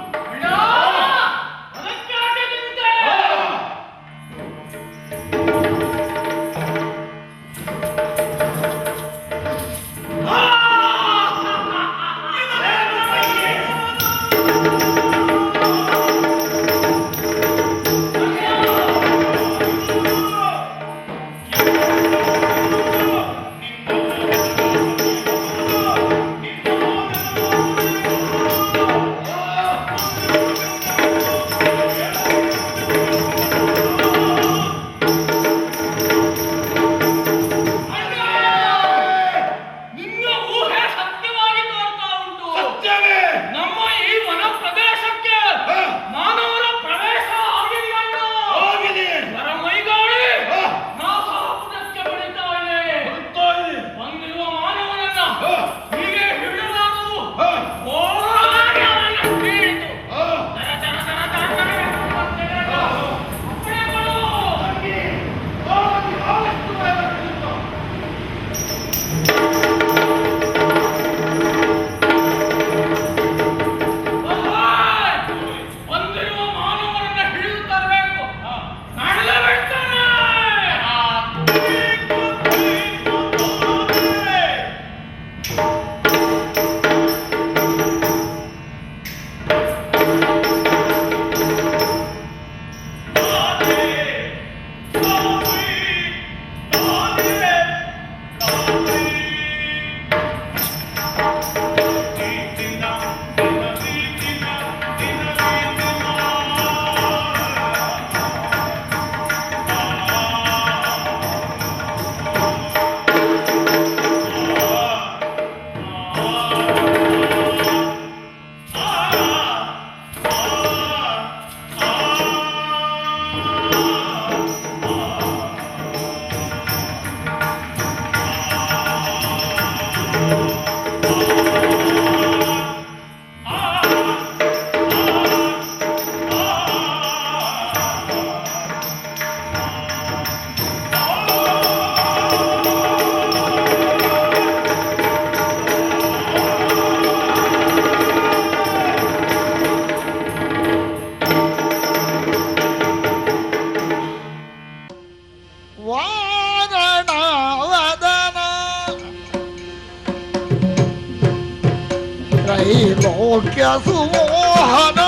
ತ್ರೈಲೋಕ್ಯ ಸುಮೋಹನ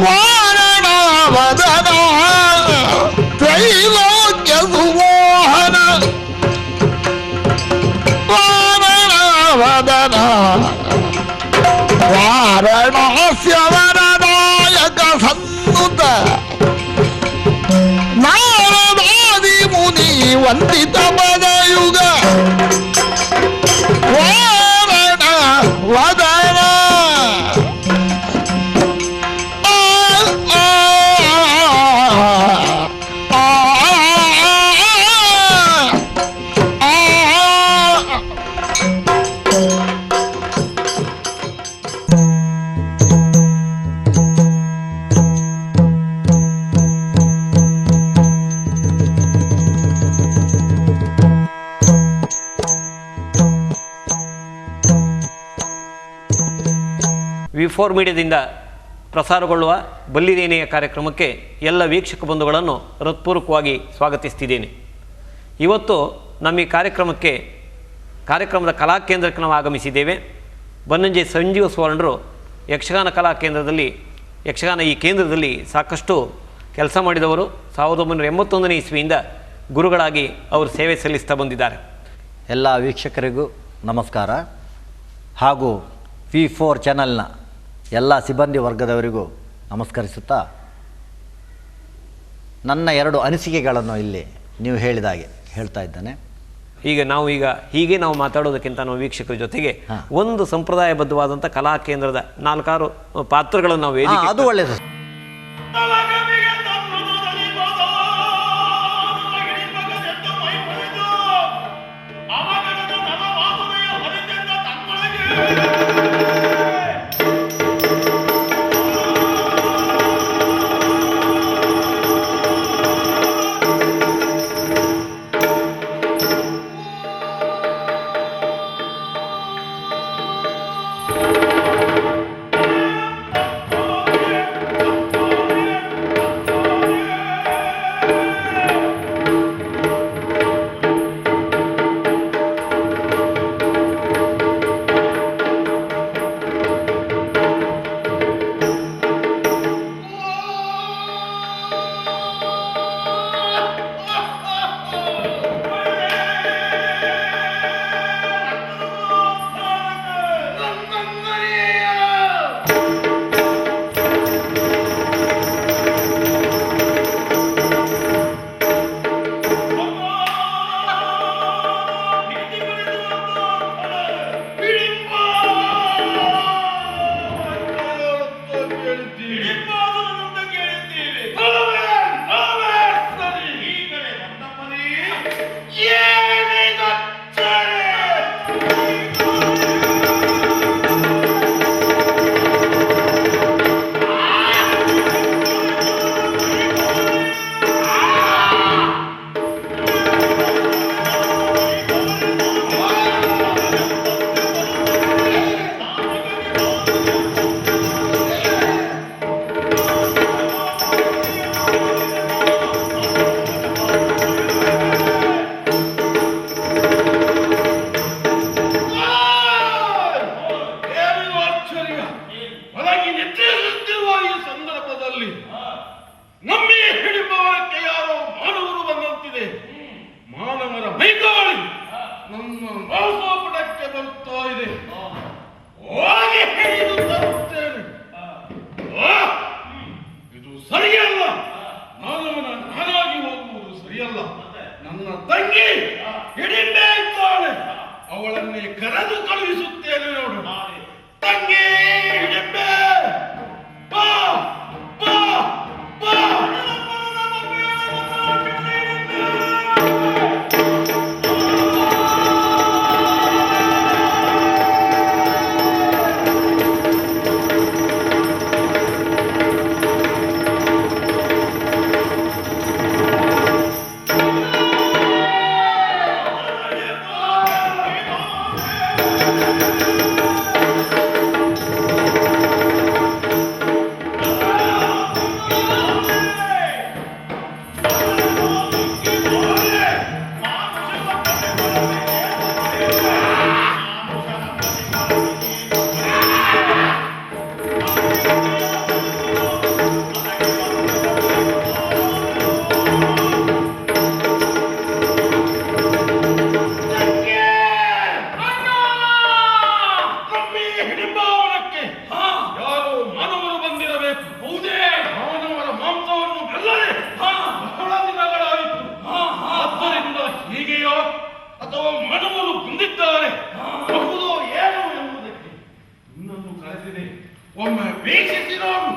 ವಾರಣ ವದನ ವದನ ಶರಣಾಸ್ಯವರ ನಾಯಕ ಸನ್ನುತ ನಾರದಾದಿ ಮುನಿ ವಂದಿತ ಪದಯುಗ ವಾರಣ ವದನ ವಿ4 ಮೀಡಿಯಾದಿಂದ ಪ್ರಸಾರಗೊಳ್ಳುವ ಬಲ್ಲಿದೇನೆಯ ಕಾರ್ಯಕ್ರಮಕ್ಕೆ ಎಲ್ಲ ವೀಕ್ಷಕ ಬಂಧುಗಳನ್ನು ಹೃತ್ಪೂರ್ವಕವಾಗಿ ಸ್ವಾಗತಿಸ್ತಿದ್ದೇನೆ. ಇವತ್ತು ನಮ್ಮ ಈ ಕಾರ್ಯಕ್ರಮದ ಕಲಾ ಕೇಂದ್ರಕ್ಕೆ ನಾವು ಆಗಮಿಸಿದ್ದೇವೆ. ಬನ್ನಂಜೆ ಸಂಜೀವ ಸುವರ್ಣರು ಯಕ್ಷಗಾನ ಕಲಾ ಕೇಂದ್ರದಲ್ಲಿ ಈ ಕೇಂದ್ರದಲ್ಲಿ ಸಾಕಷ್ಟು ಕೆಲಸ ಮಾಡಿದವರು. 1981ನೇ ಇಸ್ವಿಯಿಂದ ಗುರುಗಳಾಗಿ ಅವರು ಸೇವೆ ಸಲ್ಲಿಸ್ತಾ ಬಂದಿದ್ದಾರೆ. ಎಲ್ಲ ವೀಕ್ಷಕರಿಗೂ ನಮಸ್ಕಾರ ಹಾಗೂ ವಿ4 ಚಾನಲ್ನ ಎಲ್ಲ ಸಿಬ್ಬಂದಿ ವರ್ಗದವರಿಗೂ ನಮಸ್ಕರಿಸುತ್ತಾ ನನ್ನ 2 ಅನಿಸಿಕೆಗಳನ್ನು ಇಲ್ಲಿ ನೀವು ಹೇಳಿದ ಹಾಗೆ ಹೇಳ್ತಾ ಇದ್ದೇನೆ. ಹೀಗೆ ನಾವು ಮಾತಾಡೋದಕ್ಕಿಂತ ನಾವು ವೀಕ್ಷಕರ ಜೊತೆಗೆ ಒಂದು ಸಂಪ್ರದಾಯಬದ್ಧವಾದಂಥ ಕಲಾ ಕೇಂದ್ರದ 4-6 ಪಾತ್ರಗಳನ್ನು ನಾವು ಅದು ಒಳ್ಳೆಯದು. ವೀಕ್ಷಿಸಿ ನೋಡು.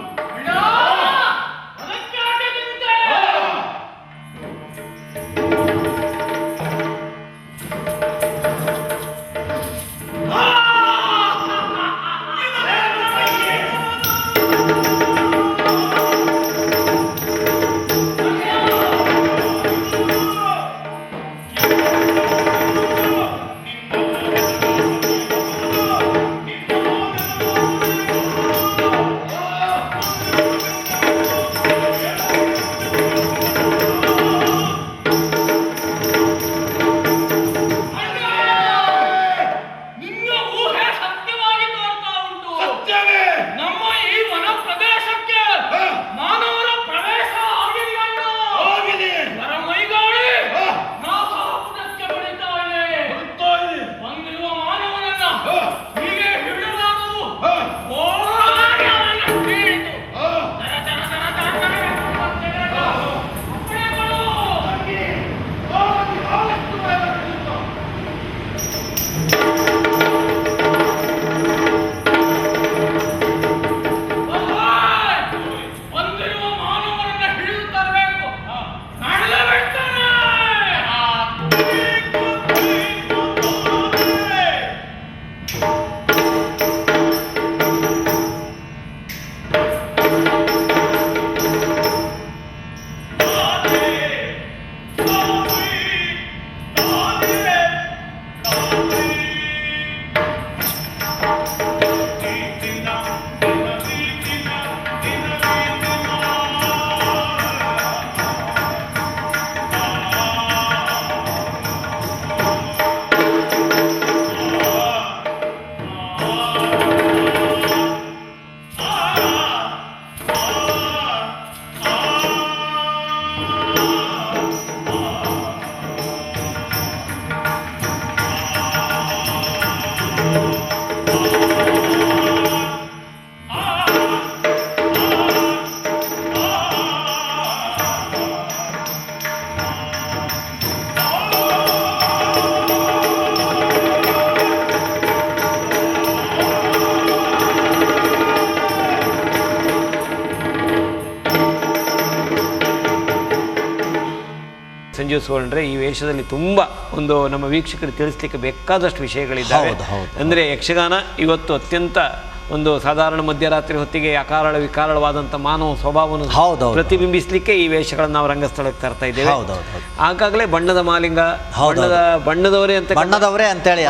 ಸಂಜೀವ್ ಸುವರ್ಣರೇ, ಈ ವೇಷದಲ್ಲಿ ತುಂಬ ಒಂದು ನಮ್ಮ ವೀಕ್ಷಕರು ತಿಳಿಸ್ಲಿಕ್ಕೆ ಬೇಕಾದಷ್ಟು ವಿಷಯಗಳಿದ್ದಾವೆ. ಅಂದರೆ ಯಕ್ಷಗಾನ ಇವತ್ತು ಅತ್ಯಂತ ಒಂದು ಸಾಧಾರಣ ಮಧ್ಯರಾತ್ರಿ ಹೊತ್ತಿಗೆ ಅಕಾರಳ ವಿಕಾರಳವಾದಂಥ ಮಾನವ ಸ್ವಭಾವವನ್ನು ಪ್ರತಿಬಿಂಬಿಸಲಿಕ್ಕೆ ಈ ವೇಷಗಳನ್ನು ನಾವು ರಂಗಸ್ಥಳಕ್ಕೆ ತರ್ತಾ ಇದ್ದೇವೆ. ಆಗಾಗಲೇ ಬಣ್ಣದ ಮಾಲಿಂಗ, ಬಣ್ಣದವರೇ ಅಂತೇಳಿ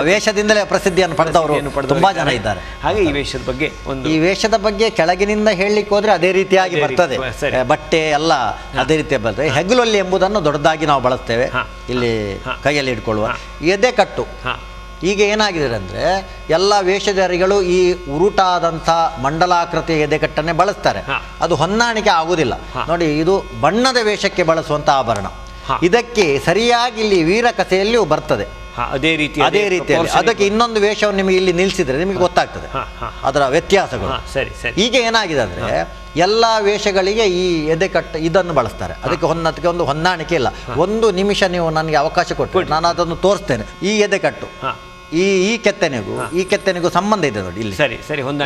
ವೇಷದಿಂದಲೇ ಪ್ರಸಿದ್ಧಿಯನ್ನು ಪಡೆದವರು ತುಂಬಾ ಜನ ಇದ್ದಾರೆ. ಹಾಗೆ ಈ ವೇಷದ ಬಗ್ಗೆ ಈ ವೇಷದ ಬಗ್ಗೆ ಕೆಳಗಿನಿಂದ ಹೇಳಲಿಕ್ಕೆ ಹೋದ್ರೆ ಅದೇ ರೀತಿಯಾಗಿ ಬರ್ತದೆ. ಬಟ್ಟೆ ಎಲ್ಲ ಅದೇ ರೀತಿ ಬರ್ತದೆ. ಹೆಗಲೊಲ್ಲಿ ಎಂಬುದನ್ನು ದೊಡ್ಡದಾಗಿ ನಾವು ಬಳಸ್ತೇವೆ. ಇಲ್ಲಿ ಕೈಯಲ್ಲಿ ಇಟ್ಕೊಳ್ಳುವ ಎದೆ ಕಟ್ಟು. ಈಗ ಏನಾಗಿದೆ ಅಂದರೆ ಎಲ್ಲ ವೇಷಧಾರಿಗಳು ಈ ಉರುಟಾದಂಥ ಮಂಡಲಾಕೃತಿಯ ಎದೆಕಟ್ಟನ್ನೇ ಬಳಸ್ತಾರೆ. ಅದು ಹೊಂದಾಣಿಕೆ ಆಗುವುದಿಲ್ಲ. ನೋಡಿ, ಇದು ಬಣ್ಣದ ವೇಷಕ್ಕೆ ಬಳಸುವಂಥ ಆಭರಣ. ಇದಕ್ಕೆ ಸರಿಯಾಗಿ ಇಲ್ಲಿ ವೀರಕಥೆಯಲ್ಲಿಯೂ ಬರ್ತದೆ. ಅದೇ ರೀತಿಯಲ್ಲಿ ಅದಕ್ಕೆ ಇನ್ನೊಂದು ವೇಷವನ್ನು ನಿಮಗೆ ಇಲ್ಲಿ ನಿಲ್ಲಿಸಿದ್ರೆ ನಿಮಗೆ ಗೊತ್ತಾಗ್ತದೆ ಅದರ ವ್ಯತ್ಯಾಸಗಳು. ಈಗ ಏನಾಗಿದೆ ಅಂದರೆ ಎಲ್ಲ ವೇಷಗಳಿಗೆ ಈ ಎದೆಕಟ್ಟು ಇದನ್ನು ಬಳಸ್ತಾರೆ. ಅದಕ್ಕೆ ಒಂದು ಹೊಂದಾಣಿಕೆ ಇಲ್ಲ. ಒಂದು ನಿಮಿಷ ನೀವು ನನಗೆ ಅವಕಾಶ ಕೊಟ್ಟು ನಾನು ಅದನ್ನು ತೋರಿಸ್ತೇನೆ. ಈ ಎದೆಕಟ್ಟು ಈ ಕೆತ್ತನೆಗೂ ಸಂಬಂಧ ಇದೆ ನೋಡಿ. ಇಲ್ಲಿ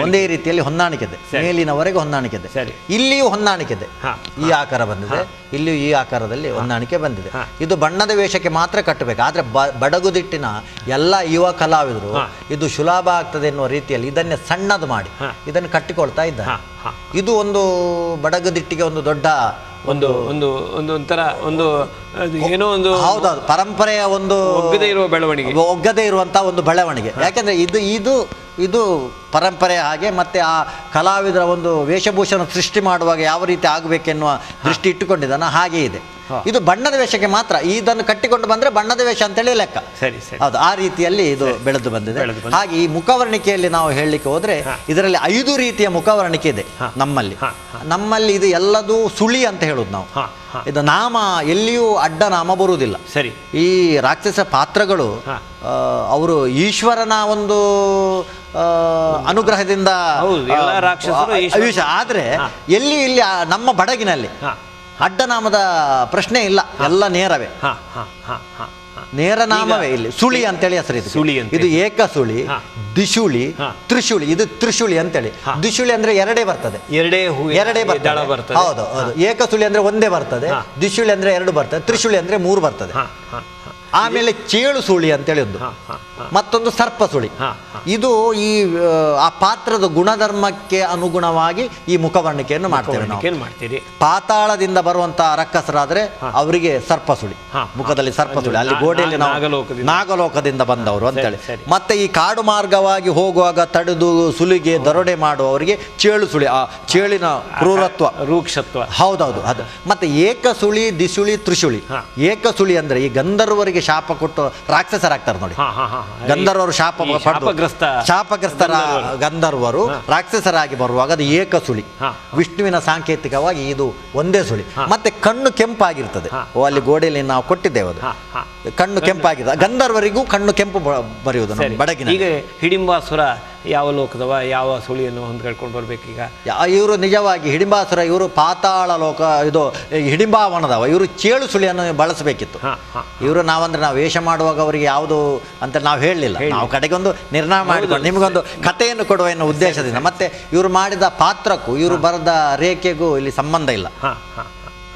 ಒಂದೇ ರೀತಿಯಲ್ಲಿ ಹೊಂದಾಣಿಕೆ ಇದೆ. ಮೇಲಿನವರೆಗೆ ಹೊಂದಾಣಿಕೆ ಇದೆ. ಇಲ್ಲಿಯೂ ಹೊಂದಾಣಿಕೆ ಇದೆ. ಈ ಆಕಾರ ಬಂದಿದೆ, ಇಲ್ಲಿಯೂ ಈ ಆಕಾರದಲ್ಲಿ ಹೊಂದಾಣಿಕೆ ಬಂದಿದೆ. ಇದು ಬಣ್ಣದ ವೇಷಕ್ಕೆ ಮಾತ್ರ ಕಟ್ಟಬೇಕು. ಆದ್ರೆ ಬಡಗುದಿಟ್ಟಿನ ಎಲ್ಲ ಯುವ ಕಲಾವಿದರು ಇದು ಸುಲಭ ಆಗ್ತದೆ ಎನ್ನುವ ರೀತಿಯಲ್ಲಿ ಇದನ್ನೇ ಸಣ್ಣದು ಮಾಡಿ ಇದನ್ನು ಕಟ್ಟಿಕೊಳ್ತಾ ಇದ್ದಾರೆ. ಇದು ಒಂದು ಬಡಗುದಿಟ್ಟಿಗೆ ಒಂದು ದೊಡ್ಡ ಒಂಥರ ಒಂದು ಏನೋ ಒಂದು ಹೌದೌದು ಪರಂಪರೆಯ ಒಂದು ಒಗ್ಗದೇ ಇರುವಂತಹ ಒಂದು ಬೆಳವಣಿಗೆ. ಯಾಕೆಂದ್ರೆ ಇದು ಪರಂಪರೆ ಹಾಗೆ. ಮತ್ತೆ ಆ ಕಲಾವಿದರ ಒಂದು ವೇಷಭೂಷಣ ಸೃಷ್ಟಿ ಮಾಡುವಾಗ ಯಾವ ರೀತಿ ಆಗಬೇಕೆನ್ನುವ ದೃಷ್ಟಿ ಇಟ್ಟುಕೊಂಡಿದ್ದಾನೆ ಹಾಗೆ ಇದೆ. ಇದು ಬಣ್ಣದ ವೇಷಕ್ಕೆ ಮಾತ್ರ. ಇದನ್ನು ಕಟ್ಟಿಕೊಂಡು ಬಂದ್ರೆ ಬಣ್ಣದ ವೇಷ ಅಂತೇಳಿ ಲೆಕ್ಕ. ಹೌದು, ಆ ರೀತಿಯಲ್ಲಿ ಇದು ಬೆಳೆದು ಬಂದಿದೆ. ಹಾಗೆ ಈ ಮುಖವರ್ಣಿಕೆಯಲ್ಲಿ ನಾವು ಹೇಳಲಿಕ್ಕೆ ಹೋದ್ರೆ ಇದರಲ್ಲಿ 5 ರೀತಿಯ ಮುಖವರ್ಣಿಕೆ ಇದೆ ನಮ್ಮಲ್ಲಿ. ಇದು ಎಲ್ಲದೂ ಸುಳಿ ಅಂತ ಹೇಳುದು ನಾವು. ಇದು ನಾಮ ಎಲ್ಲಿಯೂ ಅಡ್ಡ ನಾಮ ಬರುವುದಿಲ್ಲ. ಈ ರಾಕ್ಷಸ ಪಾತ್ರಗಳು ಅವರು ಈಶ್ವರನ ಒಂದು ಅನುಗ್ರಹದಿಂದ ಆದ್ರೆ ಇಲ್ಲಿ ನಮ್ಮ ಬಡಗಿನಲ್ಲಿ ಅಡ್ಡನಾಮದ ಪ್ರಶ್ನೆ ಇಲ್ಲ, ಎಲ್ಲ ನೇರವೇ. ನೇರ ನಾಮವೇ ಇಲ್ಲಿ ಸುಳಿ ಅಂತೇಳಿ ಹೆಸರು ಇದು. ಸುಳಿ ಅಂತ ಇದು ಏಕಸುಳಿ, ಹಾ. ದಿಶುಳಿ, ಹಾ. ತ್ರಿಶುಳಿ. ಇದು ತ್ರಿಶುಳಿ ಅಂತೇಳಿ. ಹಾ. ದಿಶುಳಿ ಅಂದ್ರೆ ಎರಡೇ ಬರ್ತದೆ, ಎರಡೇ ಹೂ ಎರಡೇ ದಳ ಬರ್ತದೆ. ಬರ್ತದೆ. ಹೌದು ಹೌದು. ಏಕಸುಳಿ ಅಂದ್ರೆ ಒಂದೇ ಬರ್ತದೆ, ಹಾ. ದಿಶುಳಿ ಅಂದ್ರೆ ಎರಡು ಬರ್ತದೆ, ತ್ರಿಶುಳಿ ಅಂದ್ರೆ ಮೂರು ಬರ್ತದೆ. ಹಾ, ಹಾ, ಹಾ. ಆಮೇಲೆ ಚೇಳು ಸುಳಿ ಅಂತೇಳಿ ಒಂದು, ಹಾ, ಹಾ, ಹಾ. ಮತ್ತೊಂದು ಸರ್ಪ ಸುಳಿ. ಹಾ, ಹಾ. ಇದು ಈ ಆ ಪಾತ್ರದ ಗುಣಧರ್ಮಕ್ಕೆ ಅನುಗುಣವಾಗಿ ಈ ಮುಖವರ್ಣಿಕೆಯನ್ನು ಮಾಡ್ತೇವೆ ನಾವು. ಏನ್ ಮಾಡ್ತೀರಿ? ಪಾತಾಳದಿಂದ ಬರುವಂತಹ ರಕ್ಕಸರಾದ್ರೆ ಅವರಿಗೆ ಸರ್ಪ ಸುಳಿ, ಹಾ. ಮುಖದಲ್ಲಿ ಸರ್ಪ ಸುಳಿ. ಅಲ್ಲಿ ಗೋಡೆಯಲ್ಲಿ ನಾವು ನಾಗಲೋಕದಿಂದ ಬಂದವರು ಅಂತೇಳಿ. ಸರಿ. ಮತ್ತೆ ಈ ಕಾಡು ಮಾರ್ಗವಾಗಿ ಹೋಗುವಾಗ ತಡೆದು ಸುಲಿಗೆ ದರೋಡೆ ಮಾಡುವವರಿಗೆ ಚೇಳು ಸುಳಿ, ಆ ಚೇಳಿನ ಕ್ರೂರತ್ವ, ರೂಕ್ಷತ್ವ. ಹೌದೌದು ಅದು. ಮತ್ತೆ ಏಕಸುಳಿ, ದಿಸುಳಿ, ತ್ರಿಶುಳಿ. ಹಾ. ಏಕಸುಳಿ ಅಂದ್ರೆ ಈ ಗಂಧರ್ವರಿಗೆ ಶಾಪ ಕೊಟ್ಟು ರಾಕ್ಷಸರಾಗ್ತಾರೆ ನೋಡಿ. ಹಾ, ಹಾ, ಹಾ. ಗಂಧರ್ವರು ಈ ಶಾಪಗ್ರಸ್ತರ ಗಂಧರ್ವರು ರಾಕ್ಷಸರಾಗಿ ಬರುವಾಗ ಅದು ಏಕಸುಳಿ. ಹಾ. ವಿಷ್ಣುವಿನ ಸಾಂಕೇತಿಕವಾಗಿ ಇದು ಒಂದೇ ಸುಳಿ. ಹಾ. ಮತ್ತೆ ಕಣ್ಣು ಕೆಂಪಾಗಿರ್ತದೆ. ಹಾ. ಅಲ್ಲಿ ಗೋಡೆಯಲ್ಲಿ ನಾವು ಕೊಟ್ಟಿದ್ದೇವೆ ಅದು. ಹಾ, ಹಾ. ಕಣ್ಣು ಕೆಂಪಾಗಿದೆ. ಗಂಧರ್ವರಿಗೂ ಕಣ್ಣು ಕೆಂಪು ಬರೆಯುವುದು ನಮ್ಮ ಸರಿ. ಬಡಗಿನ. ಈಗ ಹಿಡಿಂಬಾಸುರ ಯಾವ ಲೋಕದವ, ಯಾವ ಸುಳಿಯನ್ನು ಹೊಂದ್ಕೊಂಡು ಬರ್ಬೇಕೀಗ? ಇವರು ನಿಜವಾಗಿ ಹಿಡಿಂಬಾಸುರ, ಇವರು ಪಾತಾಳ ಲೋಕ, ಇದು ಹಿಡಿಂಬಾವನದವ. ಇವರು ಚೇಳು ಸುಳಿಯನ್ನು ಬಳಸಬೇಕಿತ್ತು. ಹಾ, ಹಾ. ಇವರು ನಾವಂದ್ರೆ ನಾವು ವೇಷ ಮಾಡುವಾಗ ಅವರಿಗೆ ಯಾವುದು ಅಂತ ನಾವು ಹೇಳಲಿಲ್ಲ. ನಾವು ಕಡೆಗೊಂದು ನಿರ್ಣಯ ಮಾಡಿಕೊಂಡು ನಿಮಗೊಂದು ಕಥೆಯನ್ನು ಕೊಡುವ ಎನ್ನುವ ಉದ್ದೇಶದಿಂದ. ಮತ್ತೆ ಇವರು ಮಾಡಿದ ಪಾತ್ರಕ್ಕೂ ಇವರು ಬರೆದ ರೇಖೆಗೂ ಇಲ್ಲಿ ಸಂಬಂಧ ಇಲ್ಲ. ಹಾ, ಹಾ,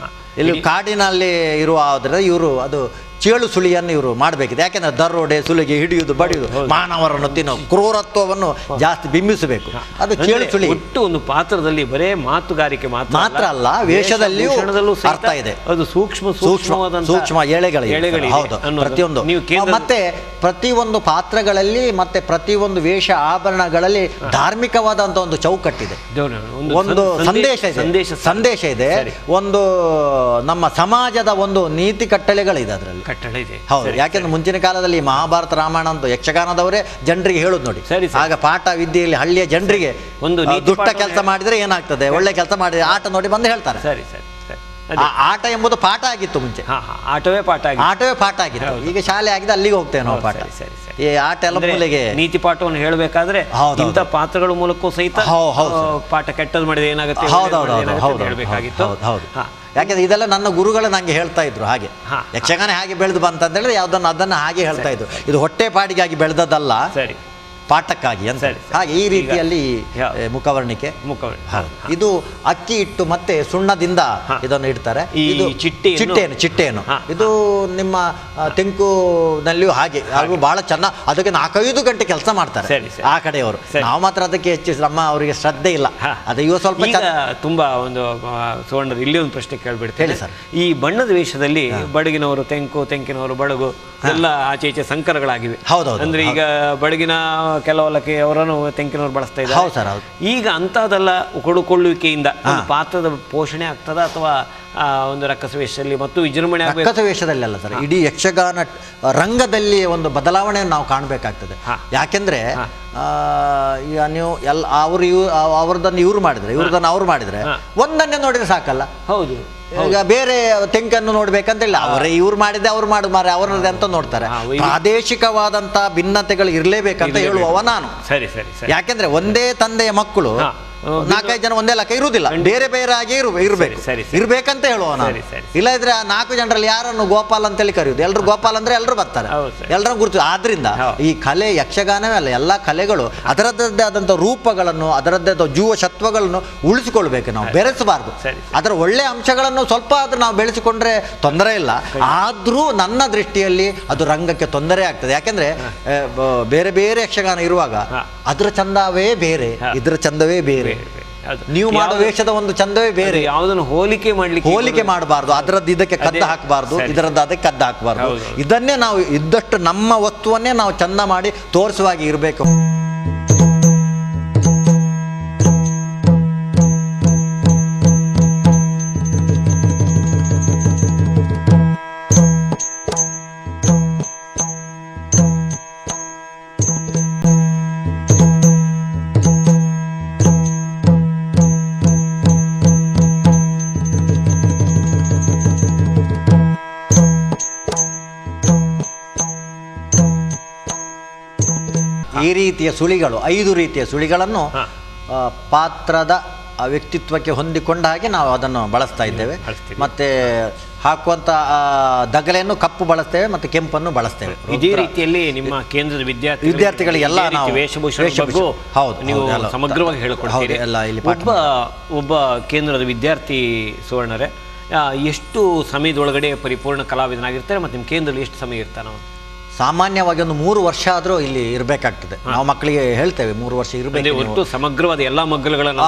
ಹಾ. ಇಲ್ಲಿ ಕಾಡಿನಲ್ಲಿ ಇರುವ ಆದ್ರೆ ಇವರು ಅದು ಚೇಳು ಸುಳಿಯನ್ನು ಇವರು ಮಾಡಬೇಕಿದೆ. ಯಾಕೆಂದ್ರೆ ದರೋಡೆ, ಸುಲಿಗೆ, ಹಿಡಿಯುವುದು, ಬಡಿಯುವುದು, ಮಾನವರನ್ನು ತಿನ್ನೋ ಕ್ರೂರತ್ವವನ್ನು ಜಾಸ್ತಿ ಬಿಂಬಿಸಬೇಕು. ಅದು ಚೇಳು ಸುಳಿ. ಒಟ್ಟು ಒಂದು ಪಾತ್ರದಲ್ಲಿ ಬರೇ ಮಾತುಗಾರಿಕೆ ಮಾತ್ರ ಅಲ್ಲ, ವೇಷದಲ್ಲಿಯೂ ಅರ್ಥ ಇದೆ. ಅದು ಸೂಕ್ಷ್ಮ ಎಳೆಗಳು. ಹೌದು, ಪ್ರತಿಯೊಂದು. ಮತ್ತೆ ಪ್ರತಿಯೊಂದು ಪಾತ್ರಗಳಲ್ಲಿ ಮತ್ತೆ ಪ್ರತಿಯೊಂದು ವೇಷ ಆಭರಣಗಳಲ್ಲಿ ಧಾರ್ಮಿಕವಾದಂತ ಒಂದು ಚೌಕಟ್ಟಿದೆ, ಒಂದು ಸಂದೇಶ ಇದೆ, ಒಂದು ನಮ್ಮ ಸಮಾಜದ ಒಂದು ನೀತಿ ಕಟ್ಟಳೆಗಳಿದೆ ಅದರಲ್ಲಿ. ಹೌದು. ಯಾಕೆಂದ್ರೆ ಮುಂಚಿನ ಕಾಲದಲ್ಲಿ ಮಹಾಭಾರತ, ರಾಮಾಯಣ ಅಂತ ಯಕ್ಷಗಾನದವರೇ ಜನರಿಗೆ ಹೇಳುದು ನೋಡಿ. ಆಗ ಪಾಠ ವಿದ್ಯೆಯಲ್ಲಿ ಹಳ್ಳಿಯ ಜನರಿಗೆ ಒಂದು ದುಷ್ಟ ಕೆಲಸ ಮಾಡಿದ್ರೆ ಏನಾಗ್ತದೆ, ಒಳ್ಳೆ ಕೆಲಸ ಮಾಡಿದ್ರೆ ಆಟ ನೋಡಿ ಬಂದು ಹೇಳ್ತಾರೆ. ಸರಿ ಸರಿ. ಆಟ ಎಂಬುದು ಪಾಠ ಆಗಿತ್ತು ಮುಂಚೆ. ಆಟವೇ ಪಾಠ ಆಗಿತ್ತು. ಈಗ ಶಾಲೆ ಆಗಿದೆ, ಅಲ್ಲಿಗೆ ಹೋಗ್ತೇವೆ ನಾವು ಪಾಠ. ಈ ಆಟ ಎಲ್ಲ ಮೂಲೆಗೆ ನೀತಿ ಪಾಠವನ್ನು ಹೇಳಬೇಕಾದ್ರೆ ಇಂಥ ಪಾತ್ರಗಳ ಮೂಲಕ ಸಹಿತ ಪಾಠ ಕೆಟ್ಟದ್ದು ಮಾಡಿದ್ರೆ ಏನಾಗುತ್ತೆ ಹೇಳಬೇಕಾಗಿತ್ತು. ಯಾಕೆಂದ್ರೆ ಇದೆಲ್ಲ ನನ್ನ ಗುರುಗಳು ನಂಗೆ ಹೇಳ್ತಾ ಇದ್ರು. ಹಾಗೆ ಯಕ್ಷಗಾನ ಹಾಗೆ ಬೆಳೆದು ಬಂತ ಹೇಳಿದ್ರೆ ಯಾವ್ದನ್ನು ಅದನ್ನ ಹಾಗೆ ಹೇಳ್ತಾ ಇದ್ರು. ಇದು ಹೊಟ್ಟೆ ಪಾಡಿಗಾಗಿ ಬೆಳೆದದ್ದಲ್ಲ, ಸರಿ, ಪಾಠಕ್ಕಾಗಿ ಅಂತ. ಹಾಗೆ ಈ ರೀತಿಯಲ್ಲಿ ಮುಖವರ್ಣಿಕೆ. ಇದು ಅಕ್ಕಿ ಹಿಟ್ಟು ಮತ್ತೆ ಸುಣ್ಣದಿಂದ ಇದನ್ನು ಇಡ್ತಾರೆ. ಇದು ಚಿಟ್ಟೆಯನ್ನು ಇದು ನಿಮ್ಮ ತೆಂಕುನಲ್ಲಿಯೂ ಹಾಗೆ ಬಹಳ ಚೆನ್ನಾಗಿ ಅದಕ್ಕೆ 4-5 ಗಂಟೆ ಕೆಲಸ ಮಾಡ್ತಾರೆ ಆ ಕಡೆಯವರು. ನಾವು ಮಾತ್ರ ಅದಕ್ಕೆ ಹೆಚ್ಚು ನಮ್ಮ ಅವರಿಗೆ ಶ್ರದ್ಧೆ ಇಲ್ಲ. ಅದು ಇವ ಸ್ವಲ್ಪ ತುಂಬಾ ಒಂದು ಸುವರ್ಣ. ಇಲ್ಲಿ ಒಂದು ಪ್ರಶ್ನೆ ಕೇಳ್ಬಿಡ್ತೇನೆ. ಹೇಳಿ ಸರ್. ಈ ಬಣ್ಣದ ವೇಷದಲ್ಲಿ ಬಡಗಿನವರು ತೆಂಕಿನವರು ಬಡಗು ಎಲ್ಲ ಆಚೆ ಈಚೆ ಸಂಕರಗಳಾಗಿವೆ. ಹೌದೌದು. ಅಂದ್ರೆ ಈಗ ಬಡಗಿನ ಕೆಲವಲಕ್ಕೆ ಅವರನ್ನು ತೆಂಕಿನವರು ಬಳಸ್ತಾ ಇದ್ದಾರೆ. ಈಗ ಅಂತದೆಲ್ಲ ಕೊಡುಕೊಳ್ಳುವಿಕೆಯಿಂದ ಪಾತ್ರದ ಪೋಷಣೆ ಆಗ್ತದ ಅಥವಾ ಒಂದು ರಕ್ಕಸ ವೇಷದಲ್ಲಿ ಮತ್ತು ವಿಜೃಂಭಣೆ ರಕ್ಕಸ ವೇಷದಲ್ಲಿ ಅಲ್ಲ ಸರ್, ಇಡೀ ಯಕ್ಷಗಾನ ರಂಗದಲ್ಲಿ ಒಂದು ಬದಲಾವಣೆಯನ್ನು ನಾವು ಕಾಣಬೇಕಾಗ್ತದೆ. ಯಾಕೆಂದ್ರೆ ಈಗ ನೀವು ಅವ್ರದನ್ನು ಇವ್ರು ಮಾಡಿದ್ರೆ, ಇವ್ರದನ್ನು ಅವ್ರು ಮಾಡಿದ್ರೆ ಒಂದನ್ನೇ ನೋಡಿದ್ರೆ ಸಾಕಲ್ಲ. ಹೌದು. ಈಗ ಬೇರೆ ತೆಂಕನ್ನು ನೋಡ್ಬೇಕಂತ ಇಲ್ಲ, ಅವರೇ ಇವ್ರು ಮಾಡಿದ್ದೆ ಅವ್ರು ಮಾಡು ಮಾರೆ ಅವರದ್ದೇ ಅಂತ ನೋಡ್ತಾರೆ. ಪ್ರಾದೇಶಿಕವಾದಂತ ಭಿನ್ನತೆಗಳು ಇರಲೇಬೇಕಂತ ಹೇಳುವವ ನಾನು. ಸರಿ ಸರಿ. ಯಾಕೆಂದ್ರೆ ಒಂದೇ ತಂದೆಯ ಮಕ್ಕಳು 4-5 ಜನ ಒಂದೇ ಲೆಕ್ಕ ಇರುವುದಿಲ್ಲ, ಬೇರೆ ಬೇರೆ ಆಗಿ ಇರ್ಬೇಕು ಇರ್ಬೇಕಂತ ಹೇಳುವ ನಾನು. ಇಲ್ಲ ಇದ್ರೆ ಆ 4 ಜನರಲ್ಲಿ ಯಾರನ್ನು ಗೋಪಾಲ್ ಅಂತೇಳಿ ಕರೆಯುವುದು. ಎಲ್ರು ಗೋಪಾಲ್ ಅಂದ್ರೆ ಎಲ್ರು ಬರ್ತಾರೆ, ಎಲ್ಲರೂ ಗುರುತು. ಆದ್ರಿಂದ ಈ ಕಲೆ ಯಕ್ಷಗಾನವೇ ಅಲ್ಲ, ಎಲ್ಲ ಕಲೆಗಳು ಅದರದ್ದೇ ಆದಂತ ರೂಪಗಳನ್ನು, ಅದರದ್ದೇ ಜೀವ ಸತ್ವಗಳನ್ನು ಉಳಿಸಿಕೊಳ್ಬೇಕು. ನಾವು ಬೆರೆಸಬಾರ್ದು. ಅದರ ಒಳ್ಳೆ ಅಂಶಗಳನ್ನು ಸ್ವಲ್ಪ ಆದ್ರೂ ನಾವು ಬೆಳೆಸಿಕೊಂಡ್ರೆ ತೊಂದರೆ ಇಲ್ಲ. ಆದ್ರೂ ನನ್ನ ದೃಷ್ಟಿಯಲ್ಲಿ ಅದು ರಂಗಕ್ಕೆ ತೊಂದರೆ ಆಗ್ತದೆ. ಯಾಕೆಂದ್ರೆ ಬೇರೆ ಬೇರೆ ಯಕ್ಷಗಾನ ಇರುವಾಗ ಅದರ ಚಂದವೇ ಬೇರೆ, ಇದರ ಚಂದವೇ ಬೇರೆ. ನೀವು ಮಾಡುವ ವೇಷದ ಒಂದು ಚಂದವೇ ಬೇರೆ. ಯಾವುದನ್ನು ಹೋಲಿಕೆ ಮಾಡಬಾರ್ದು. ಅದರದ್ದು ಇದಕ್ಕೆ ಕದ್ದ ಹಾಕಬಾರ್ದು, ಇದರದ್ದು ಅದಕ್ಕೆ ಕದ್ದ ಹಾಕಬಾರ್ದು. ಇದನ್ನೇ ನಾವು ಇದ್ದಷ್ಟು ನಮ್ಮ ವಸ್ತುವನ್ನೇ ನಾವು ಚಂದ ಮಾಡಿ ತೋರಿಸುವಾಗಿ ಇರಬೇಕು. ಈ ರೀತಿಯ ಸುಳಿಗಳು, 5 ರೀತಿಯ ಸುಳಿಗಳನ್ನು ಪಾತ್ರದ ವ್ಯಕ್ತಿತ್ವಕ್ಕೆ ಹೊಂದಿಕೊಂಡ ಹಾಗೆ ನಾವು ಅದನ್ನು ಬಳಸ್ತಾ ಇದ್ದೇವೆ. ಮತ್ತೆ ಹಾಕುವಂಥ ದಗಲೆಯನ್ನು ಕಪ್ಪು ಬಳಸ್ತೇವೆ ಮತ್ತು ಕೆಂಪನ್ನು ಬಳಸ್ತೇವೆ. ಇದೇ ರೀತಿಯಲ್ಲಿ ನಿಮ್ಮ ಕೇಂದ್ರದ ವಿದ್ಯಾರ್ಥಿಗಳಿಗೆಲ್ಲ ನಾವು ವೇಷಭೂಷಣ ಬಗ್ಗೆ ಹೌದು ನೀವು ಎಲ್ಲ ಸಮಗ್ರವಾಗಿ ಹೇಳಿಕೊಡ್ತೀರಿ. ಎಲ್ಲ ಇಲ್ಲಿ ಒಬ್ಬ ಕೇಂದ್ರದ ವಿದ್ಯಾರ್ಥಿ ಸುವರ್ಣರೇ ಎಷ್ಟು ಸಮಯದೊಳಗಡೆ ಪರಿಪೂರ್ಣ ಕಲಾವಿದನಾಗಿರ್ತಾರೆ ಮತ್ತು ನಿಮ್ಮ ಕೇಂದ್ರದಲ್ಲಿ ಎಷ್ಟು ಸಮಯ ಇರ್ತಾನೆ ನಾವು? ಸಾಮಾನ್ಯವಾಗಿ ಒಂದು 3 ವರ್ಷ ಆದರೂ ಇಲ್ಲಿ ಇರಬೇಕಾಗ್ತದೆ. ನಾವು ಮಕ್ಕಳಿಗೆ ಹೇಳ್ತೇವೆ 3 ವರ್ಷ ಇರಬೇಕು. ಒಟ್ಟು ಸಮಗ್ರವಾದ ಎಲ್ಲ ಮಗ್ಗಲುಗಳನ್ನು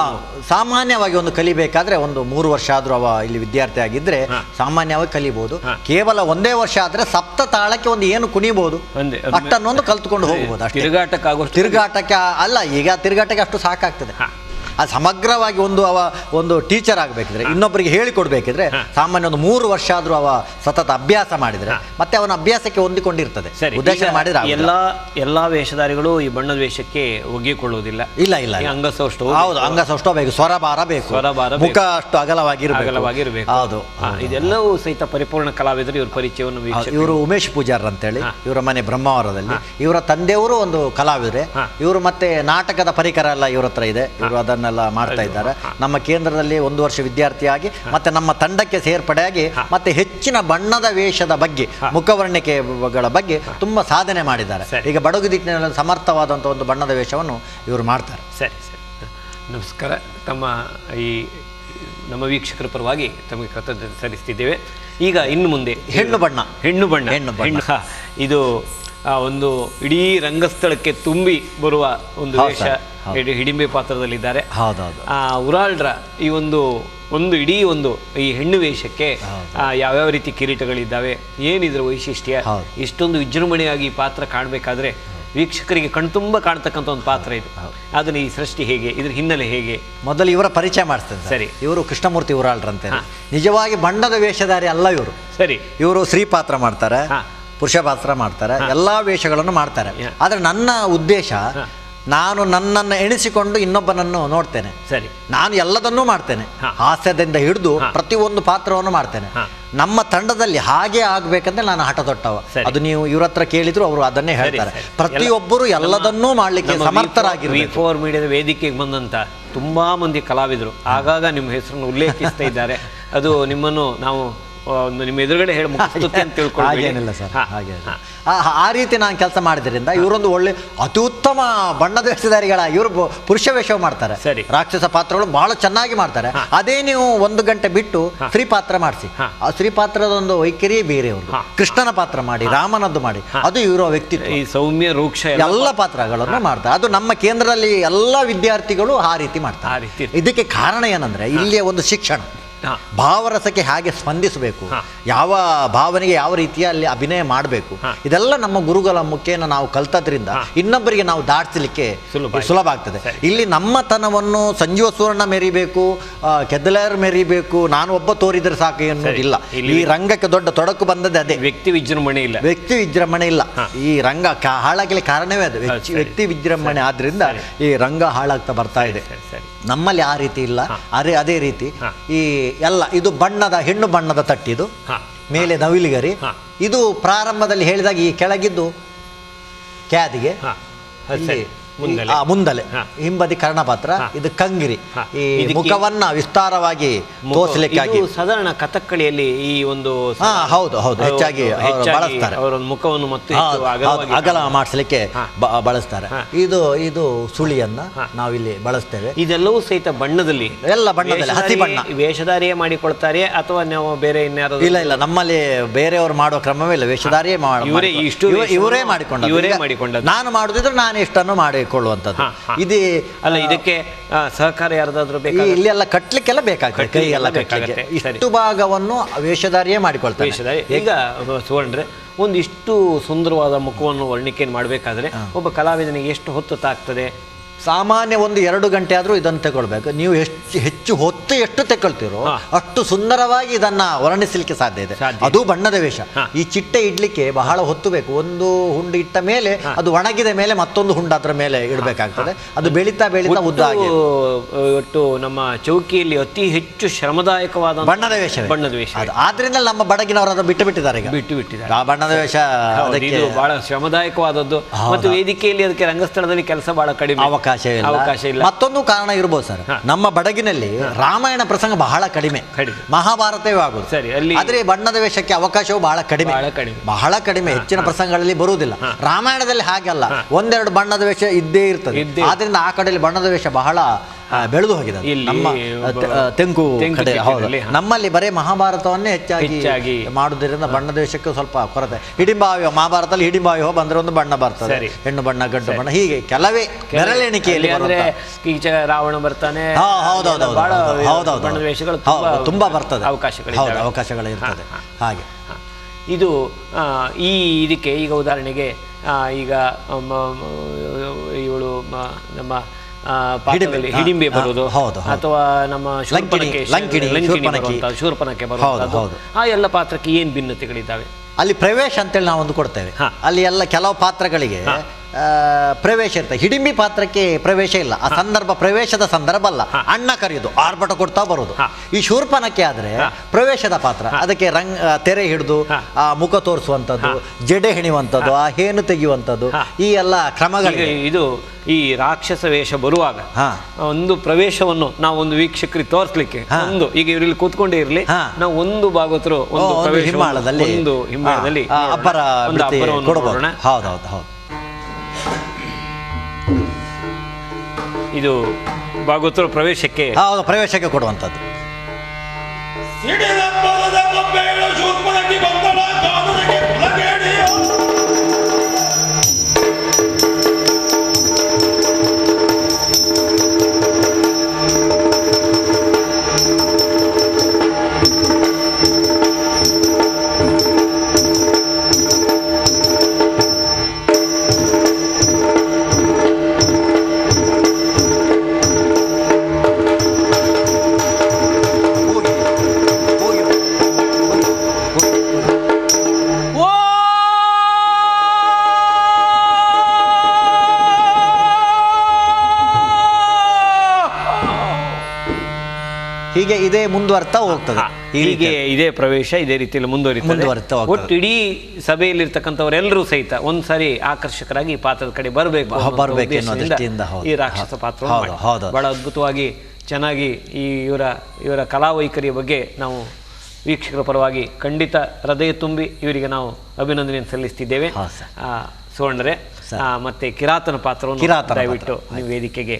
ಸಾಮಾನ್ಯವಾಗಿ ಒಂದು ಕಲಿಬೇಕಾದ್ರೆ ಒಂದು 3 ವರ್ಷ ಆದರೂ ಅವ ಇಲ್ಲಿ ವಿದ್ಯಾರ್ಥಿ ಆಗಿದ್ರೆ ಸಾಮಾನ್ಯವಾಗಿ ಕಲಿಬಹುದು. ಕೇವಲ 1 ವರ್ಷ ಆದ್ರೆ ಸಪ್ತ ತಾಳಕ್ಕೆ ಒಂದು ಏನು ಕುಣಿಬಹುದು ಅಷ್ಟನ್ನೊಂದು ಕಲ್ತ್ಕೊಂಡು ಹೋಗ್ಬೋದು. ತಿರುಗಾಟಕ್ಕೆ ಅಲ್ಲ, ಈಗ ತಿರುಗಾಟಕ್ಕೆ ಅಷ್ಟು ಸಾಕಾಗ್ತದೆ. ಅದು ಸಮಗ್ರವಾಗಿ ಒಂದು ಟೀಚರ್ ಆಗಬೇಕಿದ್ರೆ, ಇನ್ನೊಬ್ಬರಿಗೆ ಹೇಳಿಕೊಡ್ಬೇಕಿದ್ರೆ ಸಾಮಾನ್ಯ ಒಂದು 3 ವರ್ಷ ಆದರೂ ಅವ ಸತತ ಅಭ್ಯಾಸ ಮಾಡಿದ್ರೆ ಮತ್ತೆ ಅವನ ಅಭ್ಯಾಸಕ್ಕೆ ಹೊಂದಿಕೊಂಡಿರ್ತದೆ. ಉದ್ದೇಶ ಮಾಡಿದ್ರೆ ಎಲ್ಲಾ ವೇಷಧಾರಿಗಳು ಈ ಬಣ್ಣದ ವೇಷಕ್ಕೆ ಒಗ್ಗಿಕೊಳ್ಳುವುದಿಲ್ಲ. ಇಲ್ಲ ಅಂಗಸೌಷ್ಠವ. ಹೌದು, ಅಂಗಸೌಷ್ಠವ ಬೇಕು, ಸ್ವರಭಾರ ಬೇಕು, ಮುಖ ಅಷ್ಟು ಅಗಲವಾಗಿರಬೇಕು. ಹೌದು, ಇದೆಲ್ಲವೂ ಸಹಿತ ಪರಿಪೂರ್ಣ ಕಲಾವಿದರು ಇವ್ರ ಪರಿಚಯವನ್ನು ಇವರು ಉಮೇಶ್ ಪೂಜಾರ್ ಅಂತೇಳಿ ಇವರ ಮನೆ ಬ್ರಹ್ಮಾವರದಲ್ಲಿ. ಇವರ ತಂದೆಯವರು ಒಂದು ಕಲಾವಿದರೆ. ಇವರು ಮತ್ತೆ ನಾಟಕದ ಪರಿಕರ ಎಲ್ಲ ಇವ್ರ ಹತ್ರ ಇದೆ. ಇವರು ಅದನ್ನೆಲ್ಲ ಮಾಡ್ತಾ ಇದ್ದಾರೆ. ನಮ್ಮ ಕೇಂದ್ರದಲ್ಲಿ 1 ವರ್ಷ ವಿದ್ಯಾರ್ಥಿಯಾಗಿ ಮತ್ತೆ ನಮ್ಮ ತಂಡಕ್ಕೆ ಸೇರ್ಪಡೆಯಾಗಿ ಮತ್ತೆ ಹೆಚ್ಚಿನ ಬಣ್ಣದ ವೇಷದ ಬಗ್ಗೆ, ಮುಖವರ್ಣಿಕೆಗಳ ಬಗ್ಗೆ ತುಂಬಾ ಸಾಧನೆ ಮಾಡಿದ್ದಾರೆ. ಈಗ ಬಡಗು ದಿಕ್ಕಿನಲ್ಲಿ ಸಮರ್ಥವಾದಂಥ ಒಂದು ಬಣ್ಣದ ವೇಷವನ್ನು ಇವರು ಮಾಡ್ತಾರೆ. ಸರಿ. ನಮಸ್ಕಾರ. ನಮ್ಮ ವೀಕ್ಷಕರ ಪರವಾಗಿ ತಮಗೆ ಕೃತಜ್ಞತೆ ಸಲ್ಲಿಸ್ತಿದ್ದೇವೆ. ಈಗ ಇನ್ನು ಮುಂದೆ ಹೆಣ್ಣು ಬಣ್ಣ ಇದು ಒಂದು ಇಡೀ ರಂಗಸ್ಥಳಕ್ಕೆ ತುಂಬಿ ಬರುವ ಒಂದು ವೇಷ. ಹಿಡಿಂಬೆ ಪಾತ್ರದಲ್ಲಿದ್ದಾರೆ. ಉರಾಳ್ರ ಈ ಒಂದು ಇಡೀ ಈ ಹೆಣ್ಣು ವೇಷಕ್ಕೆ ಯಾವ್ಯಾವ ರೀತಿ ಕಿರೀಟಗಳಿದ್ದಾವೆ, ಏನಿದ್ರ ವೈಶಿಷ್ಟ್ಯ, ಇಷ್ಟೊಂದು ವಿಜೃಂಭಣೆಯಾಗಿ ಈ ಪಾತ್ರ ಕಾಣಬೇಕಾದ್ರೆ ವೀಕ್ಷಕರಿಗೆ ಕಣ್ತುಂಬ ಕಾಣ್ತಕ್ಕಂಥ ಒಂದು ಪಾತ್ರ ಇದು. ಅದನ್ನ ಈ ಸೃಷ್ಟಿ ಹೇಗೆ, ಇದ್ರ ಹಿನ್ನೆಲೆ ಹೇಗೆ? ಮೊದಲು ಇವರ ಪರಿಚಯ ಮಾಡಿಸ್ತೇನೆ. ಸರಿ. ಇವರು ಕೃಷ್ಣಮೂರ್ತಿ ಉರಾಳ್ರಂತೆ. ನಿಜವಾಗಿ ಬಣ್ಣದ ವೇಷಧಾರಿ ಅಲ್ಲ ಇವರು. ಸರಿ. ಇವರು ಸ್ತ್ರೀ ಪಾತ್ರ ಮಾಡ್ತಾರೆ, ಪುರುಷ ಪಾತ್ರ ಮಾಡ್ತಾರೆ, ಎಲ್ಲಾ ವೇಷಗಳನ್ನು ಮಾಡ್ತಾರೆ. ಆದ್ರೆ ನನ್ನ ಉದ್ದೇಶ, ನಾನು ನನ್ನನ್ನು ಎಣಿಸಿಕೊಂಡು ಇನ್ನೊಬ್ಬನನ್ನು ನೋಡ್ತೇನೆ. ಸರಿ. ನಾನು ಎಲ್ಲದನ್ನೂ ಮಾಡ್ತೇನೆ, ಹಾಸ್ಯದಿಂದ ಹಿಡಿದು ಪ್ರತಿಯೊಂದು ಪಾತ್ರವನ್ನು ಮಾಡ್ತೇನೆ. ನಮ್ಮ ತಂಡದಲ್ಲಿ ಹಾಗೆ ಆಗ್ಬೇಕಂದ್ರೆ ನಾನು ಹಠ ತೊಟ್ಟವ. ಅದು ನೀವು ಇವ್ರ ಹತ್ರ ಕೇಳಿದ್ರು ಅವರು ಅದನ್ನೇ ಹೇಳ್ತಾರೆ. ಪ್ರತಿಯೊಬ್ಬರು ಎಲ್ಲದನ್ನೂ ಮಾಡ್ಲಿಕ್ಕೆ ಸಮರ್ಥರಾಗಿರ್ಬೇಕು. V4 ಮೀಡಿಯಾದ ವೇದಿಕೆಗೆ ಬಂದಂತ ತುಂಬಾ ಮಂದಿ ಕಲಾವಿದರು ಆಗಾಗ ನಿಮ್ಮ ಹೆಸರನ್ನು ಉಲ್ಲೇಖಿಸ್ತಾ ಇದ್ದಾರೆ. ಅದು ನಿಮ್ಮನ್ನು ನಾವು ನಿಮ್ಮ ಎದುರುಗಡೆ ಹೇಳಿ ಮುಗಿಸ್ತುತ್ತೆ ಅಂತ ತಿಳ್ಕೊಳ್ಳೇನಿಲ್ಲ ಸರ್. ಹಾಗೆ ಆ ರೀತಿ ನಾನು ಕೆಲಸ ಮಾಡಿದ್ರಿಂದ ಇವರೊಂದು ಒಳ್ಳೆ ಅತ್ಯುತ್ತಮ ಬಣ್ಣದ ವೇಷಧಾರಿಗಳ. ಇವರು ಪುರುಷ ವೇಷ ಮಾಡ್ತಾರೆ, ರಾಕ್ಷಸ ಪಾತ್ರಗಳು ಬಹಳ ಚೆನ್ನಾಗಿ ಮಾಡ್ತಾರೆ. ಅದೇ ನೀವು 1 ಗಂಟೆ ಬಿಟ್ಟು ಸ್ತ್ರೀ ಪಾತ್ರ ಮಾಡಿಸಿ, ಆ ಸ್ತ್ರೀ ಪಾತ್ರದ ಒಂದು ವೈಖರಿಯೇ ಬೇರೆ. ಅವರು ಕೃಷ್ಣನ ಪಾತ್ರ ಮಾಡಿ, ರಾಮನದ್ದು ಮಾಡಿ, ಅದು ಇವರ ವ್ಯಕ್ತಿತ್ವ. ಈ ಸೌಮ್ಯ ರೂಕ್ಷ ಎಲ್ಲ ಪಾತ್ರಗಳನ್ನು ಮಾಡ್ತಾರೆ. ಅದು ನಮ್ಮ ಕೇಂದ್ರದಲ್ಲಿ ಎಲ್ಲ ವಿದ್ಯಾರ್ಥಿಗಳು ಆ ರೀತಿ ಮಾಡ್ತಾರೆ. ಇದಕ್ಕೆ ಕಾರಣ ಏನಂದ್ರೆ ಇಲ್ಲಿಯ ಒಂದು ಶಿಕ್ಷಣ, ಭಾವರಸಕ್ಕೆ ಹೇಗೆ ಸ್ಪಂದಿಸಬೇಕು, ಯಾವ ಭಾವನೆಗೆ ಯಾವ ರೀತಿಯಲ್ಲಿ ಅಭಿನಯ ಮಾಡಬೇಕು, ಇದೆಲ್ಲ ನಮ್ಮ ಗುರುಗಳ ಮುಖೇನ ನಾವು ಕಲ್ತದ್ರಿಂದ ಇನ್ನೊಬ್ಬರಿಗೆ ನಾವು ದಾಟಿಸಲಿಕ್ಕೆ ಸುಲಭ ಆಗ್ತದೆ. ಇಲ್ಲಿ ನಮ್ಮತನವನ್ನು ಸಂಜೀವ ಸುವರ್ಣ ಮೆರಿಬೇಕು, ಕೆದ್ದಲರ್ ಮೆರಿಬೇಕು, ನಾನು ಒಬ್ಬ ತೋರಿದ್ರೆ ಸಾಕು ಎನ್ನುವುದಿಲ್ಲ. ಈ ರಂಗಕ್ಕೆ ದೊಡ್ಡ ತೊಡಕು ಬಂದದ್ದೇ ಅದೇ. ವ್ಯಕ್ತಿ ವಿಜೃಂಭಣೆ ಇಲ್ಲ. ಈ ರಂಗ ಹಾಳಾಗಲಿ ಕಾರಣವೇ ಅದು, ವ್ಯಕ್ತಿ ವಿಜೃಂಭಣೆ. ಆದ್ರಿಂದ ಈ ರಂಗ ಹಾಳಾಗ್ತಾ ಬರ್ತಾ ಇದೆ. ನಮ್ಮಲ್ಲಿ ಆ ರೀತಿ ಇಲ್ಲ. ಅದೇ ರೀತಿ ಈ ಎಲ್ಲ ಇದು ಹೆಣ್ಣು ಬಣ್ಣದ ತಟ್ಟಿದು, ಮೇಲೆ ನವಿಲುಗರಿ. ಇದು ಪ್ರಾರಂಭದಲ್ಲಿ ಹೇಳಿದಾಗ ಈ ಕೆಳಗಿದ್ದು ಕ್ಯಾದಿಗೆ, ಮುಂದಲೆ ಹಿಂಬದಿ ಕರ್ಣಪಾತ್ರ, ಇದು ಕಂಗಿರಿ. ಈ ಮುಖವನ್ನ ವಿಸ್ತಾರವಾಗಿ ತೋರಿಸಲಿಕ್ಕಾಗಿ ಸಾಧಾರಣ ಕಥಕ್ಕಳಿಯಲ್ಲಿ ಈ ಒಂದು ಹೌದು ಹೆಚ್ಚಾಗಿ ಬಳಸ್ತಾರೆ. ಮುಖವನ್ನು ಮತ್ತು ಅಗಲ ಮಾಡಿಸಲಿಕ್ಕೆ ಬಳಸ್ತಾರೆ. ಇದು ಸುಳಿಯನ್ನ ನಾವಿಲ್ಲಿ ಬಳಸ್ತೇವೆ. ಇದೆಲ್ಲವೂ ಸಹಿತ ಬಣ್ಣದಲ್ಲಿ, ಎಲ್ಲ ಬಣ್ಣದಲ್ಲಿ ಹಸಿ ಬಣ್ಣ. ವೇಷಧಾರಿಯೇ ಮಾಡಿಕೊಳ್ತಾರೆ ಅಥವಾ ನಾವು ಬೇರೆ ಇನ್ಯಾರು? ಇಲ್ಲ, ನಮ್ಮಲ್ಲಿ ಬೇರೆಯವರು ಮಾಡುವ ಕ್ರಮವೇ ಇಲ್ಲ. ವೇಷಧಾರಿಯೇ ಇವರೇ ಮಾಡಿಕೊಂಡ. ನಾನು ಮಾಡುದಿದ್ರೆ ನಾನು ಇಷ್ಟನ್ನು ಮಾಡಿ ಇದೇ ಅಲ್ಲ. ಇದಕ್ಕೆ ಸಹಕಾರ ಯಾರ್ದಾದ್ರೂ ಬೇಕು? ಇಲ್ಲಿ ಎಲ್ಲ ಕಟ್ಲಿಕ್ಕೆಲ್ಲ ಬೇಕಾಗ್ತದೆ, ಕೈ ಎಲ್ಲ ಕಟ್ಟಲಿಕ್ಕೆ. ಇಷ್ಟು ಭಾಗವನ್ನು ವೇಷಧಾರಿಯೇ ಮಾಡಿಕೊಳ್ತಾರೆ. ಈಗ ಸುವರ್ಣ್ರೆ, ಒಂದಿಷ್ಟು ಸುಂದರವಾದ ಮುಖವನ್ನು ವರ್ಣಿಕೆಯನ್ನು ಮಾಡಬೇಕಾದ್ರೆ ಒಬ್ಬ ಕಲಾವಿದನಿಗೆ ಎಷ್ಟು ಹೊತ್ತು ತಾಗ್ತದೆ? ಸಾಮಾನ್ಯ 1-2 ಗಂಟೆ ಆದರೂ ಇದನ್ನು ತಗೊಳ್ಬೇಕು. ನೀವು ಹೆಚ್ಚು ಹೊತ್ತು ಎಷ್ಟು ತಗೊಳ್ತೀರೋ ಅಷ್ಟು ಸುಂದರವಾಗಿ ಇದನ್ನ ವರ್ಣಿಸಲಿಕ್ಕೆ ಸಾಧ್ಯ ಇದೆ. ಅದು ಬಣ್ಣದ ವೇಷ. ಈ ಚಿಟ್ಟೆ ಇಡ್ಲಿಕ್ಕೆ ಬಹಳ ಹೊತ್ತು ಬೇಕು. ಒಂದು ಹುಂಡು ಇಟ್ಟ ಮೇಲೆ ಅದು ಒಣಗಿದ ಮೇಲೆ ಮತ್ತೊಂದು ಹುಂಡು ಅದರ ಮೇಲೆ ಇಡಬೇಕಾಗ್ತದೆ. ಅದು ಬೆಳೀತಾ ಉದ್ದ ಆಗಿ ಒಟ್ಟು ನಮ್ಮ ಚೌಕಿಯಲ್ಲಿ ಅತಿ ಹೆಚ್ಚು ಶ್ರಮದಾಯಕವಾದ ಬಣ್ಣದ ವೇಷ. ಆದ್ರಿಂದ ನಮ್ಮ ಬಡಗಿನವರು ಅದನ್ನು ಬಿಟ್ಟಿದ್ದಾರೆ. ಆ ಬಣ್ಣದ ವೇಷ ಬಹಳ ಶ್ರಮದಾಯಕವಾದದ್ದು ಮತ್ತು ವೇದಿಕೆಯಲ್ಲಿ ಅದಕ್ಕೆ ರಂಗಸ್ಥಳದಲ್ಲಿ ಕೆಲಸ ಬಹಳ ಕಡಿಮೆ. ಅವಕಾಶ ಇಲ್ಲ. ಮತ್ತೊಂದು ಕಾರಣ ಇರ್ಬೋದು ಸರ್, ನಮ್ಮ ಬಡಗಿನಲ್ಲಿ ರಾಮಾಯಣ ಪ್ರಸಂಗ ಬಹಳ ಕಡಿಮೆ, ಮಹಾಭಾರತವೇ ಆಗುದು. ಸರಿ, ಅಲ್ಲಿ ಆದ್ರೆ ಬಣ್ಣದ ವೇಷಕ್ಕೆ ಅವಕಾಶವು ಬಹಳ ಕಡಿಮೆ, ಹೆಚ್ಚಿನ ಪ್ರಸಂಗಗಳಲ್ಲಿ ಬರುವುದಿಲ್ಲ. ರಾಮಾಯಣದಲ್ಲಿ ಹಾಗಲ್ಲ, ಒಂದೆರಡು ಬಣ್ಣದ ವೇಷ ಇದ್ದೇ ಇರ್ತದೆ. ಆದ್ರಿಂದ ಆ ಕಡೆಯಲ್ಲಿ ಬಣ್ಣದ ವೇಷ ಬಹಳ ಬೆಳೆದು ಹೋಗಿದೆ. ನಮ್ಮ ತೆಂಕು ಕಡೆ ಹೌದು, ನಮ್ಮಲ್ಲಿ ಬರೀ ಮಹಾಭಾರತವನ್ನೇ ಹೆಚ್ಚಾಗಿ ಮಾಡುವುದರಿಂದ ಬಣ್ಣದ ವೇಷಕ್ಕೆ ಸ್ವಲ್ಪ ಕೊರತೆ. ಹಿಡಿಂಬಾವ್ಯೂಹ, ಮಹಾಭಾರತದಲ್ಲಿ ಹಿಡಿಂಬಾವ್ಯೂಹ ಬಂದ್ರೆ ಒಂದು ಬಣ್ಣ ಬರ್ತದೆ, ಹೆಣ್ಣು ಬಣ್ಣ ಗಂಡು ಬಣ್ಣ, ಹೀಗೆ ಕೆಲವೇ ಬೆರಳೆಣಿಕೆಯಲ್ಲಿ ರಾವಣ ಬರ್ತಾನೆ. ಬಣ್ಣದ ವೇಷಗಳು ತುಂಬಾ ಬರ್ತದೆ, ಅವಕಾಶಗಳು ಇರ್ತದೆ. ಹಾಗೆ ಇದು ಇದಕ್ಕೆ ಈಗ ಉದಾಹರಣೆಗೆ ಈಗ ಇವಳು ನಮ್ಮ ಪಾತ್ರದಲ್ಲಿ ಹಿಡಿಂಬೆ ಬರುವುದು, ಅಥವಾ ನಮ್ಮ ಶೂರ್ಪನಖೆ ಬರುವುದು, ಆ ಎಲ್ಲ ಪಾತ್ರಕ್ಕೆ ಏನ್ ಭಿನ್ನತೆಗಳಿದ್ದಾವೆ? ಅಲ್ಲಿ ಪ್ರವೇಶ ಅಂತೇಳಿ ನಾವೊಂದು ಕೊಡ್ತೇವೆ. ಅಲ್ಲಿ ಎಲ್ಲ ಕೆಲವು ಪಾತ್ರಗಳಿಗೆ ಪ್ರವೇಶ ಇರ್ತದೆ. ಹಿಡಿಂಬಿ ಪಾತ್ರಕ್ಕೆ ಪ್ರವೇಶ ಇಲ್ಲ, ಆ ಸಂದರ್ಭ ಪ್ರವೇಶದ ಸಂದರ್ಭ ಅಲ್ಲ, ಅಣ್ಣ ಕರೆಯುದು, ಆರ್ಭಟ ಕೊಡ್ತಾ ಬರುದು. ಈ ಶೂರ್ಪನಖೆ ಆದ್ರೆ ಪ್ರವೇಶದ ಪಾತ್ರ, ಅದಕ್ಕೆ ತೆರೆ ಹಿಡಿದು ಆ ಮುಖ ತೋರಿಸುವಂಥದ್ದು, ಜಡೆ ಹೆಣಿಯುವಂಥದ್ದು, ಆ ಹೇನು ತೆಗೆಯುವಂಥದ್ದು, ಈ ಎಲ್ಲ ಕ್ರಮಗಳಿಗೆ. ಇದು ಈ ರಾಕ್ಷಸ ವೇಷ ಬರುವಾಗ ಒಂದು ಪ್ರವೇಶವನ್ನು ನಾವು ಒಂದು ವೀಕ್ಷಕರಿಗೆ ತೋರಿಸ್ಲಿಕ್ಕೆ, ಒಂದು ಈಗ ಇವರಲ್ಲಿ ಕೂತ್ಕೊಂಡೇ ಇರಲಿ, ನಾವು ಒಂದು ಭಾಗವತರು ಒಂದು ಹಿಮ್ಮಾಳದಲ್ಲಿ ಅಬ್ಬರ ಕೊಡಬಹುದು. ಹೌದೌದು, ಇದು ಭಾಗವತರ ಪ್ರವೇಶಕ್ಕೆ ಕೊಡುವಂಥದ್ದು. ಹೀಗೆ ಇದೇ ಮುಂದುವರ್ತಾ ಹೋಗ್ತದೆ. ಹೀಗೆ ಇದೇ ಪ್ರವೇಶ ಇದೇ ರೀತಿಯಲ್ಲಿ ಮುಂದುವರಿತಾ ಒಟ್ಟು ಇಡೀ ಸಭೆಯಲ್ಲಿರ್ತಕ್ಕಂಥವರೆಲ್ಲರೂ ಸಹಿತ ಒಂದ್ಸರಿ ಆಕರ್ಷಕರಾಗಿ ಈ ಪಾತ್ರದ ಕಡೆ ಬರಬೇಕು ಈ ರಾಕ್ಷಸ ಪಾತ್ರ ಬಹಳ ಅದ್ಭುತವಾಗಿ ಚೆನ್ನಾಗಿ ಈ ಇವರ ಕಲಾವೈಖರಿಯ ಬಗ್ಗೆ ನಾವು ವೀಕ್ಷಕರ ಪರವಾಗಿ ಖಂಡಿತ ಹೃದಯ ತುಂಬಿ ಇವರಿಗೆ ನಾವು ಅಭಿನಂದನೆಯನ್ನು ಸಲ್ಲಿಸ್ತಿದ್ದೇವೆ. ಸುವರ್ಣರೇ, ಮತ್ತೆ ಕಿರಾತನ ಪಾತ್ರವನ್ನು ದಯವಿಟ್ಟು ನೀವು ವೇದಿಕೆಗೆ.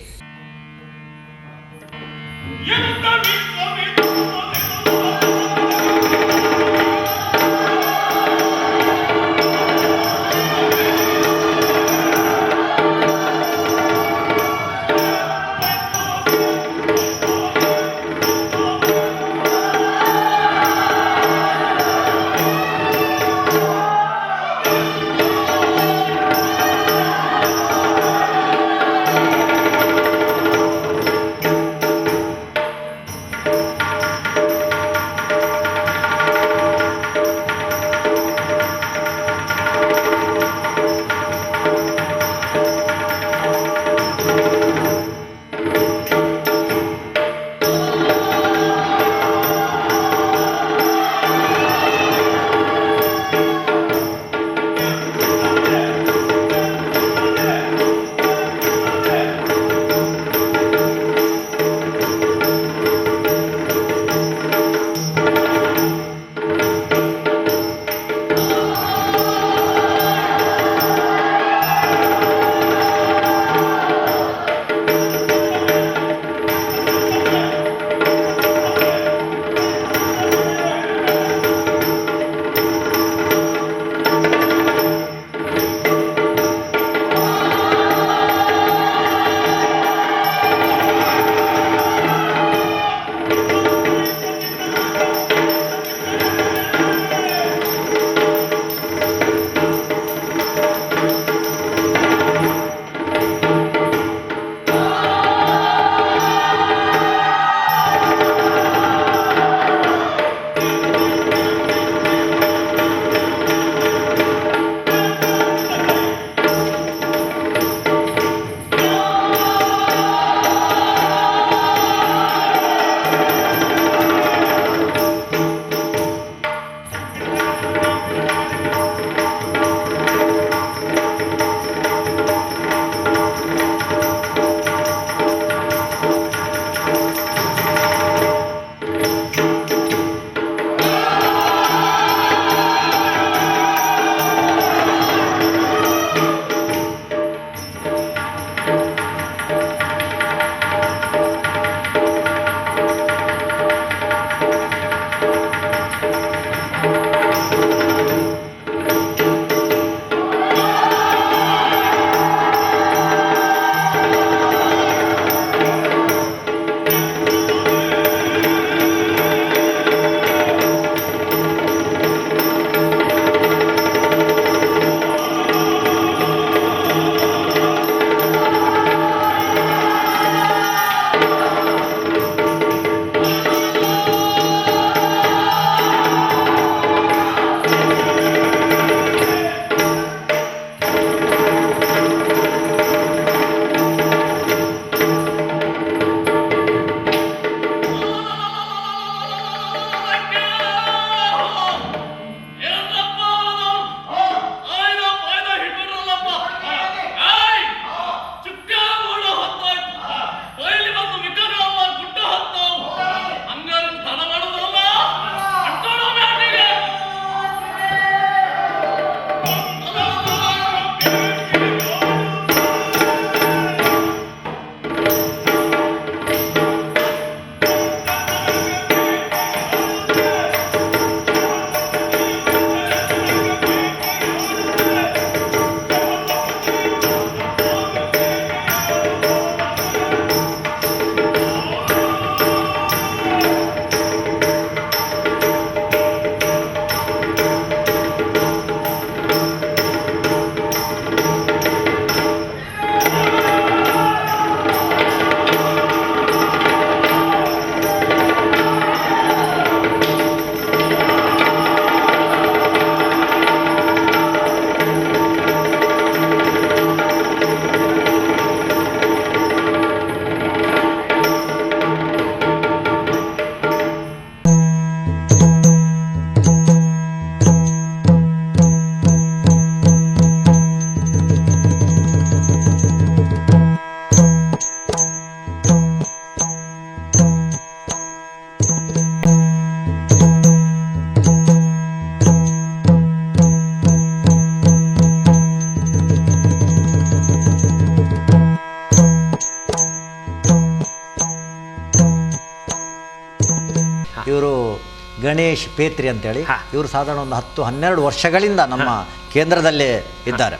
ಗಣೇಶ್ ಪೇತ್ರಿ ಅಂತೇಳಿ. ಇವರು ಸಾಧಾರಣ ಒಂದು 10-12 ವರ್ಷಗಳಿಂದ ನಮ್ಮ ಕೇಂದ್ರದಲ್ಲೇ ಇದ್ದಾರೆ.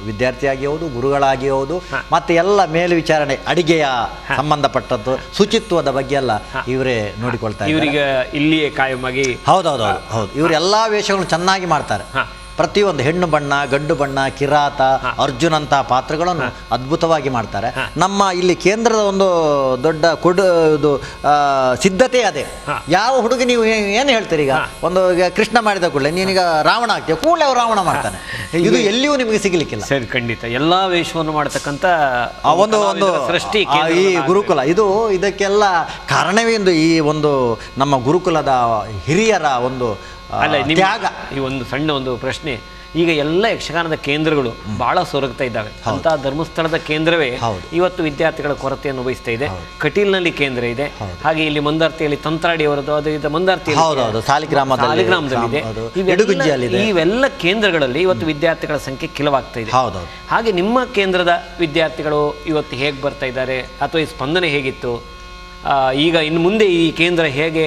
ವಿದ್ಯಾರ್ಥಿಯಾಗಿ ಹೌದು, ಗುರುಗಳಾಗಿ ಹೌದು, ಮತ್ತೆ ಎಲ್ಲ ಮೇಲ್ವಿಚಾರಣೆ, ಅಡಿಗೆಯ ಸಂಬಂಧಪಟ್ಟದ್ದು, ಶುಚಿತ್ವದ ಬಗ್ಗೆ ಎಲ್ಲ ಇವರೇ ನೋಡಿಕೊಳ್ತಾ ಇದ್ದಾರೆ. ಇವರಿಗೆ ಇಲ್ಲಿಯೇ ಕಾಯಮಾಗಿ. ಹೌದು. ಇವರು ಎಲ್ಲ ವೇಷಗಳನ್ನು ಚೆನ್ನಾಗಿ ಮಾಡ್ತಾರೆ. ಪ್ರತಿಯೊಂದು ಹೆಣ್ಣು ಬಣ್ಣ, ಗಂಡು ಬಣ್ಣ, ಕಿರಾತ, ಅರ್ಜುನ್ ಅಂತ ಪಾತ್ರಗಳನ್ನು ಅದ್ಭುತವಾಗಿ ಮಾಡ್ತಾರೆ. ನಮ್ಮ ಇಲ್ಲಿ ಕೇಂದ್ರದ ಒಂದು ದೊಡ್ಡ ಇದು ಸಿದ್ಧತೆ ಅದೇ. ಯಾವ ಹುಡುಗಿ ನೀವು ಏನು ಹೇಳ್ತೀರಿ, ಈಗ ಒಂದು ಈಗ ಕೃಷ್ಣ ಮಾಡಿದ ಕೂಡಲೇ ನೀನೀಗ ರಾವಣ ಆಗ್ತೀಯ, ಕೂಡಲೇ ಅವ್ರು ರಾವಣ ಮಾಡ್ತಾನೆ. ಇದು ಎಲ್ಲಿಯೂ ನಿಮಗೆ ಸಿಗಲಿಕ್ಕಿಲ್ಲ. ಸರಿ, ಖಂಡಿತ ಎಲ್ಲಾ ವೇಷವನ್ನು ಮಾಡತಕ್ಕಂಥ ಒಂದು ಸೃಷ್ಟಿ ಈ ಗುರುಕುಲ ಇದಕ್ಕೆಲ್ಲ ಕಾರಣವೇ ಈ ಒಂದು ನಮ್ಮ ಗುರುಕುಲದ ಹಿರಿಯರ ಒಂದು ತ್ಯಾಗ. ಈ ಒಂದು ಸಣ್ಣ ಒಂದು ಪ್ರಶ್ನೆ, ಈಗ ಎಲ್ಲ ಯಕ್ಷಗಾನದ ಕೇಂದ್ರಗಳು ಬಹಳ ಸೊರಗ್ತಾ ಇದ್ದಾವೆ. ಅಂತ ಧರ್ಮಸ್ಥಳದ ಕೇಂದ್ರವೇ ಇವತ್ತು ವಿದ್ಯಾರ್ಥಿಗಳ ಕೊರತೆ ಅನುಭವಿಸ್ತಾ ಇದೆ. ಕಟೀಲ್ನಲ್ಲಿ ಕೇಂದ್ರ ಇದೆ, ಹಾಗೆ ಇಲ್ಲಿ ಮಂದಾರ್ತಿಯಲ್ಲಿ ತಂತ್ರಾಡಿ ಅವರದ್ದು, ಅದು ಇದು ಮಂದಾರ್ತಿ ಸಾಲಿಗ್ರಾಮದಲ್ಲಿದೆ. ಇವೆಲ್ಲ ಕೇಂದ್ರಗಳಲ್ಲಿ ಇವತ್ತು ವಿದ್ಯಾರ್ಥಿಗಳ ಸಂಖ್ಯೆ ಕಿಲವಾಗ್ತಾ ಇದೆ. ಹಾಗೆ ನಿಮ್ಮ ಕೇಂದ್ರದ ವಿದ್ಯಾರ್ಥಿಗಳು ಇವತ್ತು ಹೇಗೆ ಬರ್ತಾ ಇದ್ದಾರೆ, ಅಥವಾ ಈ ಸ್ಪಂದನೆ ಹೇಗಿತ್ತು? ಈಗ ಇನ್ನು ಮುಂದೆ ಈ ಕೇಂದ್ರ ಹೇಗೆ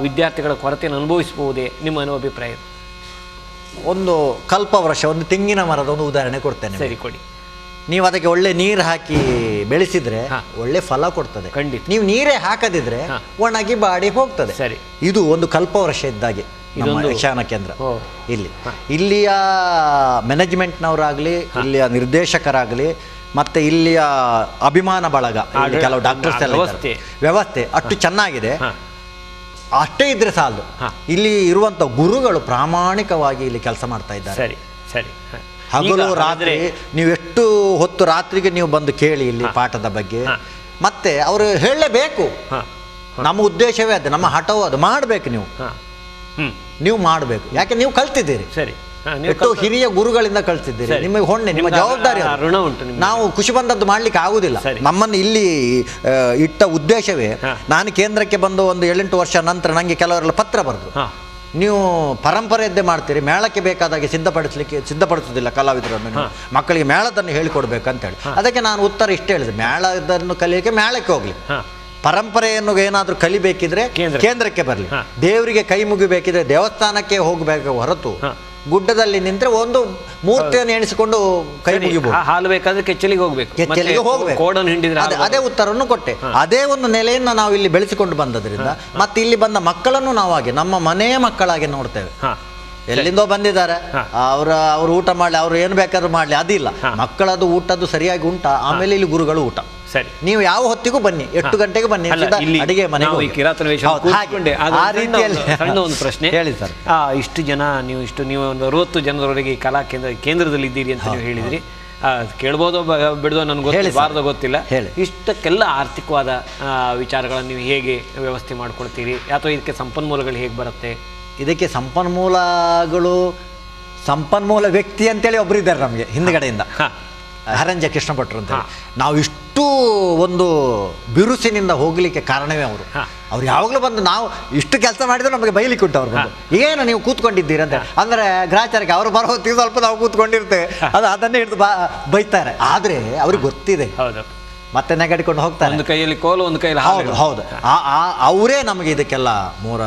ವಿದ್ಯಾರ್ಥಿಗಳ ಕೊರತೆಯನ್ನು ಅನುಭವಿಸಬಹುದೇ, ನಿಮ್ಮ ಅಭಿಪ್ರಾಯ? ಒಂದು ಕಲ್ಪವೃಕ್ಷ, ಒಂದು ತೆಂಗಿನ ಮರದ ಒಂದು ಉದಾಹರಣೆ ಕೊಡ್ತೇನೆ. ಸರಿ, ಕೊಡಿ. ನೀವು ಅದಕ್ಕೆ ಒಳ್ಳೆ ನೀರು ಹಾಕಿ ಬೆಳೆಸಿದ್ರೆ ಒಳ್ಳೆ ಫಲ ಕೊಡ್ತದೆ. ಖಂಡಿತ. ನೀವು ನೀರೇ ಹಾಕದಿದ್ರೆ ಒಣಗಿ ಬಾಡಿ ಹೋಗ್ತದೆ. ಸರಿ, ಇದು ಒಂದು ಕಲ್ಪವೃಕ್ಷ ಇದ್ದಾಗೆ ಇದೊಂದು ಯಕ್ಷಗಾನ ಕೇಂದ್ರ. ಇಲ್ಲಿಯ ಮ್ಯಾನೇಜ್ಮೆಂಟ್ನವರಾಗಲಿ, ಇಲ್ಲಿಯ ನಿರ್ದೇಶಕರಾಗಲಿ, ಮತ್ತೆ ಇಲ್ಲಿಯ ಅಭಿಮಾನ ಬಳಗ, ಕೆಲವು ಡಾಕ್ಟರ್ಸ್ ಎಲ್ಲ ವ್ಯವಸ್ಥೆ ಅಷ್ಟು ಚೆನ್ನಾಗಿದೆ. ಅಷ್ಟೇ ಇದ್ರೆ ಸಾಲದು, ಇಲ್ಲಿ ಇರುವಂತ ಗುರುಗಳು ಪ್ರಾಮಾಣಿಕವಾಗಿ ಇಲ್ಲಿ ಕೆಲಸ ಮಾಡ್ತಾ ಇದ್ದಾರೆ. ಸರಿ ಸರಿ. ಹಗಲು ರಾತ್ರಿ ನೀವು ಎಷ್ಟು ಹೊತ್ತು ರಾತ್ರಿಗೆ ನೀವು ಬಂದು ಕೇಳಿ ಇಲ್ಲಿ ಪಾಠದ ಬಗ್ಗೆ. ಮತ್ತೆ ಅವರು ಹೇಳಲೇಬೇಕು. ನಮ್ಮ ಉದ್ದೇಶವೇ ಅದು, ನಮ್ಮ ಹಠವೂ ಅದು. ಮಾಡಬೇಕು ನೀವು ಮಾಡಬೇಕು. ಯಾಕೆ ನೀವು ಕಲ್ತಿದ್ದೀರಿ. ಸರಿ, ಎಷ್ಟು ಹಿರಿಯ ಗುರುಗಳಿಂದ ಕಳ್ಸಿದ್ದೀರಿ. ನಿಮಗೆ ಹೊಣ್ಣೆ, ನಿಮ್ಮ ಜವಾಬ್ದಾರಿ ಋಣ ಉಂಟು. ನಾವು ಖುಷಿ ಬಂದದ್ದು ಮಾಡ್ಲಿಕ್ಕೆ ಆಗುದಿಲ್ಲ. ನಮ್ಮನ್ನು ಇಲ್ಲಿ ಇಟ್ಟ ಉದ್ದೇಶವೇ, ನಾನು ಕೇಂದ್ರಕ್ಕೆ ಬಂದು ಒಂದು 7-8 ವರ್ಷ ನಂತರ ನನಗೆ ಕೆಲವರೆಲ್ಲ ಪತ್ರ ಬರೆದು, ನೀವು ಪರಂಪರೆಯದ್ದೇ ಮಾಡ್ತೀರಿ, ಮೇಳಕ್ಕೆ ಬೇಕಾದಾಗೆ ಸಿದ್ಧಪಡಿಸೋದಿಲ್ಲ ಕಲಾವಿದರನ್ನು, ಮಕ್ಕಳಿಗೆ ಮೇಳದನ್ನು ಹೇಳಿಕೊಡ್ಬೇಕಂತೇಳಿ. ಅದಕ್ಕೆ ನಾನು ಉತ್ತರ ಇಷ್ಟೇ ಹೇಳಿದೆ, ಮೇಳದನ್ನು ಕಲಿಯಕ್ಕೆ ಮೇಳಕ್ಕೆ ಹೋಗ್ಲಿ, ಪರಂಪರೆಯನ್ನು ಏನಾದರೂ ಕಲಿಬೇಕಿದ್ರೆ ಕೇಂದ್ರಕ್ಕೆ ಬರಲಿ, ದೇವರಿಗೆ ಕೈ ಮುಗಿಬೇಕಿದ್ರೆ ದೇವಸ್ಥಾನಕ್ಕೆ ಹೋಗಬೇಕು ಹೊರತು ಗುಡ್ಡದಲ್ಲಿ ನಿಂತ್ರೆ ಒಂದು ಮೂರ್ತಿಯನ್ನು ಎಣಿಸಿಕೊಂಡು ಕೈ ಮುಗಿಬಹುದು. ಹಾಲು ಬೇಕಾದ್ರೆ ಕೆಚ್ಚಲಿಗೆ ಹೋಗ್ಬೇಕು. ಅದೇ ಉತ್ತರವನ್ನು ಕೊಟ್ಟೆ. ಅದೇ ಒಂದು ನೆಲೆಯನ್ನು ನಾವು ಇಲ್ಲಿ ಬೆಳೆಸಿಕೊಂಡು ಬಂದದ್ರಿಂದ ಮತ್ತೆ ಇಲ್ಲಿ ಬಂದ ಮಕ್ಕಳನ್ನು ನಾವಾಗೆ ನಮ್ಮ ಮನೆಯ ಮಕ್ಕಳಾಗಿ ನೋಡ್ತೇವೆ. ಎಲ್ಲಿಂದೋ ಬಂದಿದ್ದಾರೆ, ಅವ್ರು ಊಟ ಮಾಡಲಿ, ಅವ್ರು ಏನು ಬೇಕಾದ್ರೂ ಮಾಡಲಿ, ಅದಿಲ್ಲ. ಮಕ್ಕಳದು ಊಟದ್ದು ಸರಿಯಾಗಿ ಉಂಟಾ, ಆಮೇಲೆ ಇಲ್ಲಿ ಗುರುಗಳು ಊಟ. ಸರಿ, ನೀವು ಯಾವ ಹೊತ್ತಿಗೂ ಬನ್ನಿ, 8 ಗಂಟೆಗೆ ಬನ್ನಿ, ಅಡಿಗೆ ಮನೆಗೆ. ಸಣ್ಣ ಒಂದು ಪ್ರಶ್ನೆ ಹೇಳಿ ಸರ್. ಇಷ್ಟು ಜನ ನೀವು ಒಂದು 60 ಜನರವರೆಗೆ ಈ ಕಲಾ ಕೇಂದ್ರದಲ್ಲಿ ಇದ್ದೀರಿ ಅಂತ ನೀವು ಹೇಳಿದ್ರಿ. ಕೇಳ್ಬೋದೋ ಬಿಡೋದೋ ನನಗೆ ಗೊತ್ತಿಲ್ಲ. ಇಷ್ಟಕ್ಕೆಲ್ಲ ಆರ್ಥಿಕವಾದ ವಿಚಾರಗಳನ್ನು ನೀವು ಹೇಗೆ ವ್ಯವಸ್ಥೆ ಮಾಡ್ಕೊಳ್ತೀರಿ, ಅಥವಾ ಇದಕ್ಕೆ ಸಂಪನ್ಮೂಲಗಳು ಹೇಗೆ ಬರುತ್ತೆ? ಇದಕ್ಕೆ ಸಂಪನ್ಮೂಲ ವ್ಯಕ್ತಿ ಅಂತೇಳಿ ಒಬ್ರು ಇದ್ದಾರೆ ನಮಗೆ ಹಿಂದ್ಗಡೆಯಿಂದ, ಹರಂಜ ಕೃಷ್ಣ ಭಟ್ರು ಅಂತ. ನಾವು ಇಷ್ಟು ಒಂದು ಬಿರುಸಿನಿಂದ ಹೋಗ್ಲಿಕ್ಕೆ ಕಾರಣವೇ ಅವ್ರು ಯಾವಾಗಲೂ ಬಂದು ನಾವು ಇಷ್ಟು ಕೆಲಸ ಮಾಡಿದ್ರೆ ನಮಗೆ ಬೈಲಿಕ್ಕೆ ಉಂಟು. ಅವ್ರು ಬಂದು ಏನು ನೀವು ಕೂತ್ಕೊಂಡಿದ್ದೀರಿ ಅಂತ ಅಂದ್ರೆ ಗ್ರಾಚಾರಕ್ಕೆ ಅವರು ಬರೋ ಹೊತ್ತಿಗೆ ಸ್ವಲ್ಪ ನಾವು ಕೂತ್ಕೊಂಡಿರ್ತೇವೆ, ಅದನ್ನೇ ಹಿಡಿದು ಬೈತಾರೆ. ಆದ್ರೆ ಅವ್ರಿಗೆ ಗೊತ್ತಿದೆ, ಮತ್ತೆ ನೆಗಡಿಕೊಂಡು ಹೋಗ್ತಾರೆ. ಒಂದು ಕೈಯಲ್ಲಿ ಕೋಲು, ಒಂದು ಕೈಯಲ್ಲಿ. ಹೌದು. ಅವರೇ ನಮಗೆ ಇದಕ್ಕೆಲ್ಲ ಮೂಲ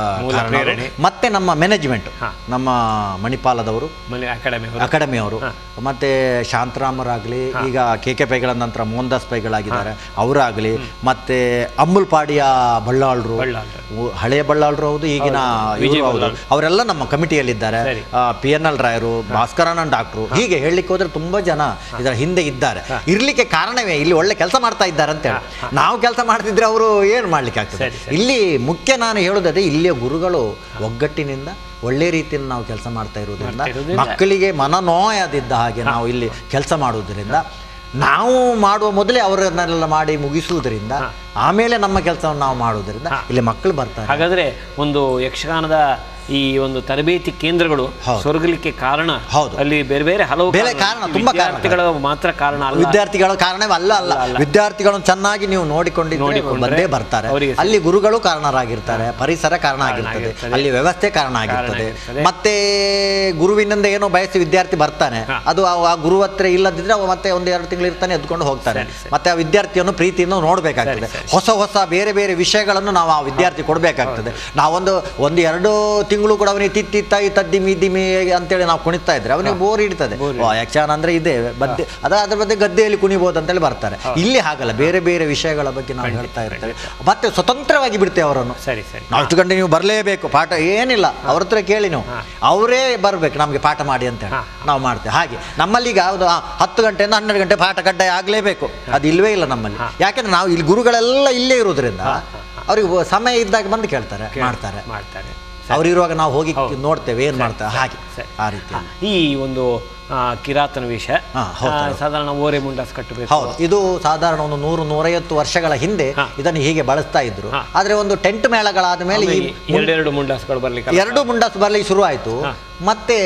ಮತ್ತೆ ನಮ್ಮ ಮ್ಯಾನೇಜ್ಮೆಂಟ್, ನಮ್ಮ ಮಣಿಪಾಲದವರು, ಅಕಾಡೆಮಿಯವರು, ಮತ್ತೆ ಶಾಂತರಾಮರಾಗಲಿ, ಈಗ KK ಪೈಗಳ ನಂತರ ಮೋಹನ್ದಾಸ್ ಪೈಗಳಾಗಿದ್ದಾರೆ ಅವರಾಗಲಿ, ಮತ್ತೆ ಅಮ್ಮುಲ್ ಪಾಡಿಯ ಬಳ್ಳಾಳ್ರು, ಹಳೆಯ ಬಳ್ಳಾಳ್ರು ಹೌದು, ಈಗಿನ ಇವರು ಹೌದು, ಅವರೆಲ್ಲ ನಮ್ಮ ಕಮಿಟಿಯಲ್ಲಿದ್ದಾರೆ. PNL ರಾಯರು, ಭಾಸ್ಕರಾನಂದ್ ಡಾಕ್ಟ್ರು, ಹೀಗೆ ಹೇಳಲಿಕ್ಕೆ ಹೋದ್ರೆ ತುಂಬಾ ಜನ ಇದರ ಹಿಂದೆ ಇದ್ದಾರೆ. ಇರ್ಲಿಕ್ಕೆ ಕಾರಣವೇ ಇಲ್ಲಿ ಒಳ್ಳೆ ಕೆಲಸ ಮಾಡ್ತಾ ಇದ್ದಾರೆ ಅಂತ ಹೇಳಿ. ನಾವು ಕೆಲಸ ಮಾಡ್ತಿದ್ರೆ ಅವರು ಏನು ಮಾಡ್ಲಿಕ್ಕೆ ಆಗ್ತದೆ. ಇಲ್ಲಿ ಮುಖ್ಯ ನಾನು ಹೇಳೋದೇ, ಇಲ್ಲಿಯ ಗುರುಗಳು ಒಗ್ಗಟ್ಟಿನಿಂದ ಒಳ್ಳೆ ರೀತಿಯಲ್ಲಿ ನಾವು ಕೆಲಸ ಮಾಡ್ತಾ ಇರೋದ್ರಿಂದ, ಮಕ್ಕಳಿಗೆ ಮನನೋಯದಿದ್ದ ಹಾಗೆ ನಾವು ಇಲ್ಲಿ ಕೆಲಸ ಮಾಡುವುದರಿಂದ, ನಾವು ಮಾಡುವ ಮೊದಲೇ ಅವರನ್ನೆಲ್ಲ ಮಾಡಿ ಮುಗಿಸುವುದರಿಂದ, ಆಮೇಲೆ ನಮ್ಮ ಕೆಲಸವನ್ನು ನಾವು ಮಾಡುವುದರಿಂದ ಇಲ್ಲಿ ಮಕ್ಕಳು ಬರ್ತಾರೆ. ಹಾಗಾದ್ರೆ ಒಂದು ಯಕ್ಷಗಾನದ ಈ ಒಂದು ತರಬೇತಿ ಕೇಂದ್ರಗಳು ಹೌದು. ಸೊರಗಲಿಕ್ಕೆ ಕಾರಣ ಹೌದು. ಅಲ್ಲಿ ಬೇರೆ ಬೇರೆ ಹಲವು ಬೇರೆ ಕಾರಣ, ತುಂಬಾ ಕಾರಣ. ವಿದ್ಯಾರ್ಥಿಗಳ ಮಾತ್ರ ಕಾರಣ ಅಲ್ಲ. ವಿದ್ಯಾರ್ಥಿಗಳ ಕಾರಣವೇ ಅಲ್ಲ. ವಿದ್ಯಾರ್ಥಿಗಳನ್ನು ಚೆನ್ನಾಗಿ ನೀವು ನೋಡಿಕೊಂಡ್ರೆ ಬಂದೇ ಬರ್ತಾರೆ. ಅವರಿಗೆ ಅಲ್ಲಿ ಗುರುಗಳು ಕಾರಣರಾಗಿರ್ತಾರೆ, ಪರಿಸರ ಕಾರಣ ಆಗಿರ್ತದೆ, ಅಲ್ಲಿ ವ್ಯವಸ್ಥೆ ಕಾರಣ ಆಗಿರ್ತದೆ. ಮತ್ತೆ ಗುರುವಿನಿಂದ ಏನೋ ಬಯಸಿ ವಿದ್ಯಾರ್ಥಿ ಬರ್ತಾನೆ, ಅದು ಆ ಗುರು ಹತ್ರ ಇಲ್ಲದಿದ್ರೆ ಅವ ಮತ್ತೆ ಒಂದು 2 ತಿಂಗಳು ಇರ್ತಾನೆ, ಎದ್ಕೊಂಡು ಹೋಗ್ತಾನೆ. ಮತ್ತೆ ಆ ವಿದ್ಯಾರ್ಥಿಯನ್ನು ಪ್ರೀತಿಯಿಂದ ನೋಡ್ಬೇಕಾಗ್ತದೆ. ಹೊಸ ಬೇರೆ ಬೇರೆ ವಿಷಯಗಳನ್ನು ನಾವು ಆ ವಿದ್ಯಾರ್ಥಿ ಕೊಡ್ಬೇಕಾಗ್ತದೆ. ನಾವೊಂದು 1-2 ತಿಂಗಳು ಕೂಡ ಅವನಿಗೆ ತಿತ್ತಾಯಿ ತದ್ದಿಮಿ ದಿಮಿ ಅಂತೇಳಿ ನಾವು ಕುಣಿತಾ ಇದ್ರೆ ಅವನಿಗೆ ಬೋರ್ ಇಡ್ತದೆ. ಯಕ್ಷಗಾನ ಅಂದ್ರೆ ಇದೆ ಬದ್ದೆ, ಅದ್ರ ಬಗ್ಗೆ ಗದ್ದೆಯಲ್ಲಿ ಕುಣಿಬಹುದು ಅಂತೇಳಿ ಬರ್ತಾರೆ. ಇಲ್ಲಿ ಹಾಗಲ್ಲ, ಬೇರೆ ಬೇರೆ ವಿಷಯಗಳ ಬಗ್ಗೆ ನಾವು ಹೇಳ್ತಾ ಇರ್ತೇವೆ. ಮತ್ತೆ ಸ್ವತಂತ್ರವಾಗಿ ಬಿಡ್ತೇವೆ ಅವರನ್ನು. ಸರಿ ಸರಿ, ನಾವು 10 ಗಂಟೆ ನೀವು ಬರಲೇಬೇಕು, ಪಾಠ ಏನಿಲ್ಲ, ಅವ್ರ ಹತ್ರ ಕೇಳಿ ನೀವು, ಅವರೇ ಬರ್ಬೇಕು ನಮಗೆ ಪಾಠ ಮಾಡಿ ಅಂತ ಹೇಳಿ ನಾವು ಮಾಡ್ತೇವೆ. ಹಾಗೆ ನಮ್ಮಲ್ಲಿ ಈಗ ಯಾವುದು 10 ಗಂಟೆಯಿಂದ 12 ಗಂಟೆ ಪಾಠ ಕಡ್ಡಾಯ ಆಗಲೇಬೇಕು, ಅದು ಇಲ್ವೇ ಇಲ್ಲ ನಮ್ಮಲ್ಲಿ. ಯಾಕೆಂದ್ರೆ ನಾವು ಇಲ್ಲಿ ಗುರುಗಳೆಲ್ಲ ಇಲ್ಲೇ ಇರೋದ್ರಿಂದ ಅವ್ರಿಗೆ ಸಮಯ ಇದ್ದಾಗ ಬಂದು ಕೇಳ್ತಾರೆ, ಮಾಡ್ತಾರೆ. ಅವರಿರುವಾಗ ನಾವು ಹೋಗಿ ನೋಡ್ತೇವೆ ಏನು ಮಾಡ್ತಾರೆ. ಹಾಗೆ ಆ ರೀತಿ ಈ ಒಂದು ಕಿರಾತನ ವೇಷ ಸಾಧಾರಣ ಓರೆ ಮುಂಡಾಸ್ ಕಟ್ಟಬೇಕು. ಹೌದು, ಇದು ಸಾಧಾರಣ ಒಂದು 100-150 ವರ್ಷಗಳ ಹಿಂದೆ ಇದನ್ನು ಹೀಗೆ ಬಳಸ್ತಾ ಇದ್ರು. ಆದ್ರೆ ಒಂದು ಟೆಂಟ್ ಮೇಳಗಳಾದ ಮೇಲೆ ಎರಡು ಮುಂಡಾಸ್ಗಳು ಬರ್ಲಿಕ್ಕೆ 2 ಮುಂಡಾಸ್ ಬರ್ಲಿಕ್ಕೆ ಶುರು ಆಯ್ತು. ಮತ್ತೆ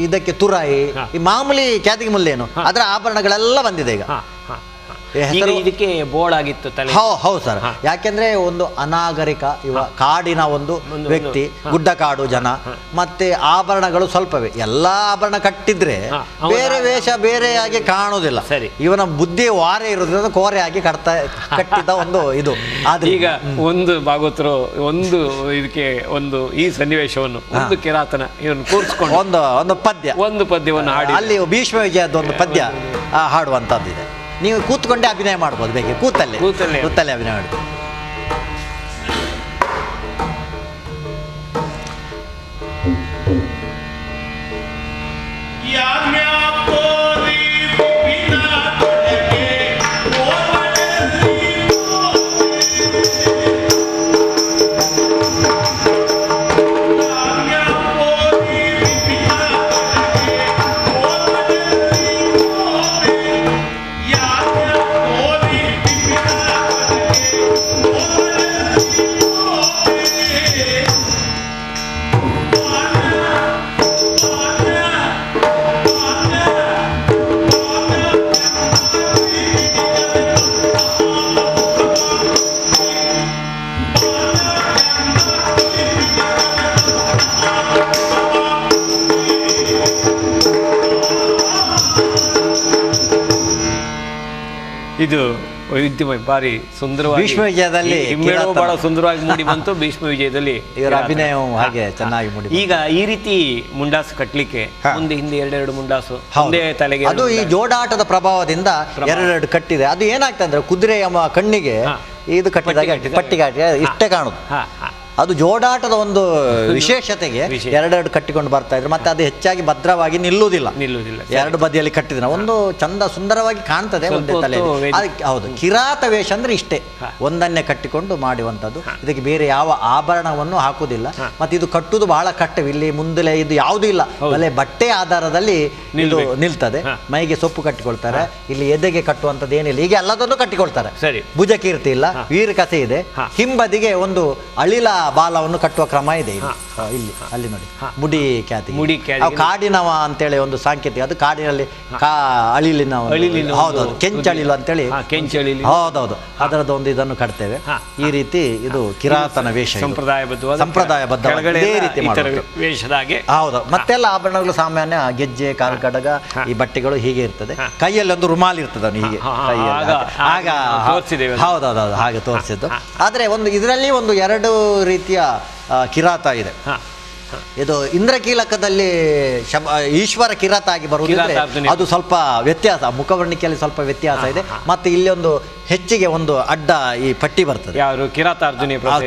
ಇದಕ್ಕೆ ತುರಾಯಿ, ಈ ಮಾಮೂಲಿ ಕ್ಯಾತಿಗೆ ಮುಲ್ಲೇನು ಅದರ ಆಭರಣಗಳೆಲ್ಲ ಬಂದಿದೆ ಈಗ. ಇದಕ್ಕೆ ಬೋರ್ಡ್ ಆಗಿತ್ತು ತಲೆ. ಹೌದು ಸರ್, ಯಾಕೆಂದ್ರೆ ಒಂದು ಅನಾಗರಿಕ ಕಾಡಿನ ಒಂದು ವ್ಯಕ್ತಿ, ಗುಡ್ಡ ಕಾಡು ಜನ, ಮತ್ತೆ ಆಭರಣಗಳು ಸ್ವಲ್ಪವೇ. ಎಲ್ಲಾ ಆಭರಣ ಕಟ್ಟಿದ್ರೆ ಬೇರೆ ವೇಷ ಬೇರೆಯಾಗಿ ಕಾಣುವುದಿಲ್ಲ. ಇವನ ಬುದ್ಧಿ ವಾರೆ ಇರೋದ್ರಿಂದ ಕೋರೆಯಾಗಿ ಕಟ್ಟಿದ ಒಂದು ಇದು. ಆದ್ರೆ ಈಗ ಒಂದು ಭಾಗವತರು ಒಂದು ಇದಕ್ಕೆ ಒಂದು ಈ ಸನ್ನಿವೇಶವನ್ನು ಒಂದು ಕಿರಾತನ ಇವನು ಕೂರಿಸ್ಕೊಂಡು ಒಂದು ಪದ್ಯವನ್ನು ಹಾಡಿ ಅಲ್ಲಿ ಭೀಷ್ಮ ವಿಜಯದ ಒಂದು ಪದ್ಯ ಹಾಡುವಂತದ್ದಿದೆ. ನೀವು ಕೂತ್ಕೊಂಡೆ ಅಭಿನಯ ಮಾಡ್ಬೋದು, ಬೇಕೆ ಕೂತಲ್ಲೇ ಅಭಿನಯ ಮಾಡಿ. ಇದು ವೈವಿಧ್ಯಮಯ ಬಾರಿ ಸುಂದರವಾಗಿ ಭೀಷ್ಮ ವಿಜಯದಲ್ಲಿ ಬಹಳ ಸುಂದರವಾಗಿ ಮೂಡಿ ಬಂತು. ಭೀಷ್ಮ ವಿಜಯದಲ್ಲಿ ಇವರ ಅಭಿನಯ ಹಾಗೆ ಚೆನ್ನಾಗಿ ಮೂಡಿ. ಈಗ ಈ ರೀತಿ ಮುಂಡಾಸು ಕಟ್ಟಲಿಕ್ಕೆ ಮುಂದೆ ಹಿಂದೆ 2 ಮುಂಡಾಸು ಒಂದೇ ತಲೆಗೆ, ಅದು ಈ ಜೋಡಾಟದ ಪ್ರಭಾವದಿಂದ 2 ಕಟ್ಟಿದೆ. ಅದು ಏನಾಗ್ತದೆ ಅಂದ್ರೆ ಕುದುರೆಯ ಕಣ್ಣಿಗೆ ಇದು ಕಟ್ಟಿದಾಗ ಪಟ್ಟಿಗಾಟಿ ಇಷ್ಟೇ ಕಾಣುದು. ಅದು ಜೋಡಾಟದ ಒಂದು ವಿಶೇಷತೆಗೆ 2 ಕಟ್ಟಿಕೊಂಡು ಬರ್ತಾ ಇದ್ರು. ಮತ್ತೆ ಅದು ಹೆಚ್ಚಾಗಿ ಭದ್ರವಾಗಿ ನಿಲ್ಲುವುದಿಲ್ಲ. 2 ಬದಿಯಲ್ಲಿ ಕಟ್ಟಿದ್ರೆ ಒಂದು ಚಂದ ಸುಂದರವಾಗಿ ಕಾಣ್ತದೆ ಒಂದೇ ತಲೆ. ಹೌದು, ಕಿರಾತ ವೇಷ ಅಂದ್ರೆ ಇಷ್ಟೇ, ಒಂದನ್ನೇ ಕಟ್ಟಿಕೊಂಡು ಮಾಡುವಂಥದ್ದು. ಇದಕ್ಕೆ ಬೇರೆ ಯಾವ ಆಭರಣವನ್ನು ಹಾಕುವುದಿಲ್ಲ. ಮತ್ತೆ ಇದು ಕಟ್ಟುವುದು ಬಹಳ ಕಟ್ಟವು. ಇಲ್ಲಿ ಮುಂದೆ ಇದು ಯಾವುದೂ ಇಲ್ಲ, ಬಲೆ ಬಟ್ಟೆ ಆಧಾರದಲ್ಲಿ ಇದು ನಿಲ್ತದೆ. ಮೈಗೆ ಸೊಪ್ಪು ಕಟ್ಟಿಕೊಳ್ತಾರೆ, ಇಲ್ಲಿ ಎದೆಗೆ ಕಟ್ಟುವಂಥದ್ದು ಏನಿಲ್ಲ. ಹೀಗೆ ಎಲ್ಲದನ್ನು ಕಟ್ಟಿಕೊಳ್ತಾರೆ. ಭುಜಕೀರ್ತಿ ಇಲ್ಲ, ವೀರಕಸೆ ಇದೆ. ಹಿಂಬದಿಗೆ ಒಂದು ಅಳಿಲ ಬಾಲವನ್ನು ಕಟ್ಟುವ ಕ್ರಮ ಇದೆ ಇಲ್ಲಿ. ಅಲ್ಲಿ ನೋಡಿ, ಮುಡಿ ಖ್ಯಾತಿ, ಕಾಡಿನವ ಅಂತೇಳಿ ಒಂದು ಸಾಂಕೇತಿಕ. ಅದು ಕಾಡಿನಲ್ಲಿ ಅಳಿಲಿನ, ಹೌದೌದು, ಕೆಂಚಳಿಲು ಅಂತೇಳಿ, ಹೌದೌದು, ಅದರದ್ದು ಒಂದು ಇದನ್ನು ಕಟ್ತೇವೆ. ಈ ರೀತಿ ಇದು ಕಿರಾತನ ವೇಷ, ಸಂಪ್ರದಾಯಬದ್ಧ ಹೌದು. ಮತ್ತೆಲ್ಲ ಆಭರಣಗಳು ಸಾಮಾನ್ಯ ಗೆಜ್ಜೆ, ಕಾಲ್ಕಡಗ, ಈ ಬಟ್ಟೆಗಳು ಹೀಗೆ ಇರ್ತದೆ. ಕೈಯಲ್ಲಿ ಒಂದು ರುಮಾಲ್ ಇರ್ತದೆ ಅವನು ಹೀಗೆ ಕೈಯಲ್ಲಿ. ಆಗ ಹೌದೌದು, ಹಾಗೆ ತೋರಿಸಿದ್ದು. ಆದ್ರೆ ಒಂದು ಇದರಲ್ಲಿ ಒಂದು 2 ರೀತಿಯ ಕಿರಾತ ಇದೆ. ಇದು ಇಂದ್ರಕೀಲಕದಲ್ಲಿ ಈಶ್ವರ ಕಿರಾತ ಆಗಿ ಬರುವುದಿದ್ರೆ ಅದು ಸ್ವಲ್ಪ ವ್ಯತ್ಯಾಸ, ಮುಖವರ್ಣಿಕೆಯಲ್ಲಿ ಸ್ವಲ್ಪ ವ್ಯತ್ಯಾಸ ಇದೆ. ಮತ್ತೆ ಇಲ್ಲಿ ಒಂದು ಹೆಚ್ಚಿಗೆ ಒಂದು ಅಡ್ಡ ಈ ಪಟ್ಟಿ ಬರ್ತದೆ.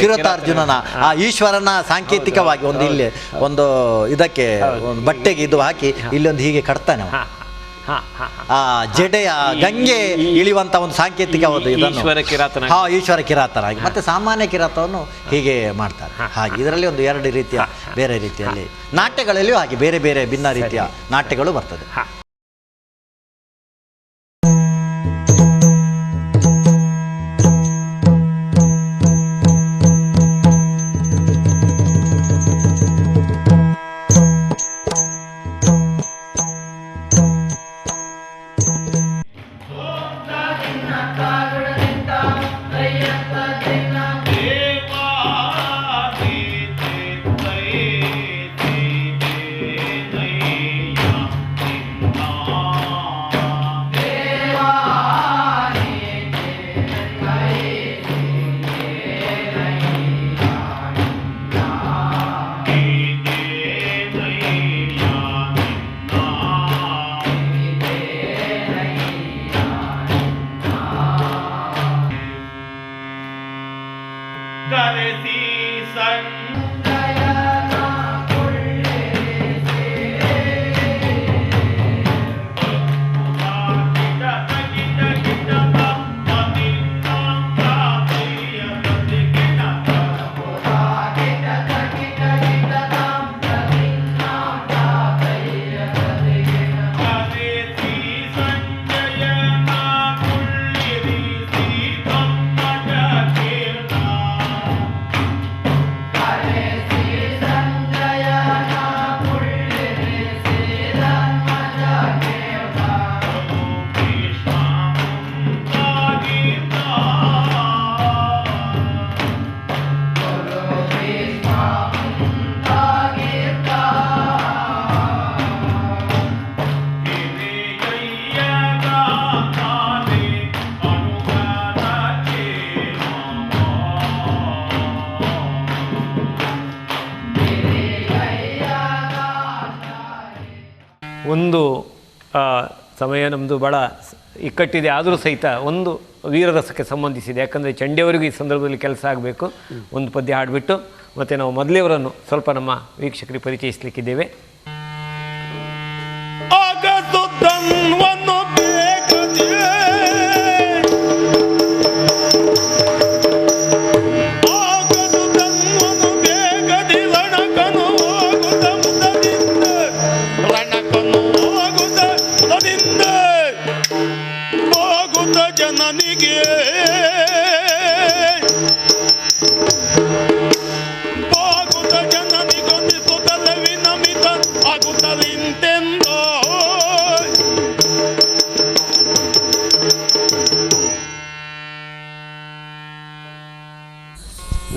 ಕಿರಾತಾರ್ಜುನನ ಆ ಈಶ್ವರನ ಸಾಂಕೇತಿಕವಾಗಿ ಒಂದು ಇಲ್ಲಿ ಒಂದು ಇದಕ್ಕೆ ಒಂದು ಬಟ್ಟೆಗೆ ಇದು ಹಾಕಿ ಇಲ್ಲೊಂದು ಹೀಗೆ ಕಟ್ತಾನೆ. ಆ ಜಡೆಯ ಗಂಗೆ ಇಳಿಯುವಂತ ಒಂದು ಸಾಂಕೇತಿಕವಾದ ಈಶ್ವರ ಕಿರಾತನಾಗಿ. ಮತ್ತೆ ಸಾಮಾನ್ಯ ಕಿರಾತವನ್ನು ಹೀಗೆ ಮಾಡ್ತಾರೆ. ಹಾಗೆ ಇದರಲ್ಲಿ ಒಂದು 2 ರೀತಿಯ ಬೇರೆ ರೀತಿಯಲ್ಲಿ ನಾಟ್ಯಗಳಲ್ಲಿಯೂ ಹಾಗೆ ಬೇರೆ ಬೇರೆ ಭಿನ್ನ ರೀತಿಯ ನಾಟ್ಯಗಳು ಬರ್ತದೆ. ಕರೆಸಿ ಸಂಜಯನ ಕೊಳ್ಳಿರಿಸಿ ಗಿಡ ಗಿಡ ಗಿಡ ಮದಿ ಕಾಂತಾತೆಯ ಮದಿ ಗಿಡ ಗಿಡ ಗಿಡ ಗಿಡ ಮದಿ ಕಾಂತಾತೆಯ ಮದಿ ಗಿಡ ಕರೆಸಿ ಸಂಜಯನ ಕೊಳ್ಳಿರಿಸಿ ಧಮ್ಮಜ ಕೀರ್ತ ಕರೆಸಿ ಸಂಜಯನ ಕೊಳ್ಳಿರಿಸಿ ಧಮ್ಮಜ ಕೀರ್ತ ಭೀಷ್ಮ ಮುಂತಾಗೀತ ಒಂದು ಸಮಯ ನಮ್ಮದು ಭಾಳ ಇಕ್ಕಟ್ಟಿದೆ, ಆದರೂ ಸಹಿತ ಒಂದು ವೀರರಸಕ್ಕೆ ಸಂಬಂಧಿಸಿದೆ. ಯಾಕಂದರೆ ಚಂಡಿಯವರಿಗೂ ಈ ಸಂದರ್ಭದಲ್ಲಿ ಕೆಲಸ ಆಗಬೇಕು. ಒಂದು ಪದ್ಯ ಹಾಡಿಬಿಟ್ಟು ಮತ್ತು ನಾವು ಮೊದಲೇವರನ್ನು ಸ್ವಲ್ಪ ನಮ್ಮ ವೀಕ್ಷಕರಿಗೆ ಪರಿಚಯಿಸಲಿಕ್ಕಿದ್ದೇವೆ. ಆಗಸುತ್ತನ್ವನ್ನು ಬೇಕದೆ ಆಗಸುತ್ತನ್ವನ್ನು ಬೇಕದೆ ರಣಕನು ಹೋಗುತ್ತ ಮುದದಿಂದ ರಣಕನು ಹೋಗುತ್ತ ಮುದದಿಂದ ಹೋಗುತ್ತ ಜನನಿಗೆ ಹೋಗುತ್ತ ಜನನಿಗೊಂದಿಸುತ್ತಲೇ ವಿನಮಿತ ಆಗುತ್ತಲಿಂತೆಂದೋ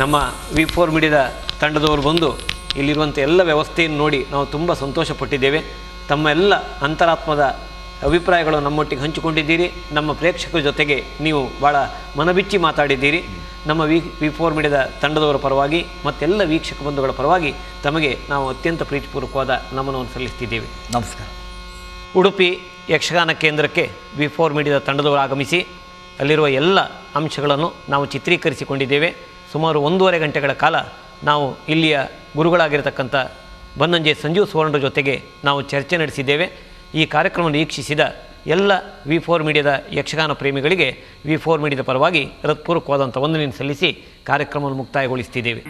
ನಮ್ಮ ವಿ4 ಮೀಡಿಯಾದ ತಂಡದವರು ಬಂದು ಇಲ್ಲಿರುವಂಥ ಎಲ್ಲ ವ್ಯವಸ್ಥೆಯನ್ನು ನೋಡಿ ನಾವು ತುಂಬ ಸಂತೋಷಪಟ್ಟಿದ್ದೇವೆ. ತಮ್ಮ ಎಲ್ಲ ಅಂತರಾತ್ಮದ ಅಭಿಪ್ರಾಯಗಳು ನಮ್ಮೊಟ್ಟಿಗೆ ಹಂಚಿಕೊಂಡಿದ್ದೀರಿ. ನಮ್ಮ ಪ್ರೇಕ್ಷಕರ ಜೊತೆಗೆ ನೀವು ಭಾಳ ಮನಬಿಚ್ಚಿ ಮಾತಾಡಿದ್ದೀರಿ. ನಮ್ಮ ವಿ4 ಮೀಡಿಯಾದ ತಂಡದವರ ಪರವಾಗಿ ಮತ್ತೆಲ್ಲ ವೀಕ್ಷಕ ಬಂಧುಗಳ ಪರವಾಗಿ ತಮಗೆ ನಾವು ಅತ್ಯಂತ ಪ್ರೀತಿಪೂರ್ವಕವಾದ ನಮನವನ್ನು ಸಲ್ಲಿಸ್ತಿದ್ದೇವೆ. ನಮಸ್ಕಾರ. ಉಡುಪಿ ಯಕ್ಷಗಾನ ಕೇಂದ್ರಕ್ಕೆ ವಿ4 ಮೀಡಿಯಾದ ತಂಡದವರು ಆಗಮಿಸಿ ಅಲ್ಲಿರುವ ಎಲ್ಲ ಅಂಶಗಳನ್ನು ನಾವು ಚಿತ್ರೀಕರಿಸಿಕೊಂಡಿದ್ದೇವೆ. ಸುಮಾರು 1.5 ಗಂಟೆಗಳ ಕಾಲ ನಾವು ಇಲ್ಲಿಯ ಗುರುಗಳಾಗಿರತಕ್ಕಂಥ ಬನ್ನಂಜೆ ಸಂಜೀವ್ ಸುವರ್ಣರ ಜೊತೆಗೆ ನಾವು ಚರ್ಚೆ ನಡೆಸಿದ್ದೇವೆ. ಈ ಕಾರ್ಯಕ್ರಮವನ್ನು ವೀಕ್ಷಿಸಿದ ಎಲ್ಲ ವಿ4 ಮೀಡಿಯಾದ ಯಕ್ಷಗಾನ ಪ್ರೇಮಿಗಳಿಗೆ ವಿ4 ಮೀಡಿಯಾದ ಪರವಾಗಿ ಹೃತ್ಪೂರ್ವಕವಾದಂಥ ವಂದನೆಯನ್ನು ಸಲ್ಲಿಸಿ ಕಾರ್ಯಕ್ರಮವನ್ನು ಮುಕ್ತಾಯಗೊಳಿಸ್ತಿದ್ದೇವೆ.